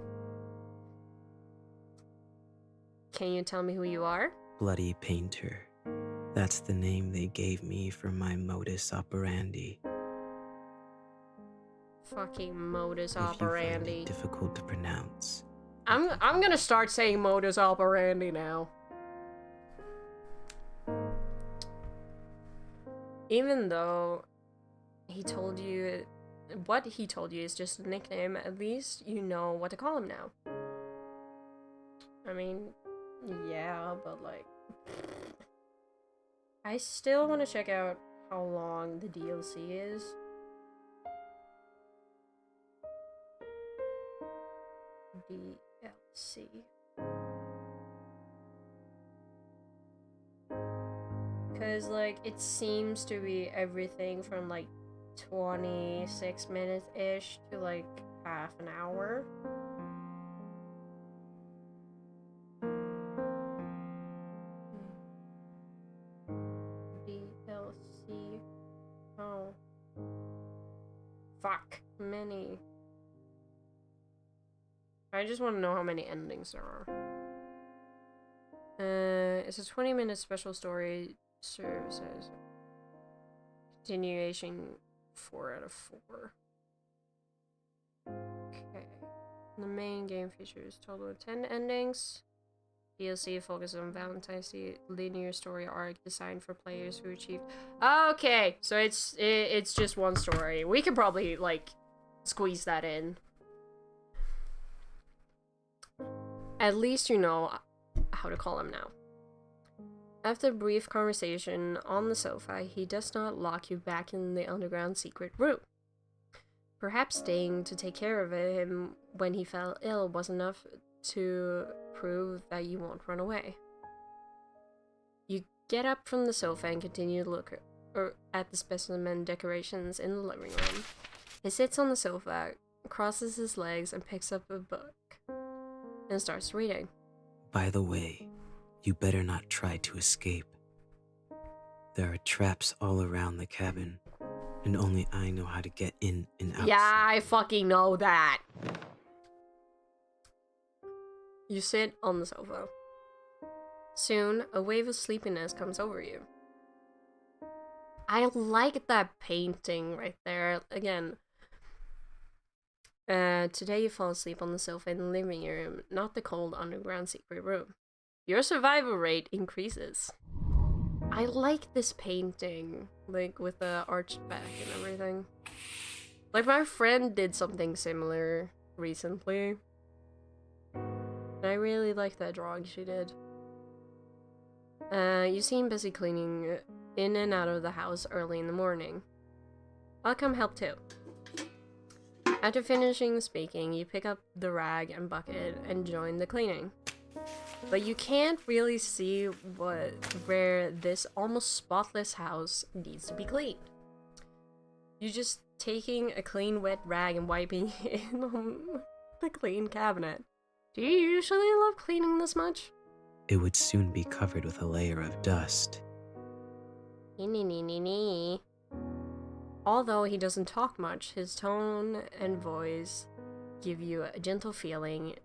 Can you tell me who you are? Bloody Painter. That's the name they gave me for my modus operandi. Fucking modus If you find operandi. it difficult to pronounce. I'm gonna start saying modus operandi now. Even though what he told you is just a nickname, at least you know what to call him now. I mean, yeah, but like... I still want to check out how long the DLC is. DLC. Because, like, it seems to be everything from, like, 26 minutes-ish to, like, half an hour. DLC. Oh. Fuck. Many. I just want to know how many endings there are. It's a 20-minute special story. Services. Continuation 4 out of 4. Okay. The main game features a total of 10 endings. DLC focuses on Valentine's Day linear story arc designed for players who achieved. Okay, so it's just one story. We can probably like squeeze that in. At least you know how to call him now. After a brief conversation on the sofa, he does not lock you back in the underground secret room. Perhaps staying to take care of him when he fell ill was enough to prove that you won't run away. You get up from the sofa and continue to look at the specimen decorations in the living room. He sits on the sofa, crosses his legs, and picks up a book and starts reading. By the way, you better not try to escape. There are traps all around the cabin, and only I know how to get in and out. Yeah, I fucking know that. You sit on the sofa. Soon, a wave of sleepiness comes over you. I like that painting right there. Again, today you fall asleep on the sofa in the living room, not the cold underground secret room. Your survival rate increases. I like this painting, like with the arched back and everything. Like my friend did something similar recently. And I really like that drawing she did. You seem busy cleaning in and out of the house early in the morning. I'll come help too. After finishing speaking, you pick up the rag and bucket and join the cleaning. But you can't really see where this almost spotless house needs to be cleaned. You're just taking a clean wet rag and wiping it on the clean cabinet. Do you usually love cleaning this much? It would soon be covered with a layer of dust. Although he doesn't talk much, his tone and voice give you a gentle feeling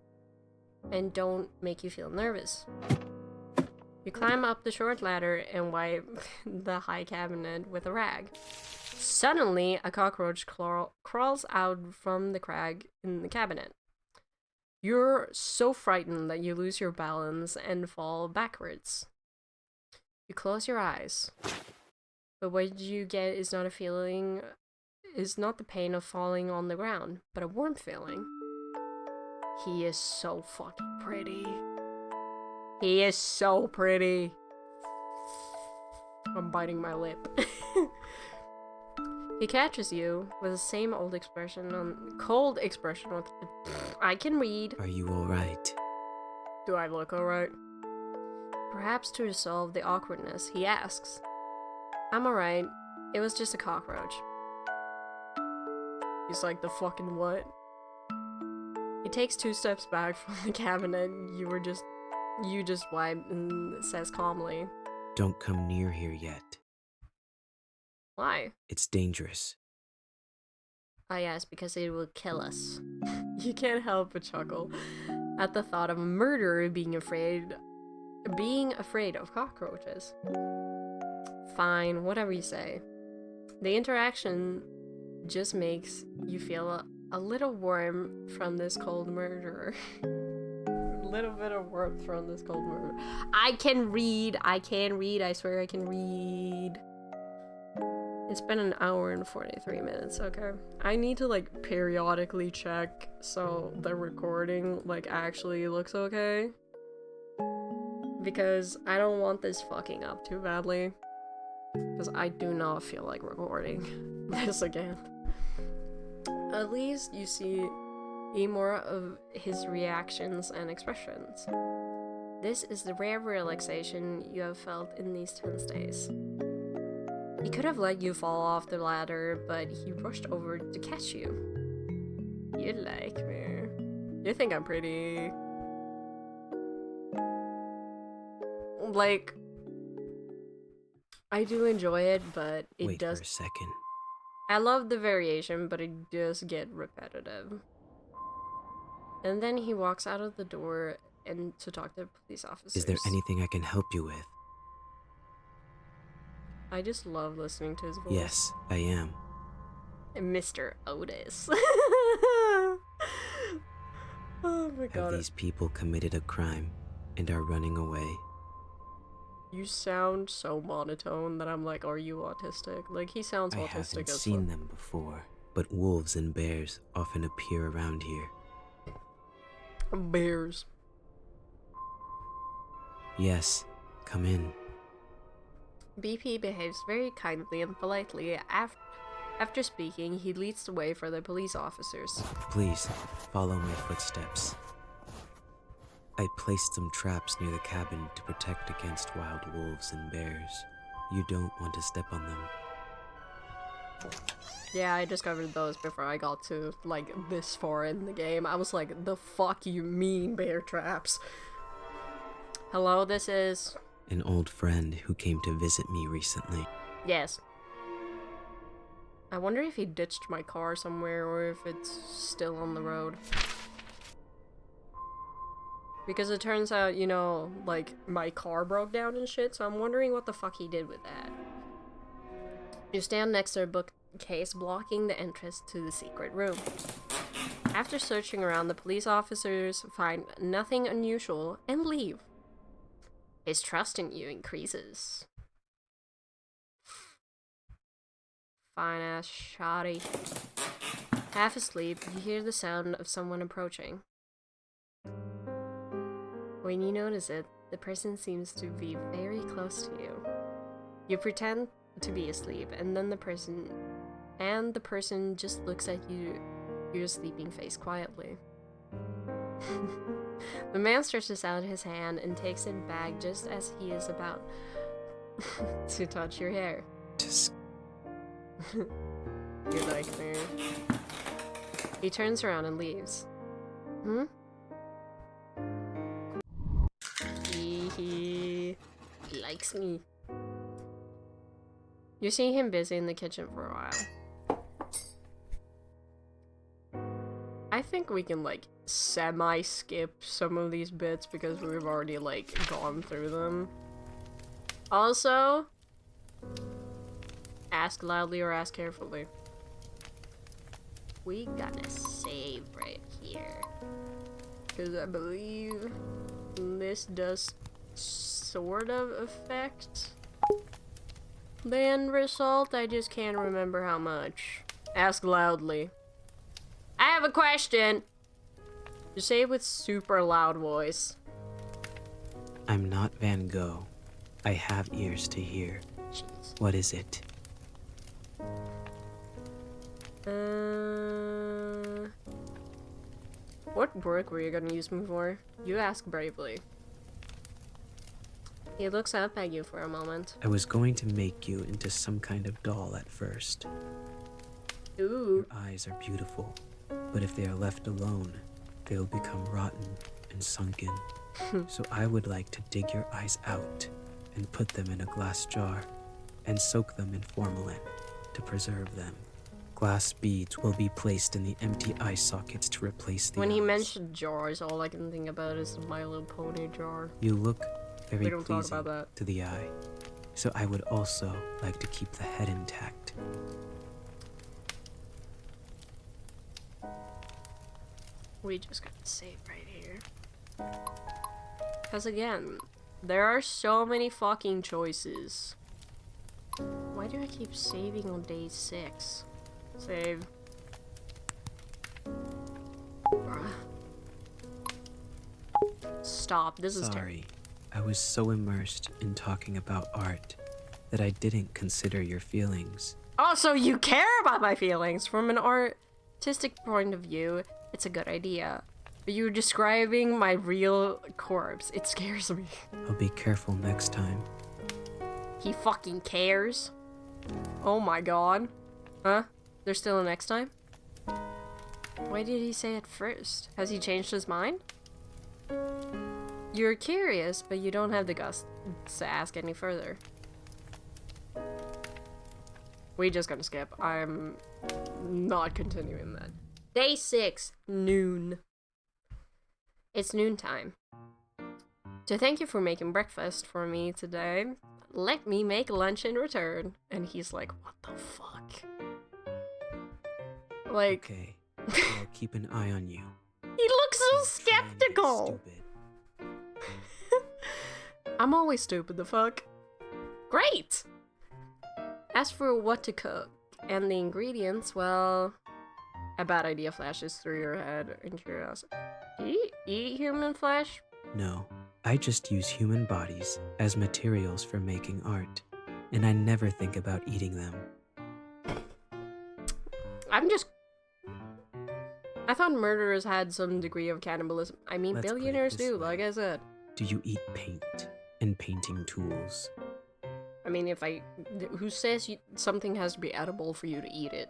and don't make you feel nervous. You climb up the short ladder and wipe the high cabinet with a rag. Suddenly, a cockroach crawls out from the crack in the cabinet. You're so frightened that you lose your balance and fall backwards. You close your eyes. But what you get is not the pain of falling on the ground, but a warm feeling. He is so fucking pretty. He is so pretty. I'm biting my lip. He catches you with the same cold expression on. I can read. Are you alright? Do I look alright? Perhaps to resolve the awkwardness, he asks. I'm alright. It was just a cockroach. He's like, the fucking what? He takes 2 steps back from the cabinet you just wiped and says calmly. Don't come near here yet. Why? It's dangerous. Ah yes, because it will kill us. You can't help but chuckle at the thought of a murderer being afraid of cockroaches. Fine, whatever you say. The interaction just makes you feel a little warm from this cold murderer. A little bit of warmth from this cold murderer. I can read, I swear I can read. It's been an hour and 43 minutes, okay? I need to, like, periodically check so the recording, like, actually looks okay. Because I don't want this fucking up too badly. Because I do not feel like recording this again. At least you see more of his reactions and expressions. This is the rare relaxation you have felt in these tense days. He could have let you fall off the ladder, but he rushed over to catch you. You like me. You think I'm pretty. Like, I do enjoy it, but it Wait does. for a second. I love the variation, but it does get repetitive. And then he walks out of the door and to talk to police officers. Is there anything I can help you with? I just love listening to his voice. Yes, I am. Mr. Otis. Oh my god. Have these people committed a crime and are running away? You sound so monotone that I'm like, are you autistic? Like, he sounds I autistic haven't as seen fuck. them before, but wolves and bears often appear around here. Bears. Yes, come in. BP behaves very kindly and politely After speaking, he leads the way for the police officers. Please, follow my footsteps. I placed some traps near the cabin to protect against wild wolves and bears. You don't want to step on them. Yeah, I discovered those before I got to, like, this far in the game. I was like, the fuck you mean, bear traps? Hello, this is... An old friend who came to visit me recently. Yes. I wonder if he ditched my car somewhere or if it's still on the road. Because it turns out, you know, like, my car broke down and shit, so I'm wondering what the fuck he did with that. You stand next to a bookcase blocking the entrance to the secret room. After searching around, the police officers find nothing unusual and leave. His trust in you increases. Fine ass shoddy. Half asleep, you hear the sound of someone approaching. When you notice it, the person seems to be very close to you. You pretend to be asleep, and then the person just looks at you, your sleeping face quietly. The man stretches out his hand and takes it back just as he is about to touch your hair. You like me. He turns around and leaves. He likes me. You see him busy in the kitchen for a while. I think we can, like, semi-skip some of these bits because we've already, like, gone through them. Also, ask loudly or ask carefully. We gotta save right here. Because I believe this does sort of affect the end result. I just can't remember how much. Ask loudly. I have a question! Just say it with super loud voice. I'm not Van Gogh. I have ears to hear. Jeez. What is it? What work were you gonna use me for? You ask bravely. He looks up at you for a moment. I was going to make you into some kind of doll at first. Ooh. Your eyes are beautiful, but if they are left alone, they'll become rotten and sunken. So I would like to dig your eyes out and put them in a glass jar and soak them in formalin to preserve them. Glass beads will be placed in the empty eye sockets to replace the When he eyes. mentioned jars, all I can think about is the My Little Pony jar. You look very We don't talk pleasing about that. to the eye. So I would also like to keep the head intact. We just gotta save right here. Because again, there are so many fucking choices. Why do I keep saving on day 6? Save. Bruh. Stop, this is terrible. Sorry, I was so immersed in talking about art that I didn't consider your feelings. Oh, so you care about my feelings! From an artistic point of view, it's a good idea. But you're describing my real corpse. It scares me. I'll be careful next time. He fucking cares. Oh my god. Huh? There's still a next time? Why did he say it first? Has he changed his mind? You're curious, but you don't have the guts to ask any further. We just gonna skip. I'm not continuing that. Day 6, noon. It's noontime. To thank you for making breakfast for me today, let me make lunch in return. And he's like, what the fuck? Like, Okay, I'll keep an eye on you. he looks so Don't try and get skeptical. stupid. I'm always stupid, the fuck. Great! As for what to cook and the ingredients, well, a bad idea flashes through your head in curiosity. Do you eat human flesh? No, I just use human bodies as materials for making art, and I never think about eating them. I thought murderers had some degree of cannibalism. I mean, Let's put it billionaires this do, way. like I said. Do you eat paint and painting tools? I mean, who says something has to be edible for you to eat it?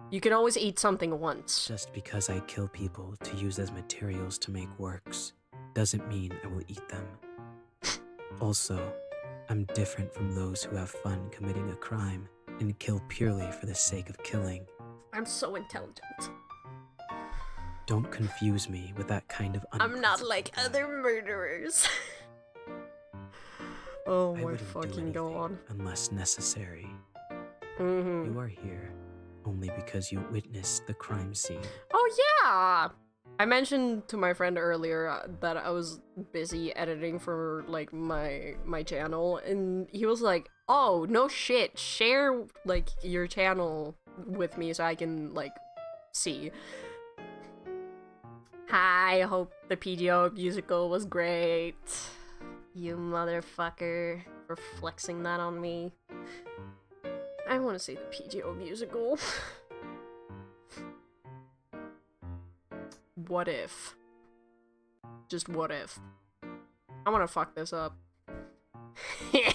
You can always eat something once. Just because I kill people to use as materials to make works doesn't mean I will eat them. Also, I'm different from those who have fun committing a crime and kill purely for the sake of killing. I'm so intelligent. Don't confuse me with that kind of I'm not unprincipled like guy. other murderers. Oh I my wouldn't do fucking god. anything unless necessary. Mm-hmm. You are here only because you witnessed the crime scene. Oh yeah! I mentioned to my friend earlier that I was busy editing for like my channel, and he was like, "Oh, no shit, share like your channel with me so I can like see." Hi, hope the PGO musical was great. You motherfucker for flexing that on me. I want to see the PGO musical. What if? Just what if? I want to fuck this up. He's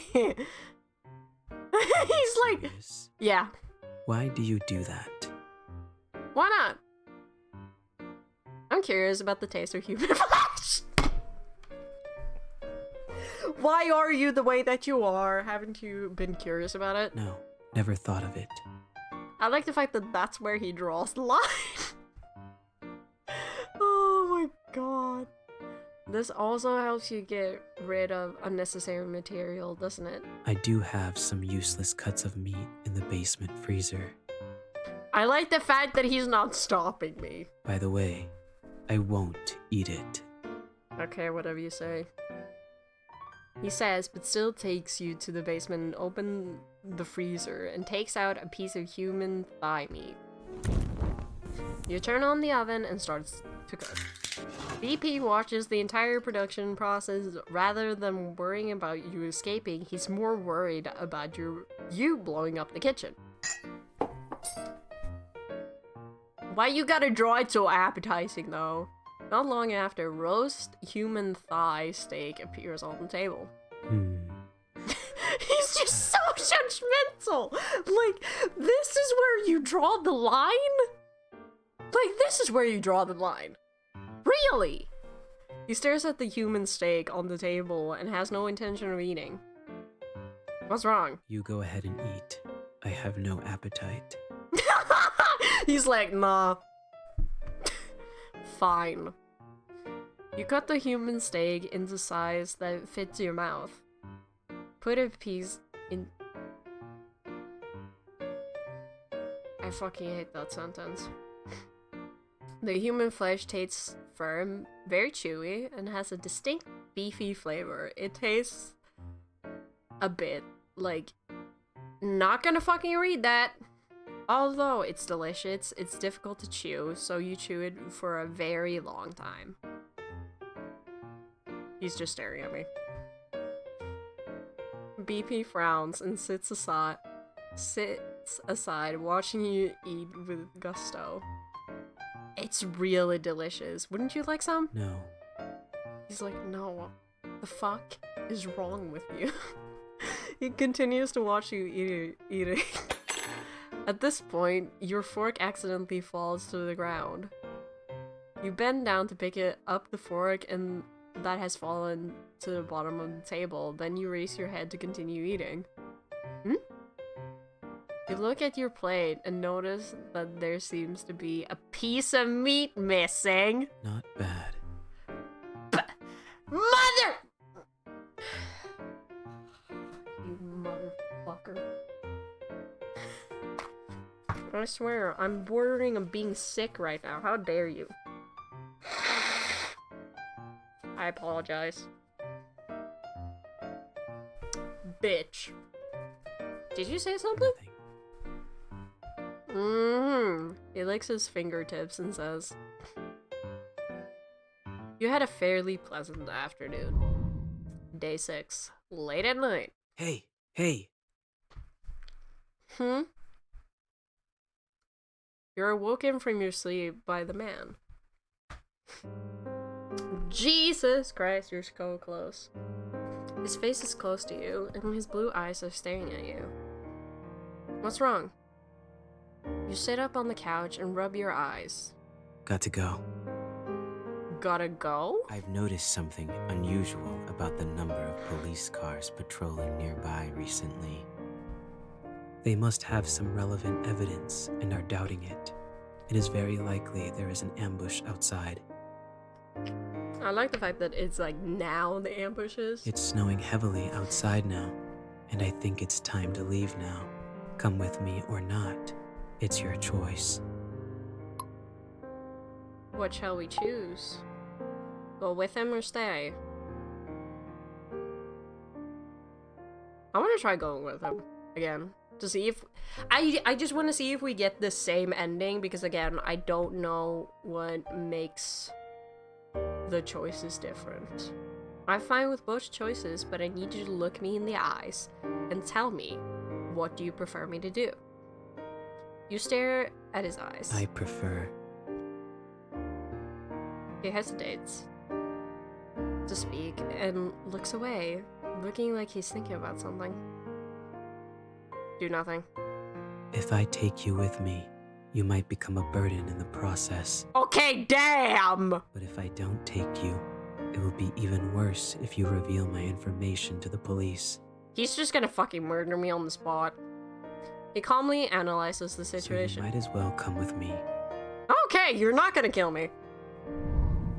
like, Serious? yeah, Why do you do that? why not? I'm curious about the taste of human flesh. Why are you the way that you are? Haven't you been curious about it? No, never thought of it. I like the fact that that's where he draws the line. Oh my god. This also helps you get rid of unnecessary material, doesn't it? I do have some useless cuts of meat in the basement freezer. I like the fact that he's not stopping me. By the way, I won't eat it. Okay, whatever you say. He says, but still takes you to the basement and opens the freezer and takes out a piece of human thigh meat. You turn on the oven and starts to cook. BP watches the entire production process. Rather than worrying about you escaping, he's more worried about you blowing up the kitchen. Why you gotta draw it so appetizing though? Not long after, roast human thigh steak appears on the table. He's just so judgmental! Like, this is where you draw the line? Like, this is where you draw the line. Really? He stares at the human steak on the table and has no intention of eating. What's wrong? You go ahead and eat. I have no appetite. He's like, nah. Fine. You cut the human steak into size that fits your mouth. Put a piece in... I fucking hate that sentence. The human flesh tastes firm, very chewy, and has a distinct beefy flavor. It tastes a bit like... Not gonna fucking read that! Although it's delicious, it's difficult to chew, so you chew it for a very long time. He's just staring at me. BP frowns and sits aside, watching you eat with gusto. It's really delicious. Wouldn't you like some? No. He's like, no. The fuck is wrong with you? He continues to watch you eating. At this point, your fork accidentally falls to the ground. You bend down to pick up the fork and that has fallen to the bottom of the table. Then you raise your head to continue eating. You look at your plate and notice that there seems to be a piece of meat missing. Not bad. Mother! You motherfucker. I swear, I'm bordering on being sick right now. How dare you? I apologize. Bitch. Did you say something? Nothing. He licks his fingertips and says, you had a fairly pleasant afternoon. Day 6. Late at night. Hey, hey. You're awoken from your sleep by the man. Jesus Christ, you're so close. His face is close to you, and his blue eyes are staring at you. What's wrong? You sit up on the couch and rub your eyes. Got to go. Gotta go? I've noticed something unusual about the number of police cars patrolling nearby recently. They must have some relevant evidence and are doubting it. It is very likely there is an ambush outside. I like the fact that it's like now the ambush is. It's snowing heavily outside now, and I think it's time to leave now. Come with me or not. It's your choice. What shall we choose? Go with him or stay? I want to try going with him again to see if I just want to see if we get the same ending, because again, I don't know what makes the choices different. I'm fine with both choices, but I need you to look me in the eyes and tell me, what do you prefer me to do? You stare at his eyes. I prefer. He hesitates to speak and looks away, looking like he's thinking about something. Do nothing. If I take you with me, you might become a burden in the process. Okay, damn! But if I don't take you, it will be even worse if you reveal my information to the police. He's just gonna fucking murder me on the spot. He calmly analyzes the situation. So you might as well come with me. Okay, you're not gonna kill me.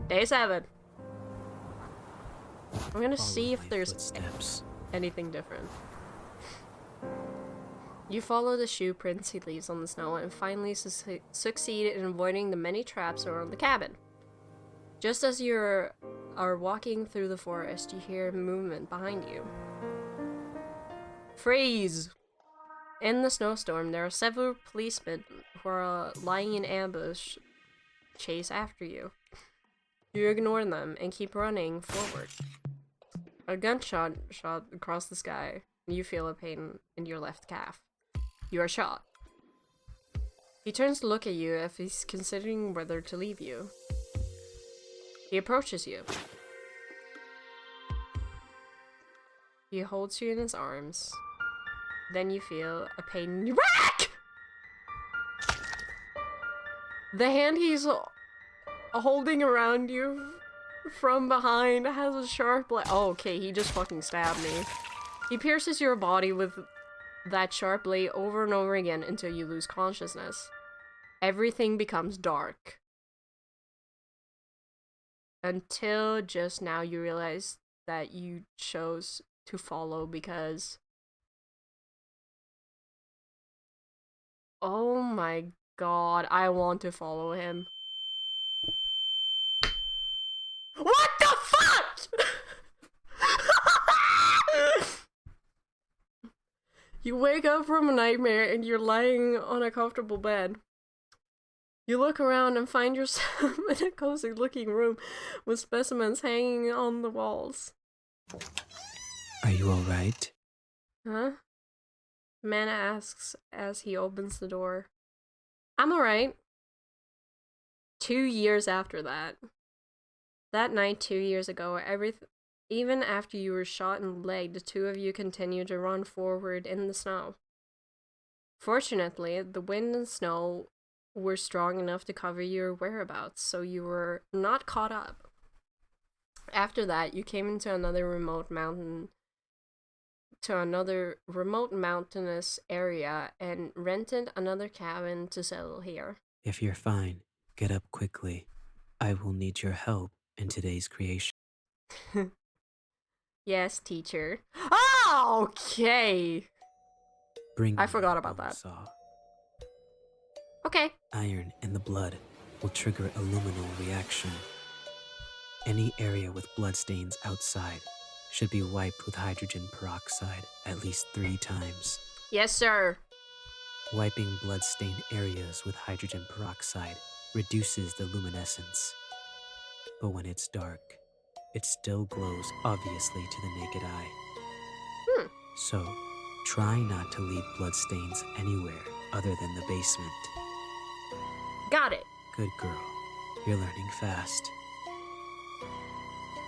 Day 7. I'm gonna see if there's footsteps. anything different. You follow the shoe prints he leaves on the snow and finally succeed in avoiding the many traps around the cabin. Just as you are walking through the forest, you hear movement behind you. Freeze! In the snowstorm, there are several policemen who are lying in ambush, chase after you. You ignore them and keep running forward. A gunshot shot across the sky, and you feel a pain in your left calf. You are shot. He turns to look at you if he's considering whether to leave you. He approaches you. He holds you in his arms. Then you feel a pain in your back! The hand he's holding around you from behind has a sharp oh, okay, he just fucking stabbed me. He pierces your body with that sharp blade over and over again until you lose consciousness. Everything becomes dark. Until just now you realize that you chose to follow because... Oh my god, I want to follow him. What the fuck?! You wake up from a nightmare and you're lying on a comfortable bed. You look around and find yourself in a cozy looking room with specimens hanging on the walls. Are you alright? Huh? The man asks as he opens the door. I'm alright. 2 years after that. That night 2 years ago, even after you were shot in the leg, the two of you continued to run forward in the snow. Fortunately, the wind and snow were strong enough to cover your whereabouts, so you were not caught up. After that, you came into another remote mountainous area and rented another cabin to settle here. If you're fine, get up quickly. I will need your help in today's creation. Yes, teacher. Oh, okay. I forgot about that. Saw. Okay. Iron in the blood will trigger a luminal reaction. Any area with bloodstains outside should be wiped with hydrogen peroxide at least 3 times. Yes, sir. Wiping blood-stained areas with hydrogen peroxide reduces the luminescence. But when it's dark, it still glows obviously to the naked eye. So, try not to leave bloodstains anywhere other than the basement. Got it. Good girl. You're learning fast.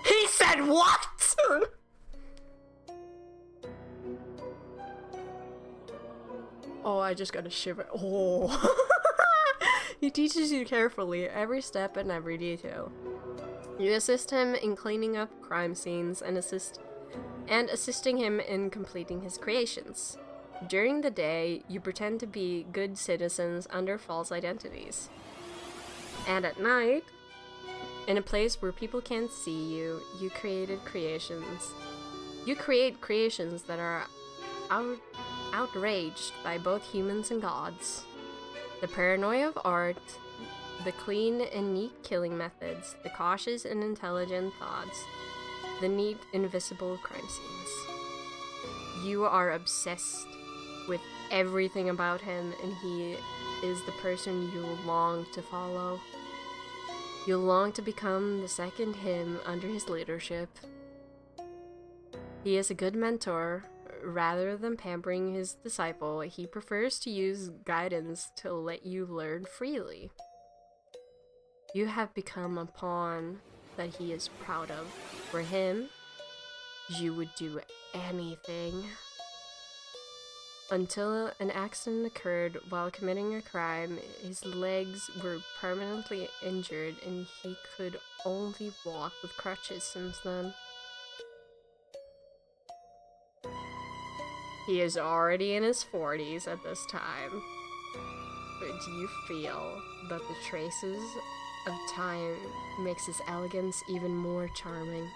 He said what? Oh, I just got a shiver. Oh. He teaches you carefully, every step and every detail. You assist him in cleaning up crime scenes and assisting him in completing his creations. During the day, you pretend to be good citizens under false identities. And at night, in a place where people can't see you, you create creations that are outraged by both humans and gods. The paranoia of art, the clean and neat killing methods, the cautious and intelligent thoughts, the neat, invisible crime scenes. You are obsessed with everything about him, and he is the person you long to follow. You long to become the second him under his leadership. He is a good mentor. Rather than pampering his disciple, he prefers to use guidance to let you learn freely. You have become a pawn that he is proud of. For him, you would do anything. Until an accident occurred while committing a crime, his legs were permanently injured and he could only walk with crutches since then. He is already in his 40s at this time. But do you feel that the traces of time makes his elegance even more charming?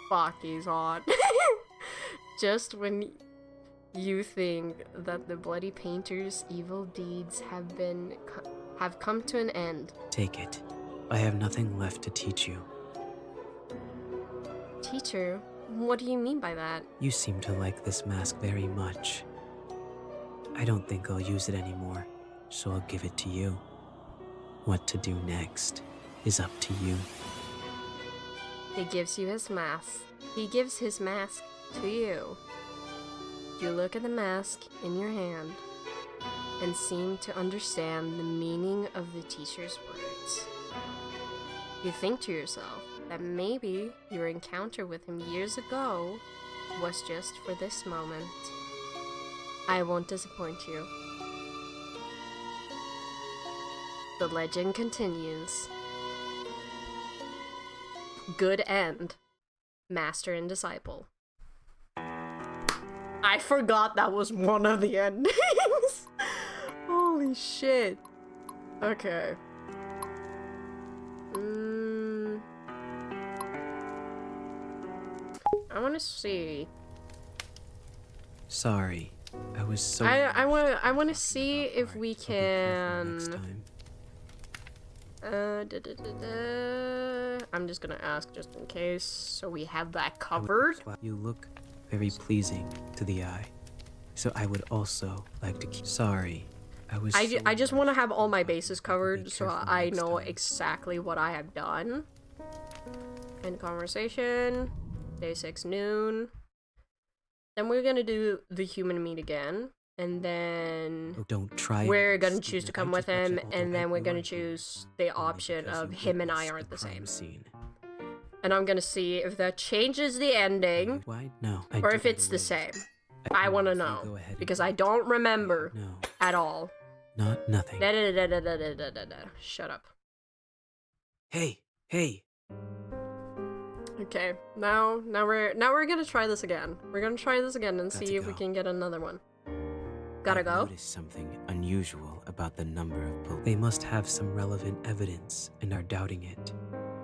Fuck, he's hot. Just when you think that the bloody painter's evil deeds have come to an end. Take it. I have nothing left to teach you. Teacher? What do you mean by that? You seem to like this mask very much. I don't think I'll use it anymore, so I'll give it to you. What to do next is up to you. He gives you his mask. He gives his mask to you. You look at the mask in your hand and seem to understand the meaning of the teacher's words. You think to yourself that maybe your encounter with him years ago was just for this moment. I won't disappoint you. The legend continues. Good end. Master and disciple. I forgot that was one of the endings. Holy shit. Okay. I want to see. Sorry, I was so. I want to see if we can. Next time. I'm just gonna ask just in case, so we have that covered. You look very pleasing to the eye, so I would also like to keep. Sorry, I just want to have all my bases covered, so I know exactly what I have done. End conversation. Day 6 noon. Then we're gonna do the human meat again, and then don't try. We're gonna choose to come with him, and then we're gonna choose the option of him and I aren't the same. And I'm gonna see if that changes the ending, No, or if it's the same. I want to know because I don't remember at all. Nothing. Shut up. Hey. Okay, now we're gonna try this again. We're gonna try this again and see if we can get another one. Gotta go. Noticed something unusual about the number of police. They must have some relevant evidence and are doubting it.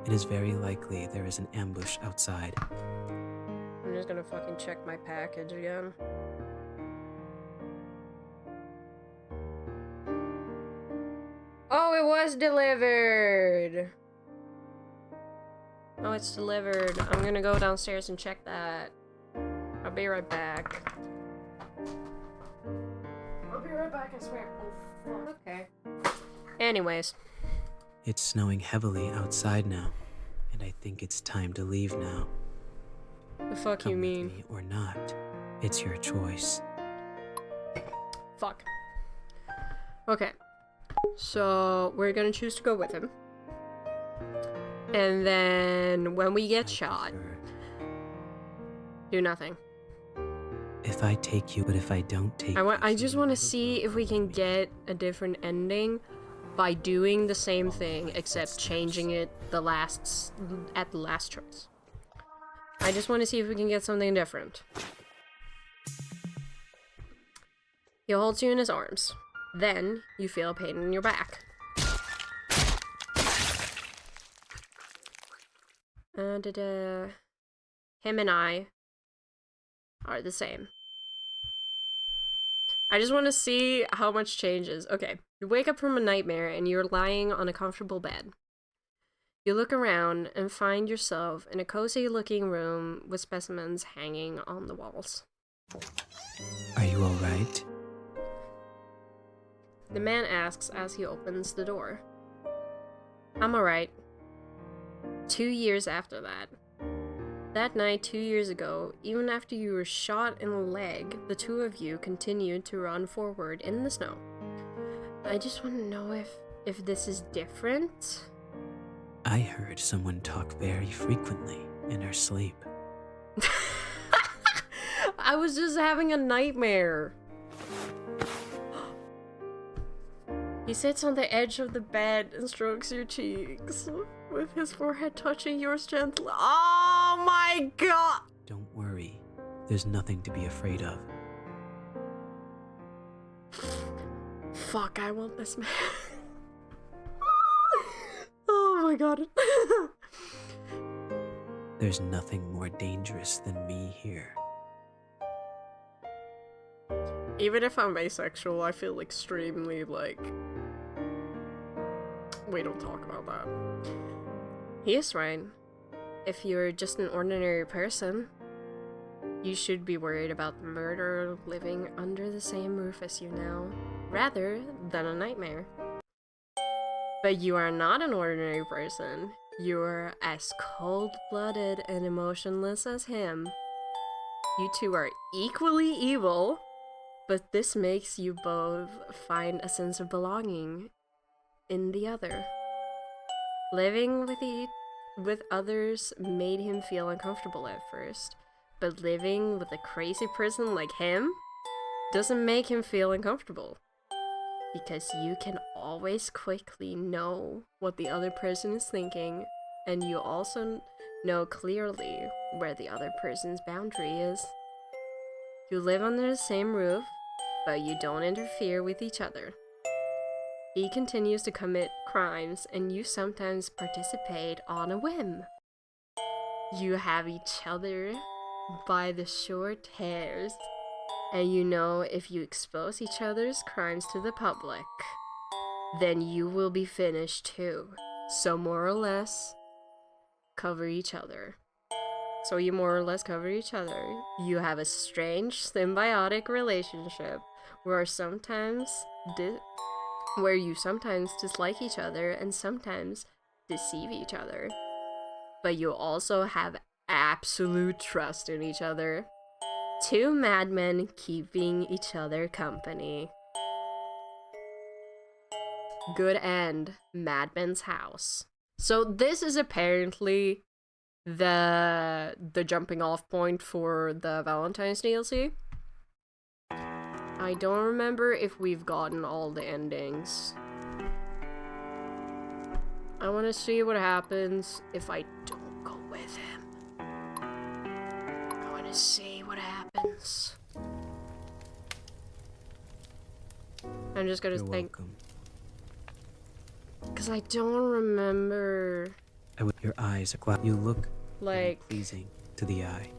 It is very likely there is an ambush outside. I'm just gonna fucking check my package again. Oh, it was delivered! Oh, it's delivered. I'm gonna go downstairs and check that. I'll be right back. I'll be right back, I swear. Oh, fuck. Okay. Anyways. It's snowing heavily outside now, and I think it's time to leave now. The fuck Come you with mean? me or not, it's your choice. Fuck. Okay. So we're gonna choose to go with him. And then when we get shot, do nothing. If I take you, but if I don't take I just want to see if we can get a different ending by doing the same thing except changing it at the last choice. I just want to see if we can get something different. He holds you in his arms. Then you feel pain in your back. Him and I are the same. I just want to see how much changes. Okay, you wake up from a nightmare and you're lying on a comfortable bed. You look around and find yourself in a cozy looking room with specimens hanging on the walls. Are you alright? The man asks as he opens the door. I'm alright. 2 years after that. That night 2 years ago, even after you were shot in the leg, the two of you continued to run forward in the snow. I just want to know if this is different. I heard someone talk very frequently in her sleep. I was just having a nightmare. He sits on the edge of the bed and strokes your cheeks, with his forehead touching yours gently. Oh my god! Don't worry. There's nothing to be afraid of. Fuck, I want this man. Oh my god. There's nothing more dangerous than me here. Even if I'm asexual, I feel extremely, like... We don't talk about that. He is right. If you're just an ordinary person, you should be worried about the murderer living under the same roof as you now, rather than a nightmare. But you are not an ordinary person. You're as cold-blooded and emotionless as him. You two are equally evil, but this makes you both find a sense of belonging in the other. Living with others made him feel uncomfortable at first, but living with a crazy person like him doesn't make him feel uncomfortable. Because you can always quickly know what the other person is thinking, and you also know clearly where the other person's boundary is. You live under the same roof, but you don't interfere with each other. He continues to commit crimes, and you sometimes participate on a whim. You have each other by the short hairs, and you know if you expose each other's crimes to the public, then you will be finished too. So more or less, cover each other. So you more or less cover each other. You have a strange symbiotic relationship where you sometimes dislike each other and sometimes deceive each other. But you also have absolute trust in each other. Two madmen keeping each other company. Good end. Madman's house. So this is apparently the jumping off point for the Valentine's DLC. I don't remember if we've gotten all the endings. I want to see what happens if I don't go with him. I want to see what happens. I'm just gonna You're think. welcome. Because I don't remember. Your eyes are glad you look Like. pleasing to the eye.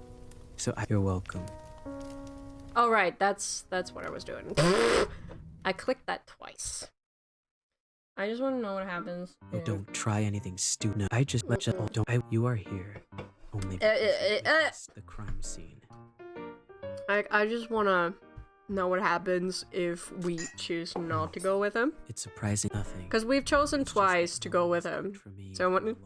You're welcome. Oh, right. That's what I was doing. I clicked that twice. I just want to know what happens. Oh, don't try anything stupid. No, you are here only because you witnessed the crime scene. I just want to know what happens if we choose not to go with him. It's surprising nothing. Because we've chosen twice to go with him. So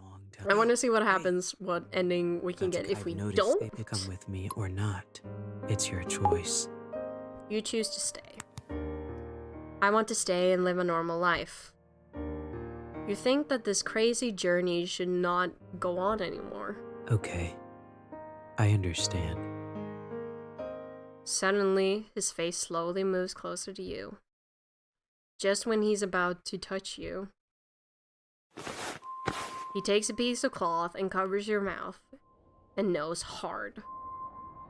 I want to see what happens, what ending we can get if we don't. They can come with me or not. It's your choice. You choose to stay. I want to stay and live a normal life. You think that this crazy journey should not go on anymore. Okay, I understand. Suddenly, his face slowly moves closer to you. Just when he's about to touch you, he takes a piece of cloth and covers your mouth and nose hard.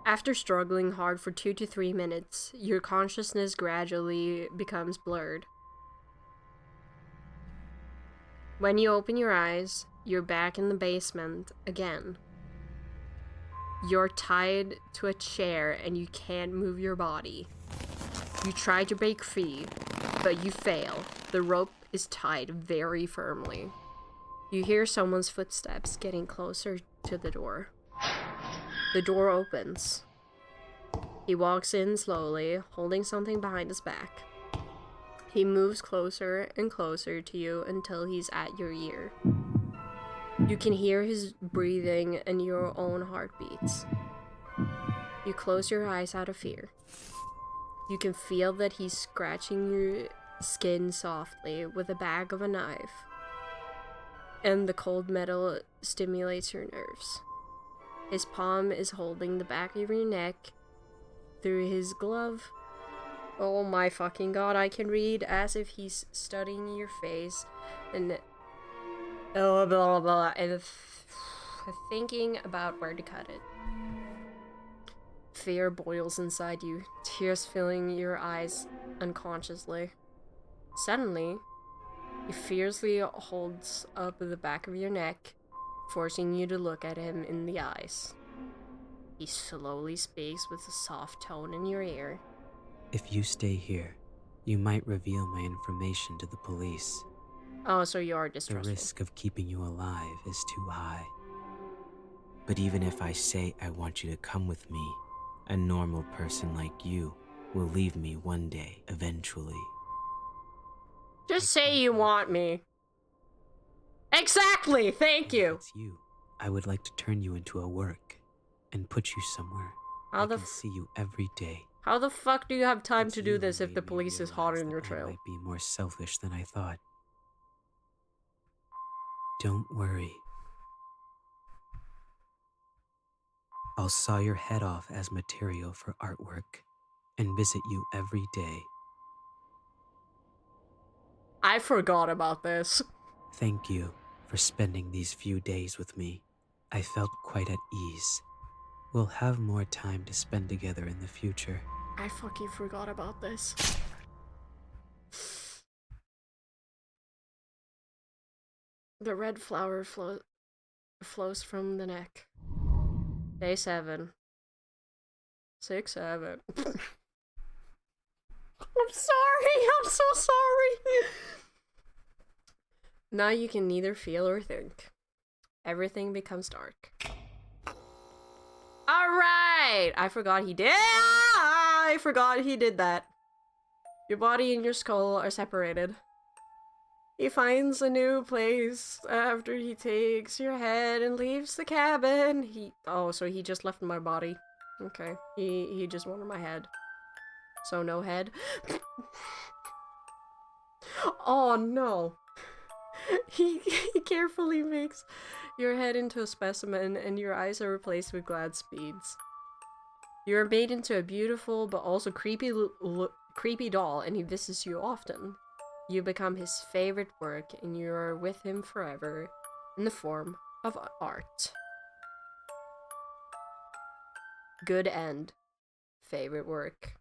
After struggling hard for 2 to 3 minutes, your consciousness gradually becomes blurred. When you open your eyes, you're back in the basement again. You're tied to a chair and you can't move your body. You try to break free, but you fail. The rope is tied very firmly. You hear someone's footsteps getting closer to the door. The door opens. He walks in slowly, holding something behind his back. He moves closer and closer to you until he's at your ear. You can hear his breathing and your own heartbeats. You close your eyes out of fear. You can feel that he's scratching your skin softly with the back of a knife, and the cold metal stimulates your nerves. His palm is holding the back of your neck through his glove. Oh my fucking god, I can read as if he's studying your face and blah blah blah and thinking about where to cut it. Fear boils inside you, tears filling your eyes unconsciously. Suddenly, he fiercely holds up the back of your neck, forcing you to look at him in the eyes. He slowly speaks with a soft tone in your ear. If you stay here, you might reveal my information to the police. Oh, so you are The distrustful. risk of keeping you alive is too high. But even if I say I want you to come with me, a normal person like you will leave me one day, eventually. Just say you want me. Exactly, thank you. It's you. I would like to turn you into a work and put you somewhere. How I the can see you every day. How the fuck do you have time It's to you do who this if made the me police is hot realize on your that I trail? might be more selfish than I thought. Don't worry. I'll saw your head off as material for artwork and visit you every day. I forgot about this. Thank you for spending these few days with me. I felt quite at ease. We'll have more time to spend together in the future. I fucking forgot about this. The red flower flows from the neck. Day 7. 6, 7. I'm sorry, I'm so sorry. Now you can neither feel or think. Everything becomes dark. Alright! I forgot he did. I forgot he did that. Your body and your skull are separated. He finds a new place after he takes your head and leaves the cabin. So he just left my body. Okay. He just wanted my head. So no head. Oh no. He carefully makes your head into a specimen and your eyes are replaced with glad speeds. You are made into a beautiful but also creepy doll, and he visits you often. You become his favorite work and you are with him forever in the form of art. Good end. Favorite work.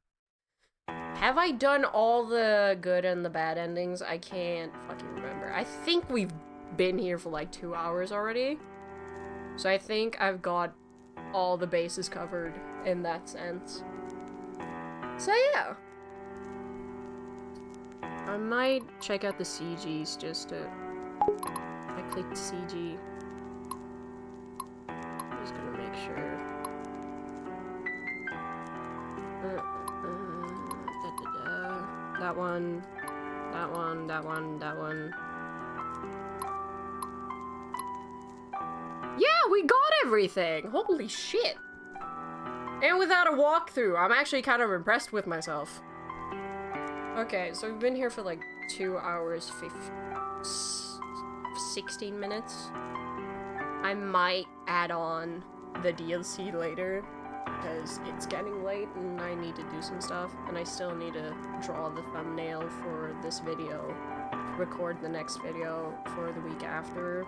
Have I done all the good and the bad endings? I can't fucking remember. I think we've been here for like 2 hours already. So I think I've got all the bases covered in that sense. So yeah. I might check out the CGs just to... I clicked CG. I'm just gonna make sure. That one. That one, that one, that one. Yeah, we got everything! Holy shit! And without a walkthrough, I'm actually kind of impressed with myself. Okay, so we've been here for like 2 hours, 16 minutes. I might add on the DLC later, because it's getting late and I need to do some stuff, and I still need to draw the thumbnail for this video, record the next video for the week after.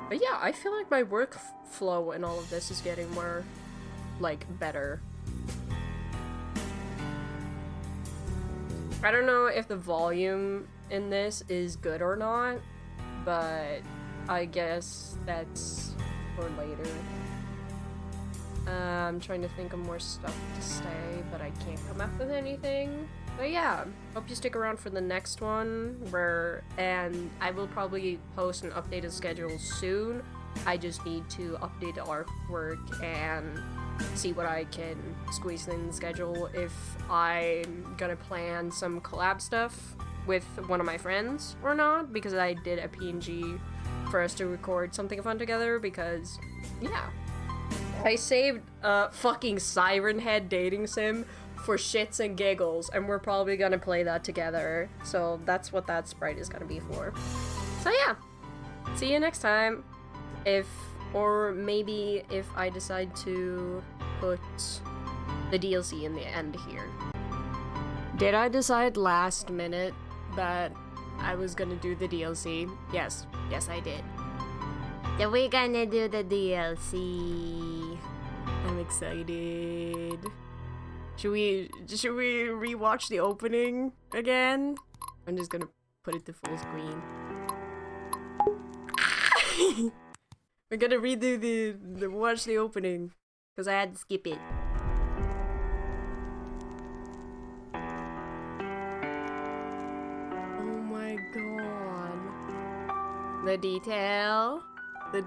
But yeah, I feel like my workflow and all of this is getting more, like, better. I don't know if the volume in this is good or not, but I guess that's for later. I'm trying to think of more stuff to say, but I can't come up with anything. But yeah, hope you stick around for the next one, and I will probably post an updated schedule soon. I just need to update the artwork and see what I can squeeze in the schedule, if I'm gonna plan some collab stuff with one of my friends or not, because I did a PNG for us to record something fun together, because, yeah. I saved a fucking Siren Head dating sim for shits and giggles, and we're probably gonna play that together, so that's what that sprite is gonna be for. So yeah, see you next time, or maybe if I decide to put the DLC in the end here. Did I decide last minute that I was gonna do the DLC? Yes, I did. So we're gonna do the DLC. I'm excited. Should we rewatch the opening again? I'm just gonna put it to full screen. We're gonna redo the watch the opening, because I had to skip it. Oh my god. The detail. I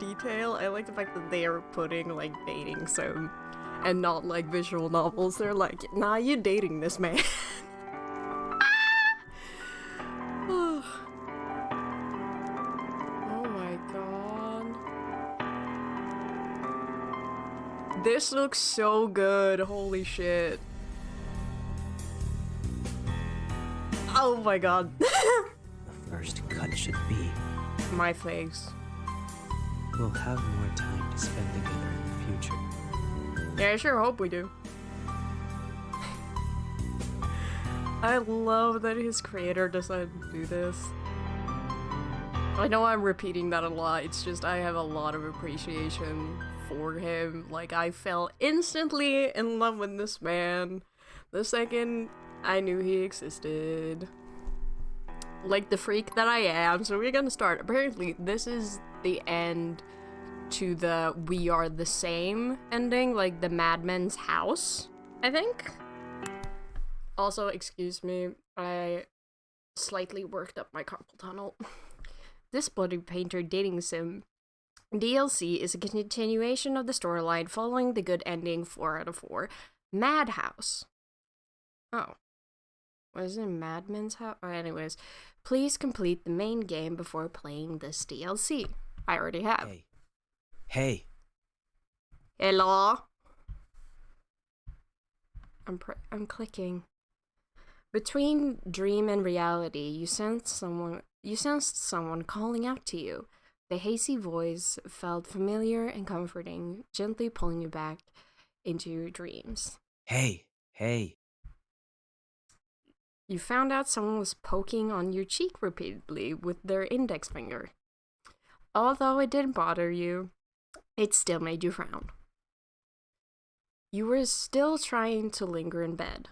like the fact that they are putting, like, dating sim and not, like, visual novels. They're like, nah, you dating this man. Oh my god. This looks so good, holy shit. Oh my god. The first cut should be. My face. We'll have more time to spend together in the future. Yeah, I sure hope we do. I love that his creator decided to do this. I know I'm repeating that a lot, it's just I have a lot of appreciation for him. Like, I fell instantly in love with this man the second I knew he existed. Like the freak that I am. So we're gonna start. Apparently, this is the end to the We Are the Same ending, like the Madman's house, I think. Also, excuse me, I slightly worked up my carpal tunnel. This Bloody Painter dating sim DLC is a continuation of the storyline following the good ending 4 out of 4, Madhouse. Oh. Was it Madman's house? Oh, anyways, please complete the main game before playing this DLC. I already have. Hey. Hello? I'm clicking. Between dream and reality, you sensed someone calling out to you. The hazy voice felt familiar and comforting, gently pulling you back into your dreams. Hey. You found out someone was poking on your cheek repeatedly with their index finger. Although it didn't bother you, it still made you frown. You were still trying to linger in bed.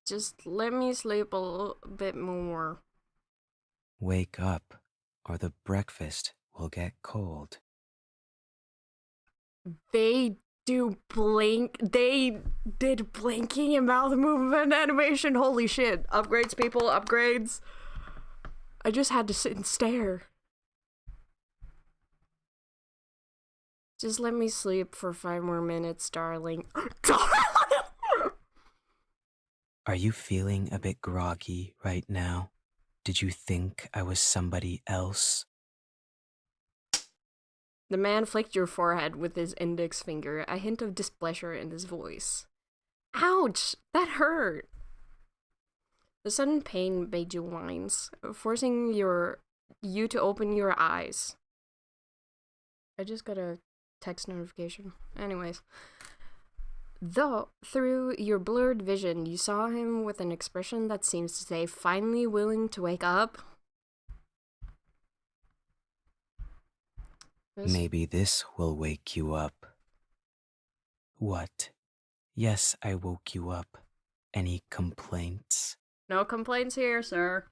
Just let me sleep a little bit more. Wake up, or the breakfast will get cold. They did blinking and mouth movement animation. Holy shit. Upgrades, people, upgrades. I just had to sit and stare. Just let me sleep for 5 more minutes, darling. Are you feeling a bit groggy right now? Did you think I was somebody else? The man flicked your forehead with his index finger, a hint of displeasure in his voice. Ouch! That hurt! The sudden pain made you wince, forcing you to open your eyes. I just got a text notification. Anyways. Though, through your blurred vision, you saw him with an expression that seems to say, finally willing to wake up. Maybe this will wake you up. What? Yes, I woke you up. Any complaints? No complaints here, sir.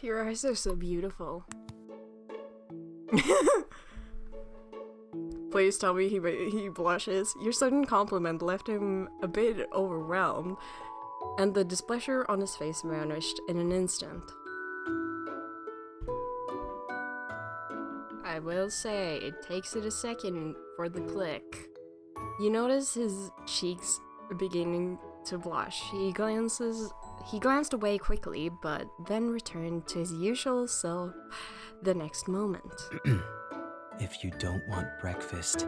Your eyes are so beautiful. Please tell me he blushes. Your sudden compliment left him a bit overwhelmed, and the displeasure on his face vanished in an instant. I will say, it takes it a second for the click. You notice his cheeks beginning to blush. He glanced away quickly, but then returned to his usual self the next moment. If you don't want breakfast,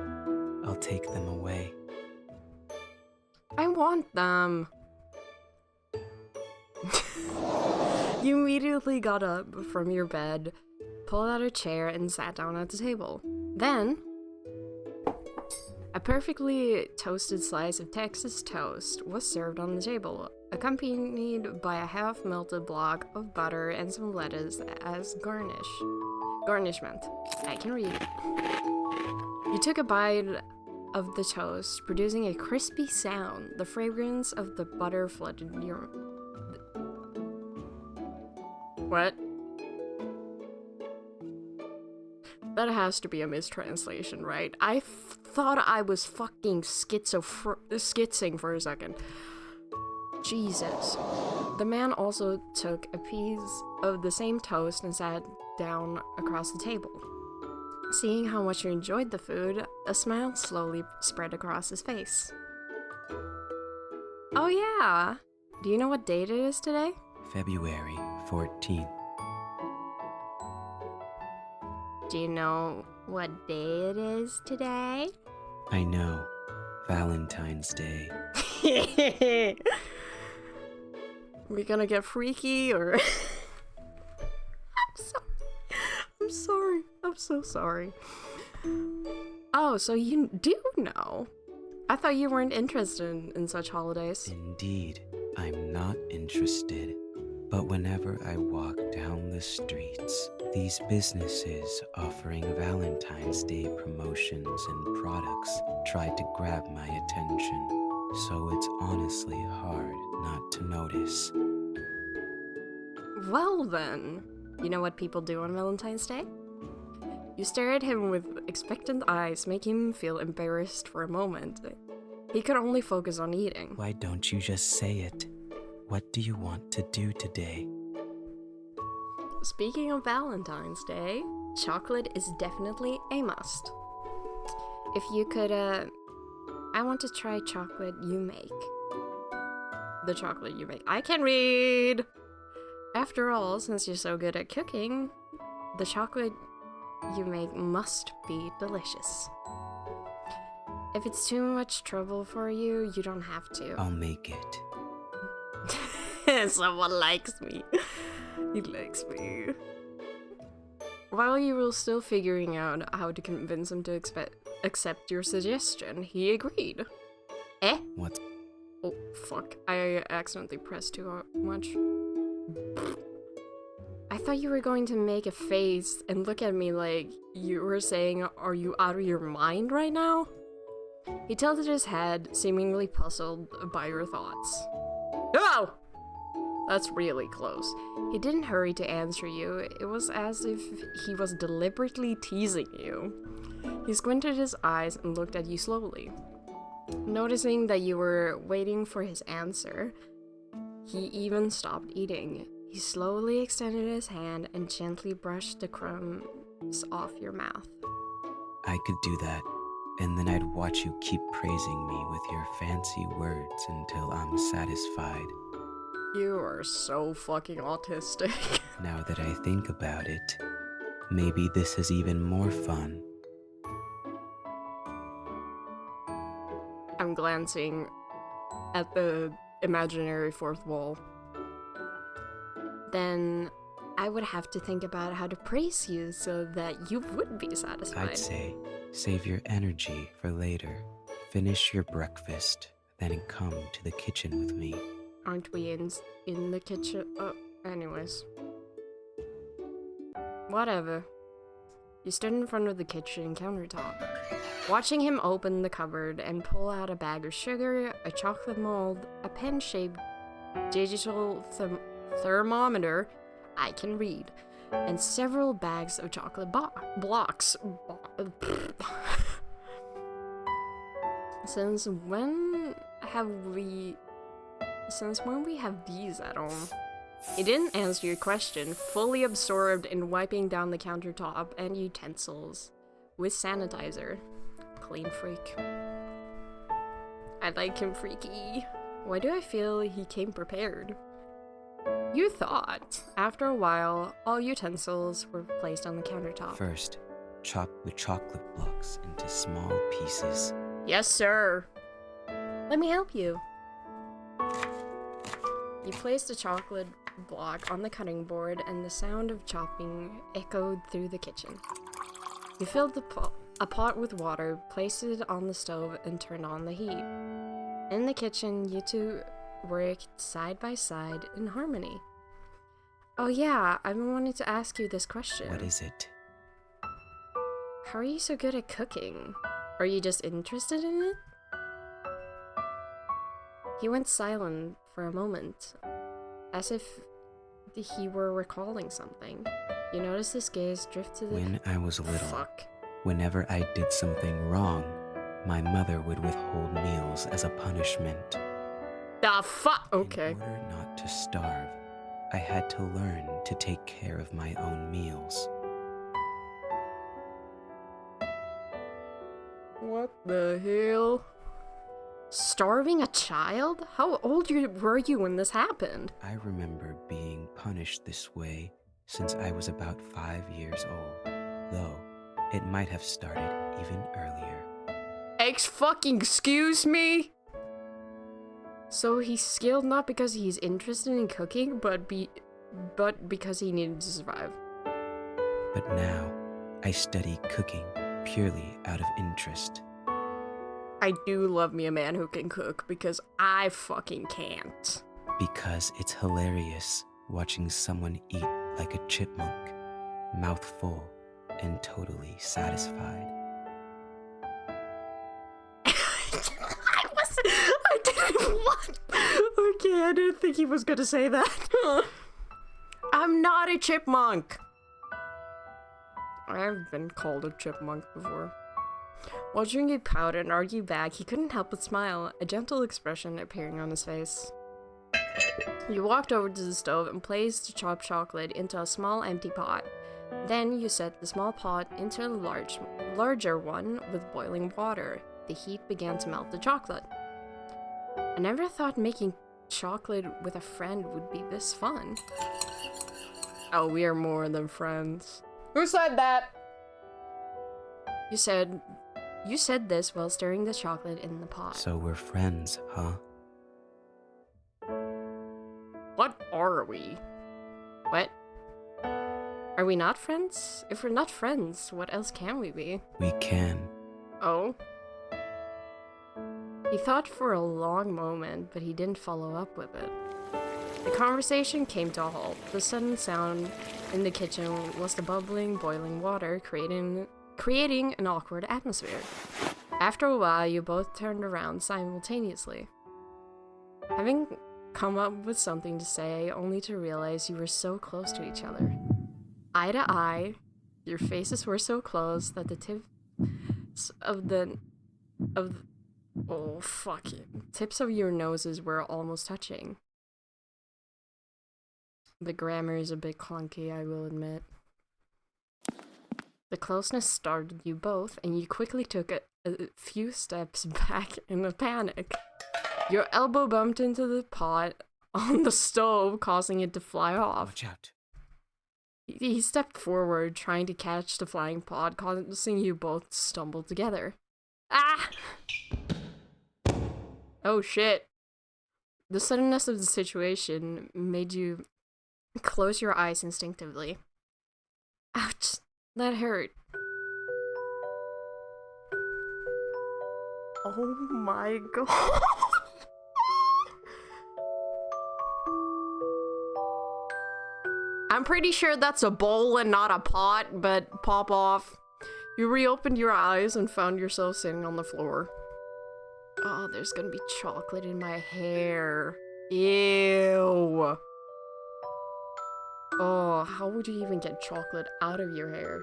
I'll take them away. I want them. You immediately got up from your bed, pulled out a chair, and sat down at the table. Then, a perfectly toasted slice of Texas toast was served on the table, accompanied by a half-melted block of butter and some lettuce as garnishment. I can read. You took a bite of the toast, producing a crispy sound. The fragrance of the butter flooded your... What? That has to be a mistranslation, right? I thought I was fucking skitzing for a second. Jesus. The man also took a piece of the same toast and sat down across the table. Seeing how much you enjoyed the food, a smile slowly spread across his face. Oh yeah! Do you know what date it is today? February 14th. Do you know what day it is today? I know. Valentine's Day. We gonna get freaky or... I'm sorry. I'm so sorry. Oh, so you do know. I thought you weren't interested in such holidays. Indeed, I'm not interested. But whenever I walk down the streets, these businesses offering Valentine's Day promotions and products try to grab my attention. So it's honestly hard not to notice. Well then, you know what people do on Valentine's Day? You stare at him with expectant eyes, making him feel embarrassed for a moment. He could only focus on eating. Why don't you just say it? What do you want to do today? Speaking of Valentine's Day, chocolate is definitely a must. If you could, I want to try chocolate you make. The chocolate you make. I can read! After all, since you're so good at cooking, the chocolate you make must be delicious. If it's too much trouble for you, you don't have to. I'll make it. Someone likes me. He likes me. While you were still figuring out how to convince him to accept your suggestion, he agreed. Eh? What? Oh, fuck. I accidentally pressed too much. I thought you were going to make a face and look at me like you were saying, are you out of your mind right now? He tilted his head, seemingly puzzled by your thoughts. Oh! That's really close. He didn't hurry to answer you. It was as if he was deliberately teasing you. He squinted his eyes and looked at you slowly. Noticing that you were waiting for his answer, he even stopped eating. He slowly extended his hand and gently brushed the crumbs off your mouth. I could do that, and then I'd watch you keep praising me with your fancy words until I'm satisfied. You are so fucking autistic. Now that I think about it, maybe this is even more fun. I'm glancing at the imaginary fourth wall. Then I would have to think about how to praise you so that you would be satisfied. I'd say save your energy for later. Finish your breakfast, then come to the kitchen with me. Aren't we in the kitchen? Oh, anyways. Whatever. You stood in front of the kitchen countertop, watching him open the cupboard and pull out a bag of sugar, a chocolate mold, a pen-shaped digital thermometer I can read, and several bags of chocolate blocks. Since when we have these at home? He didn't answer your question, fully absorbed in wiping down the countertop and utensils with sanitizer. Clean freak. I like him freaky. Why do I feel he came prepared? You thought. After a while, all utensils were placed on the countertop. First, chop the chocolate blocks into small pieces. Yes, sir. Let me help you. You placed the chocolate block on the cutting board and the sound of chopping echoed through the kitchen. You filled a pot with water, placed it on the stove, and turned on the heat. In the kitchen, you two worked side by side in harmony. Oh yeah, I've been wanting to ask you this question. What is it? How are you so good at cooking? Are you just interested in it? He went silent for a moment, as if he were recalling something. You noticed his gaze drift to the... When I was little, Fuck. whenever I did something wrong, my mother would withhold meals as a punishment. The fuck? Okay. In order not to starve, I had to learn to take care of my own meals. What the hell? Starving a child? How old were you when this happened? I remember being punished this way since I was about 5 years old, though it might have started even earlier. Excuse me? So he's skilled not because he's interested in cooking, but because he needed to survive. But now, I study cooking purely out of interest. I do love me a man who can cook, because I fucking can't. Because it's hilarious watching someone eat like a chipmunk, mouth full and totally satisfied. I didn't want... Okay, I didn't think he was gonna say that. I'm not a chipmunk. I've been called a chipmunk before. Watching you pout and argue back, he couldn't help but smile, a gentle expression appearing on his face. You walked over to the stove and placed the chopped chocolate into a small empty pot. Then you set the small pot into a larger one with boiling water. The heat began to melt the chocolate. I never thought making chocolate with a friend would be this fun. Oh, we are more than friends. Who said that? You said this while stirring the chocolate in the pot. So we're friends, huh? What are we? What? Are we not friends? If we're not friends, what else can we be? We can. Oh? He thought for a long moment, but he didn't follow up with it. The conversation came to a halt. The sudden sound in the kitchen was the bubbling, boiling water, creating an awkward atmosphere. After a while, you both turned around simultaneously, having come up with something to say, only to realize you were so close to each other. Eye to eye, your faces were so close that the tips tips of your noses were almost touching. The grammar is a bit clunky, I will admit. The closeness startled you both, and you quickly took a few steps back in a panic. Your elbow bumped into the pot on the stove, causing it to fly off. Watch out. He stepped forward, trying to catch the flying pot, causing you both to stumble together. Ah! Oh shit. The suddenness of the situation made you close your eyes instinctively. Ouch, that hurt. Oh my god. I'm pretty sure that's a bowl and not a pot, but pop off. You reopened your eyes and found yourself sitting on the floor. Oh, there's gonna be chocolate in my hair. Ew. Oh, how would you even get chocolate out of your hair?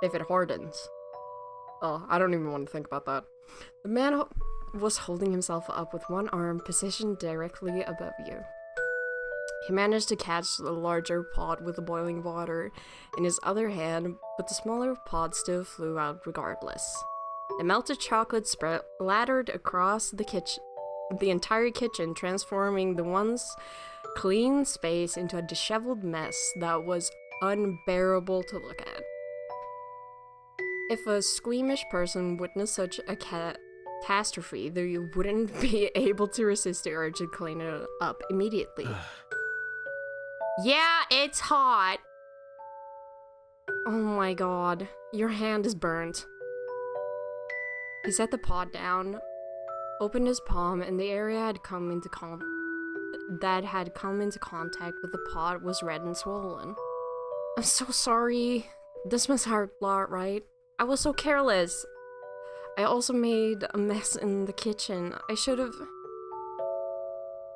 If it hardens. Oh, I don't even want to think about that. The man was holding himself up with one arm positioned directly above you. He managed to catch the larger pot with the boiling water in his other hand, but the smaller pot still flew out regardless. The melted chocolate splattered across the entire kitchen, transforming the once clean space into a disheveled mess that was unbearable to look at. If a squeamish person witnessed such a catastrophe, they wouldn't be able to resist the urge to clean it up immediately. Yeah, it's hot. Oh my god, your hand is burnt. He set the pot down, opened his palm, and the area had come into contact with the pot was red and swollen. I'm so sorry. This must hurt a lot, right? I was so careless. I also made a mess in the kitchen. I should have...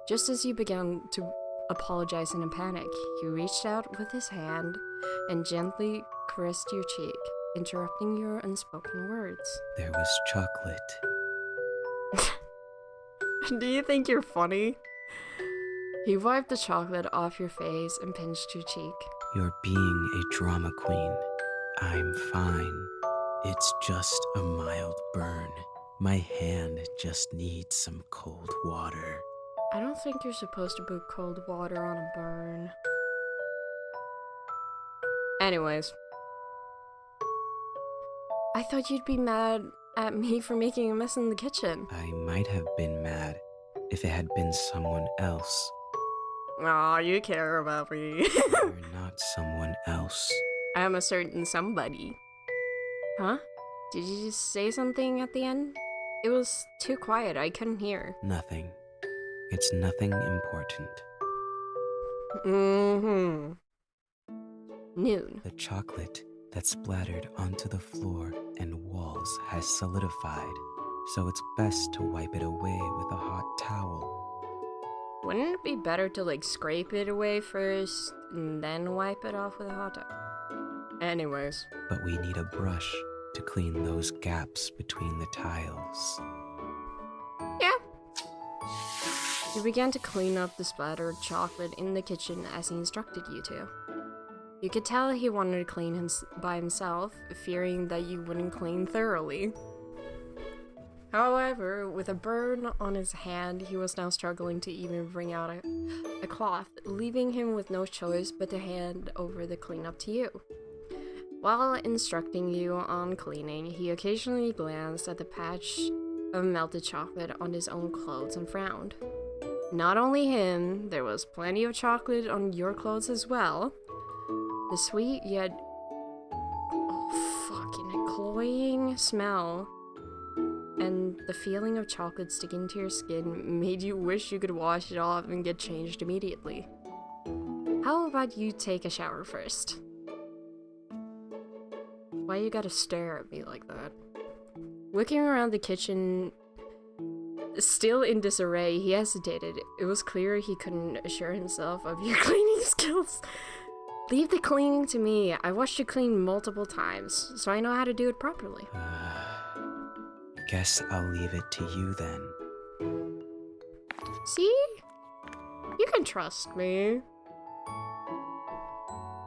Just as you began to apologize in a panic, he reached out with his hand and gently caressed your cheek, interrupting your unspoken words. There was chocolate. Do you think you're funny? He wiped the chocolate off your face and pinched your cheek. You're being a drama queen. I'm fine. It's just a mild burn. My hand just needs some cold water. I don't think you're supposed to put cold water on a burn. Anyways. I thought you'd be mad at me for making a mess in the kitchen. I might have been mad if it had been someone else. Aw, you care about me. You're not someone else. I am a certain somebody. Huh? Did you just say something at the end? It was too quiet, I couldn't hear. Nothing. It's nothing important. Mm-hmm. Noon. The chocolate that splattered onto the floor and walls has solidified, so it's best to wipe it away with a hot towel. Wouldn't it be better to like scrape it away first and then wipe it off with a hot towel? Anyways. But we need a brush to clean those gaps between the tiles. Yeah. You began to clean up the splattered chocolate in the kitchen as he instructed you to. You could tell he wanted to clean by himself, fearing that you wouldn't clean thoroughly. However, with a burn on his hand, he was now struggling to even bring out a cloth, leaving him with no choice but to hand over the cleanup to you. While instructing you on cleaning, he occasionally glanced at the patch of melted chocolate on his own clothes and frowned. Not only him, there was plenty of chocolate on your clothes as well. The sweet yet fucking cloying smell and the feeling of chocolate sticking to your skin made you wish you could wash it off and get changed immediately. How about you take a shower first? Why you gotta stare at me like that? Looking around the kitchen, still in disarray, he hesitated. It was clear he couldn't assure himself of your cleaning skills. Leave the cleaning to me. I watched you clean multiple times, so I know how to do it properly. Guess I'll leave it to you then. See? You can trust me.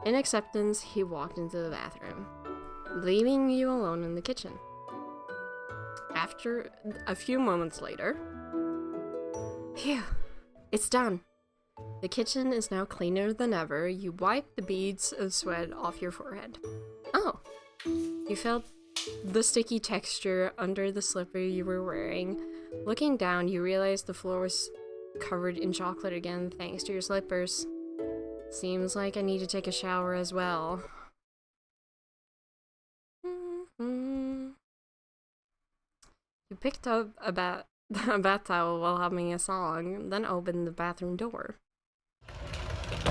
In acceptance, he walked into the bathroom, leaving you alone in the kitchen. After a few moments later, phew, it's done. The kitchen is now cleaner than ever. You wipe the beads of sweat off your forehead. Oh, you felt the sticky texture under the slipper you were wearing. Looking down, you realized the floor was covered in chocolate again thanks to your slippers. Seems like I need to take a shower as well. You picked up a bath towel while humming a song, then opened the bathroom door.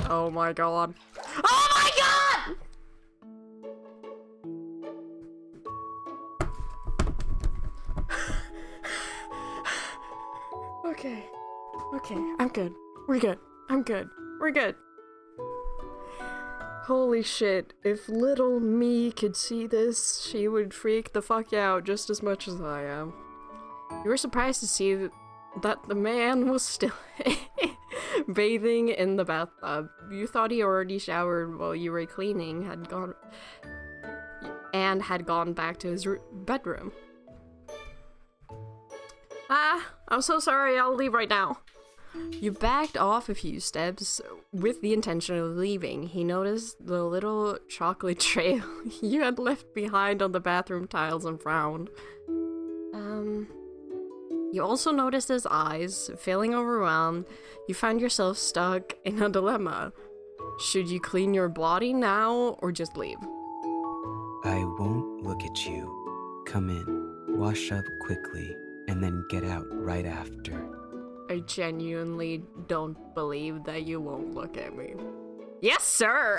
Oh my god. Oh my god! Okay. Okay, I'm good. We're good. I'm good. We're good. Holy shit, if little me could see this, she would freak the fuck out just as much as I am. You were surprised to see that the man was still bathing in the bathtub. You thought he already showered while you were cleaning, had gone back to his bedroom. I'm so sorry, I'll leave right now. You backed off a few steps with the intention of leaving. He noticed the little chocolate trail you had left behind on the bathroom tiles and frowned. You also noticed his eyes. Feeling overwhelmed, you found yourself stuck in a dilemma. Should you clean your body now or just leave? I won't look at you. Come in, wash up quickly, and then get out right after. I genuinely don't believe that you won't look at me. Yes, sir!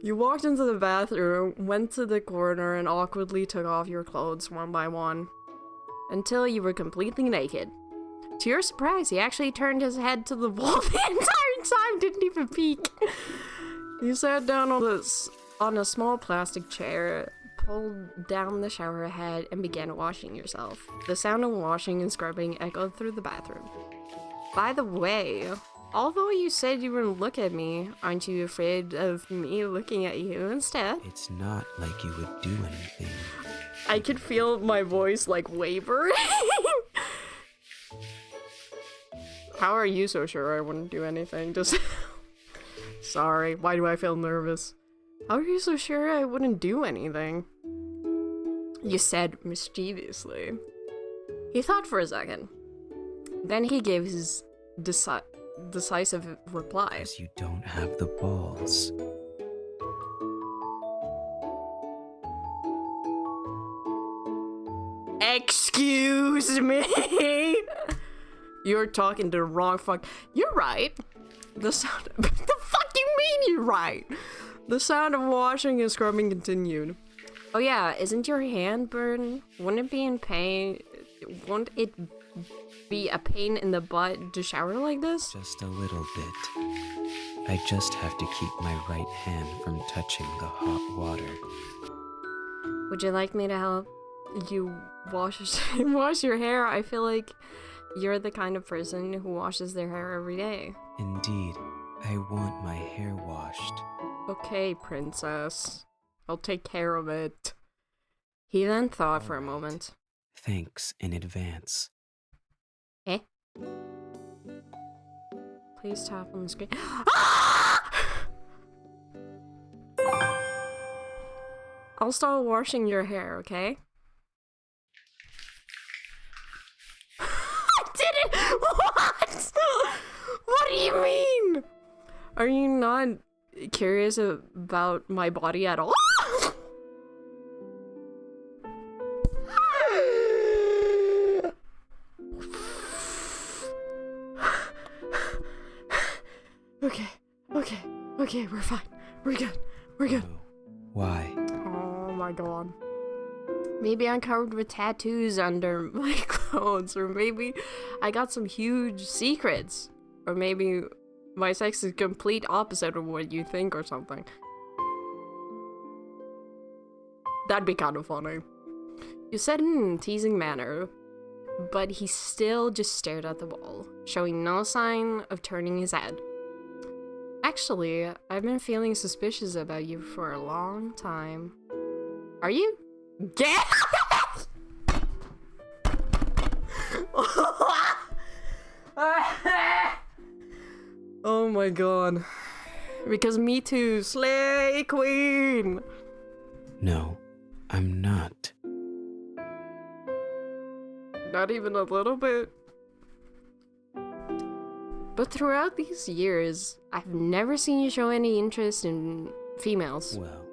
You walked into the bathroom, went to the corner, and awkwardly took off your clothes one by one. Until you were completely naked. To your surprise, he actually turned his head to the wall the entire time, didn't even peek. You sat down on a small plastic chair, pulled down the shower head, and began washing yourself. The sound of washing and scrubbing echoed through the bathroom. By the way, although you said you wouldn't look at me, aren't you afraid of me looking at you instead? It's not like you would do anything. I could feel my voice like waver. How are you so sure I wouldn't do anything? Just sorry, why do I feel nervous? How are you so sure I wouldn't do anything? You said mischievously. He thought for a second. Then he gave his decisive reply. Because you don't have the balls. Excuse me? You're talking to the wrong fuck. You're right. The sound. The fuck you mean you're right? The sound of washing and scrubbing continued. Oh yeah, isn't your hand burned? Wouldn't it be in pain? Wouldn't it be a pain in the butt to shower like this? Just a little bit. I just have to keep my right hand from touching the hot water. Would you like me to help you wash your hair? I feel like you're the kind of person who washes their hair every day. Indeed, I want my hair washed. Okay, princess. I'll take care of it. He then thought for a moment. Thanks in advance. Eh? Please tap on the screen. I'll start washing your hair, okay? I did it! What? What do you mean? Are you not curious about my body at all? Okay, we're fine. We're good. Oh, why? Oh my god. Maybe I'm covered with tattoos under my clothes, or maybe I got some huge secrets, or maybe my sex is complete opposite of what you think or something. That'd be kind of funny. You said in a teasing manner, but he still just stared at the wall, showing no sign of turning his head. Actually, I've been feeling suspicious about you for a long time. Are you gay? Oh my god. Because me too, slay queen! No, I'm not. Not even a little bit. But throughout these years, I've never seen you show any interest in females. Well,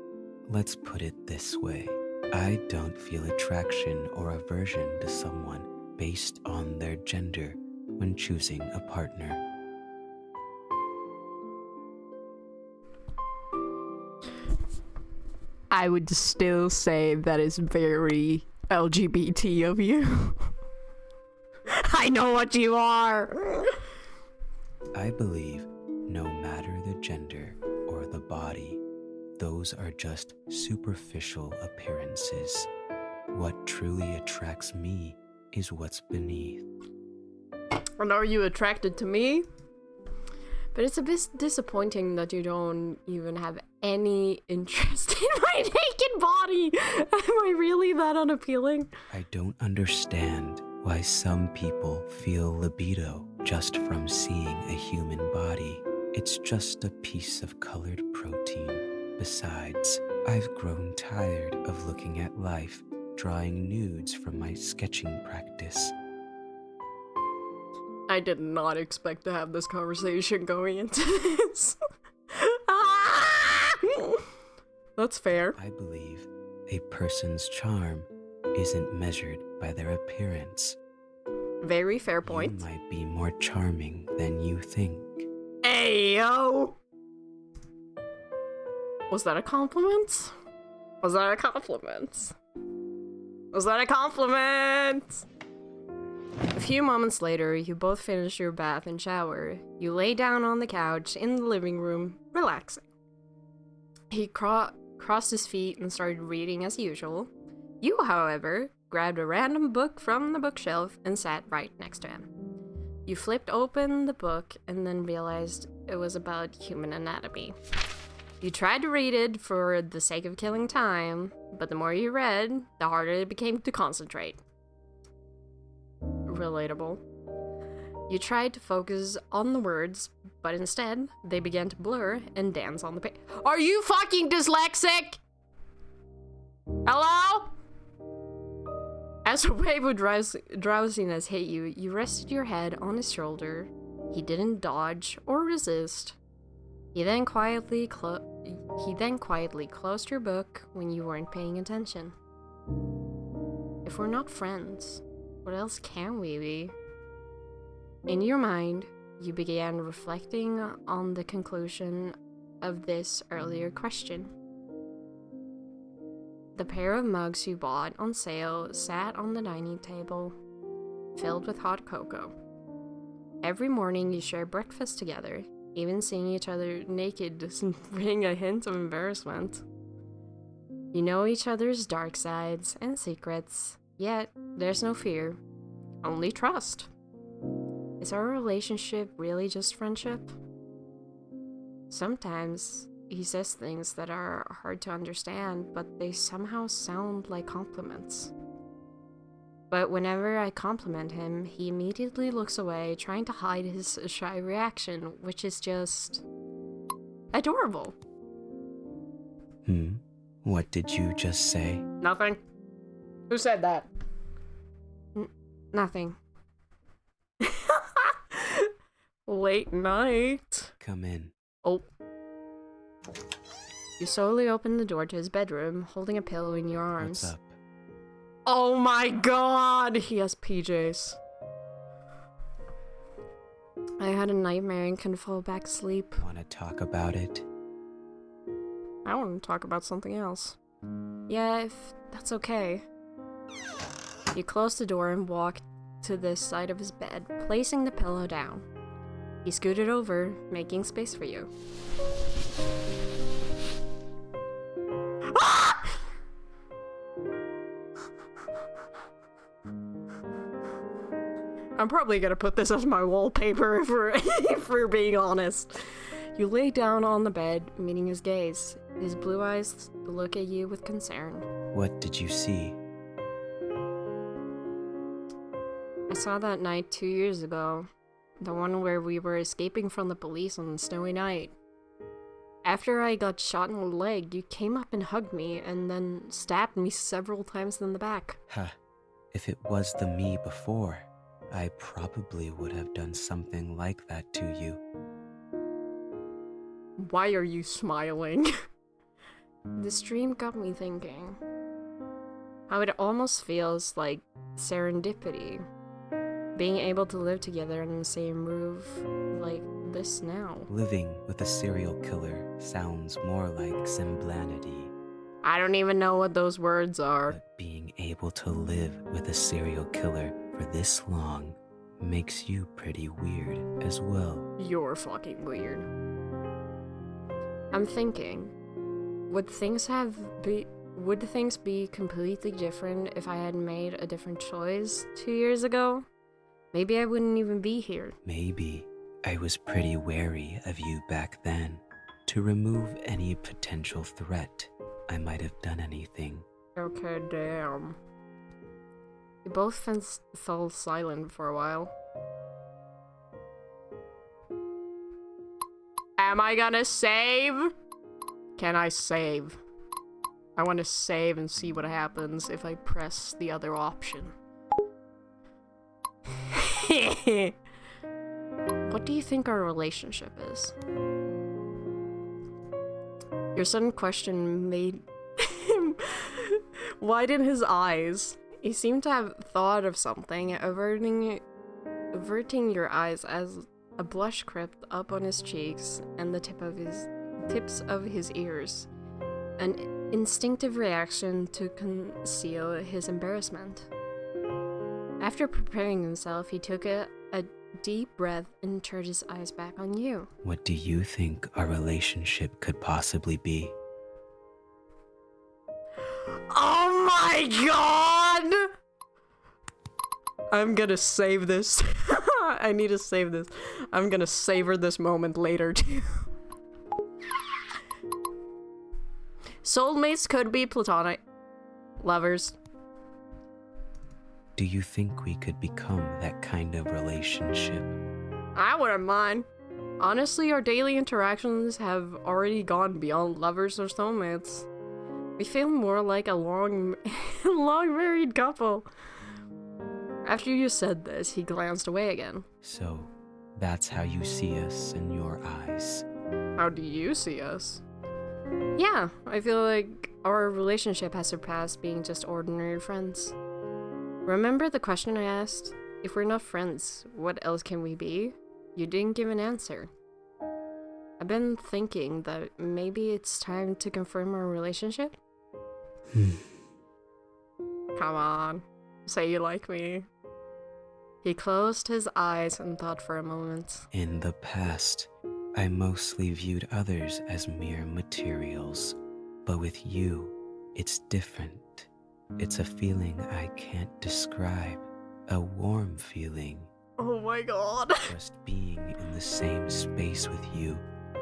let's put it this way. I don't feel attraction or aversion to someone based on their gender when choosing a partner. I would still say that is very LGBT of you. I know what you are! I believe no matter the gender or the body, those are just superficial appearances. What truly attracts me is what's beneath. And are you attracted to me? But it's a bit disappointing that you don't even have any interest in my naked body. Am I really that unappealing? I don't understand why some people feel libido just from seeing a human body. It's just a piece of colored protein. Besides, I've grown tired of looking at life drawing nudes from my sketching practice. I did not expect to have this conversation going into this. That's fair. I believe a person's charm isn't measured by their appearance. Very fair point. You might be more charming than you think. Ayo! Was that a compliment? Was that a compliment? Was that a compliment? A few moments later, you both finish your bath and shower. You lay down on the couch in the living room, relaxing. He crossed his feet and started reading as usual. You, however, grabbed a random book from the bookshelf and sat right next to him. You flipped open the book and then realized it was about human anatomy. You tried to read it for the sake of killing time, but the more you read, the harder it became to concentrate. Relatable. You tried to focus on the words, but instead, they began to blur and dance on the page. Are you fucking dyslexic? Hello? As a wave of drowsiness hit you, you rested your head on his shoulder. He didn't dodge or resist. He then quietly closed your book when you weren't paying attention. If we're not friends, what else can we be? In your mind, you began reflecting on the conclusion of this earlier question. The pair of mugs you bought on sale sat on the dining table, filled with hot cocoa. Every morning you share breakfast together. Even seeing each other naked doesn't bring a hint of embarrassment. You know each other's dark sides and secrets, yet there's no fear, only trust. Is our relationship really just friendship? Sometimes he says things that are hard to understand, but they somehow sound like compliments. But whenever I compliment him, he immediately looks away, trying to hide his shy reaction, which is just adorable. What did you just say? Nothing. Who said that? Nothing. Late night. Come in. Oh. You slowly open the door to his bedroom, holding a pillow in your arms. What's up? Oh my god! He has PJs. I had a nightmare and couldn't fall back asleep. Want to talk about it? I want to talk about something else. Yeah, if that's okay. You closed the door and walked to the side of his bed, placing the pillow down. He scooted over, making space for you. I'm probably gonna put this as my wallpaper if we're being honest. You lay down on the bed, meeting his gaze. His blue eyes look at you with concern. What did you see? I saw that night 2 years ago. The one where we were escaping from the police on a snowy night. After I got shot in the leg, you came up and hugged me and then stabbed me several times in the back. Huh. If it was the me before, I probably would have done something like that to you. Why are you smiling? This dream got me thinking how it almost feels like serendipity. Being able to live together in the same roof like this now. Living with a serial killer sounds more like semblanity. I don't even know what those words are. But being able to live with a serial killer for this long makes you pretty weird as well. You're fucking weird. I'm thinking, would things be completely different if I had made a different choice 2 years ago? Maybe I wouldn't even be here. Maybe I was pretty wary of you back then. To remove any potential threat, I might have done anything. Okay, damn. We both fell silent for a while. Am I gonna save? Can I save? I want to save and see what happens if I press the other option. What do you think our relationship is? Your sudden question made him widen his eyes. He seemed to have thought of something, averting your eyes as a blush crept up on his cheeks and the tips of his ears. An instinctive reaction to conceal his embarrassment. After preparing himself, he took a deep breath and turned his eyes back on you. What do you think our relationship could possibly be? Oh my god! I'm gonna save this. I need to save this. I'm gonna savor this moment later too. Soulmates could be platonic. Lovers. Do you think we could become that kind of relationship? I wouldn't mind. Honestly, our daily interactions have already gone beyond lovers or soulmates. We feel more like a long married couple. After you said this, he glanced away again. So, that's how you see us in your eyes. How do you see us? Yeah, I feel like our relationship has surpassed being just ordinary friends. Remember the question I asked? If we're not friends, what else can we be? You didn't give an answer. I've been thinking that maybe it's time to confirm our relationship. Come on, say you like me. He closed his eyes and thought for a moment. In the past, I mostly viewed others as mere materials, but with you, it's different. It's a feeling I can't describe, a warm feeling. Oh my god. Just being in the same space with you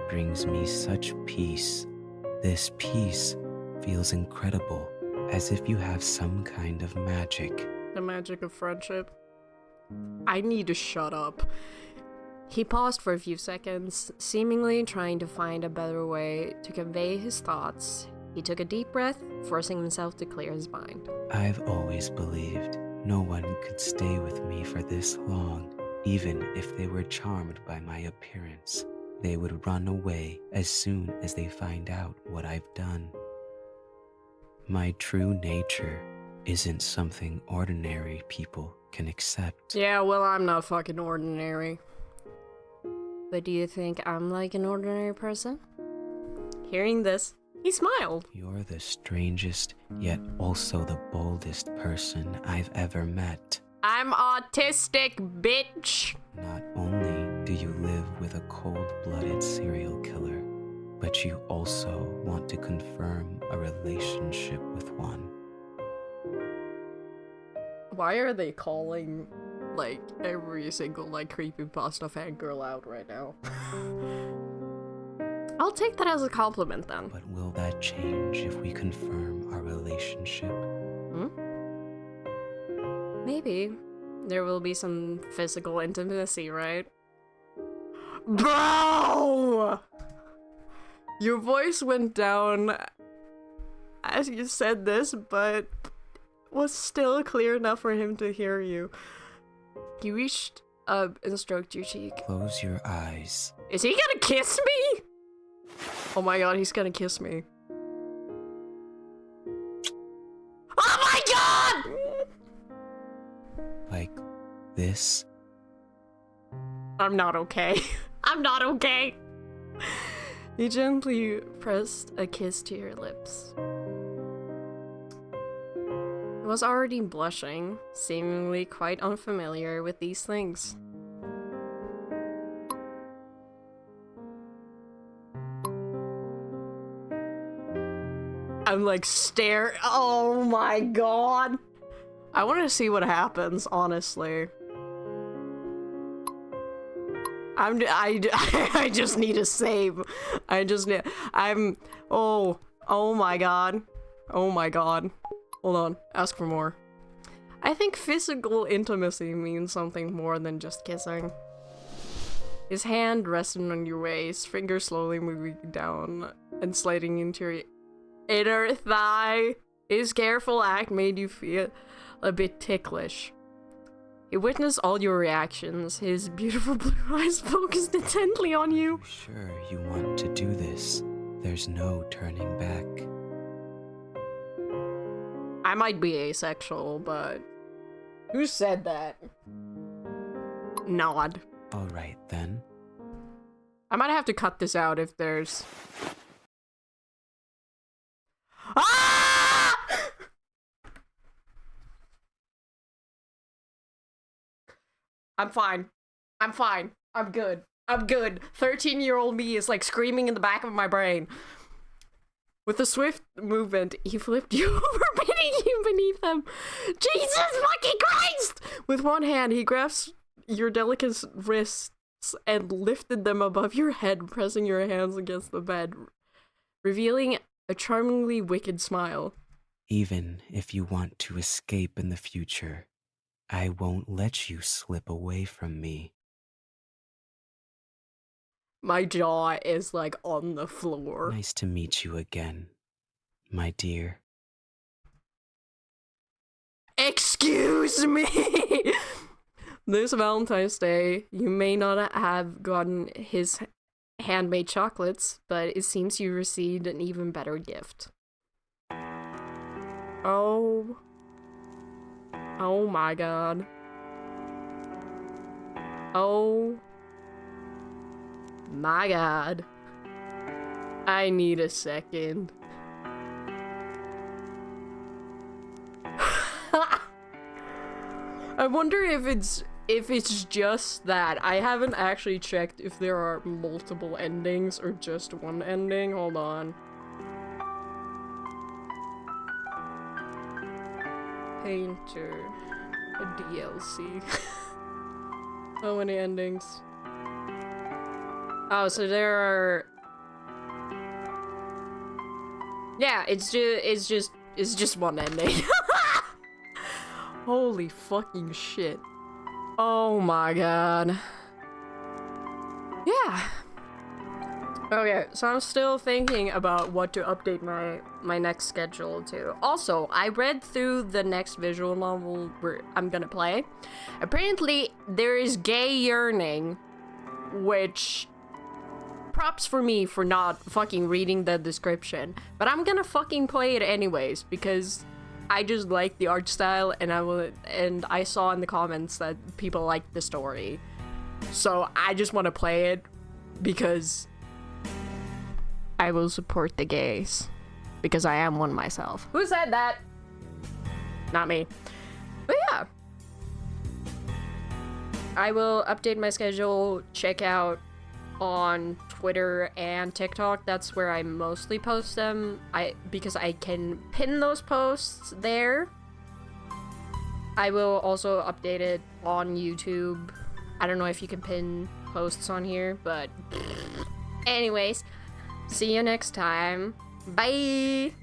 brings me such peace. This peace feels incredible, as if you have some kind of magic. The magic of friendship. I need to shut up. He paused for a few seconds, seemingly trying to find a better way to convey his thoughts. He took a deep breath, forcing himself to clear his mind. I've always believed no one could stay with me for this long. Even if they were charmed by my appearance, they would run away as soon as they find out what I've done. My true nature isn't something ordinary people can accept. Yeah, well, I'm not fucking ordinary. But do you think I'm like an ordinary person? Hearing this, he smiled. You're the strangest, yet also the boldest person I've ever met. I'm autistic, bitch! Not only do you live with a cold-blooded serial killer, but you also want to confirm a relationship with one. Why are they calling, like, every single, like, creepypasta fangirl out right now? I'll take that as a compliment, then. But will that change if we confirm our relationship? Maybe. There will be some physical intimacy, right? Bro! Your voice went down as you said this, but was still clear enough for him to hear you. He reached up and stroked your cheek. Close your eyes. Is he gonna kiss me? Oh my god, he's gonna kiss me. Oh my god! Like this? I'm not okay. I'm not okay. He gently pressed a kiss to your lips. I was already blushing, seemingly quite unfamiliar with these things. I'm like oh my god. I want to see what happens, honestly. I just need a save. Oh my god. Oh my god. Hold on, ask for more. I think physical intimacy means something more than just kissing. His hand rested on your waist, fingers slowly moving down and sliding into your inner thigh. His careful act made you feel a bit ticklish. He witnessed all your reactions, his beautiful blue eyes focused intently on you. You sure you want to do this? There's no turning back. I might be asexual, but who said that? Nod. All right, then. I might have to cut this out if there's... Ah! I'm fine. I'm fine. I'm good. I'm good. 13-year-old me is like screaming in the back of my brain. With a swift movement, he flipped you over, pinning you beneath him. Jesus fucking Christ! With one hand, he grasped your delicate wrists and lifted them above your head, pressing your hands against the bed, revealing a charmingly wicked smile. Even if you want to escape in the future, I won't let you slip away from me. My jaw is like on the floor. Nice to meet you again, my dear. Excuse me! This Valentine's Day, you may not have gotten his handmade chocolates, but it seems you received an even better gift. Oh my god. Oh my god. I need a second. I wonder if it's just that. I haven't actually checked if there are multiple endings or just one ending. Hold on. Painter. A DLC. How many endings? Oh, so there are... Yeah, it's just one ending. Holy fucking shit. Oh my god. Yeah. Okay, so I'm still thinking about what to update my next schedule to. Also, I read through the next visual novel I'm gonna play. Apparently, there is gay yearning, which... props for me for not fucking reading the description. But I'm gonna fucking play it anyways, because I just like the art style, and I saw in the comments that people like the story. So I just want to play it because I will support the gays, because I am one myself. Who said that? Not me. But yeah. I will update my schedule, check out on Twitter and TikTok. That's where I mostly post them. Because I can pin those posts there. I will also update it on YouTube. I don't know if you can pin posts on here, but anyways, see you next time. Bye!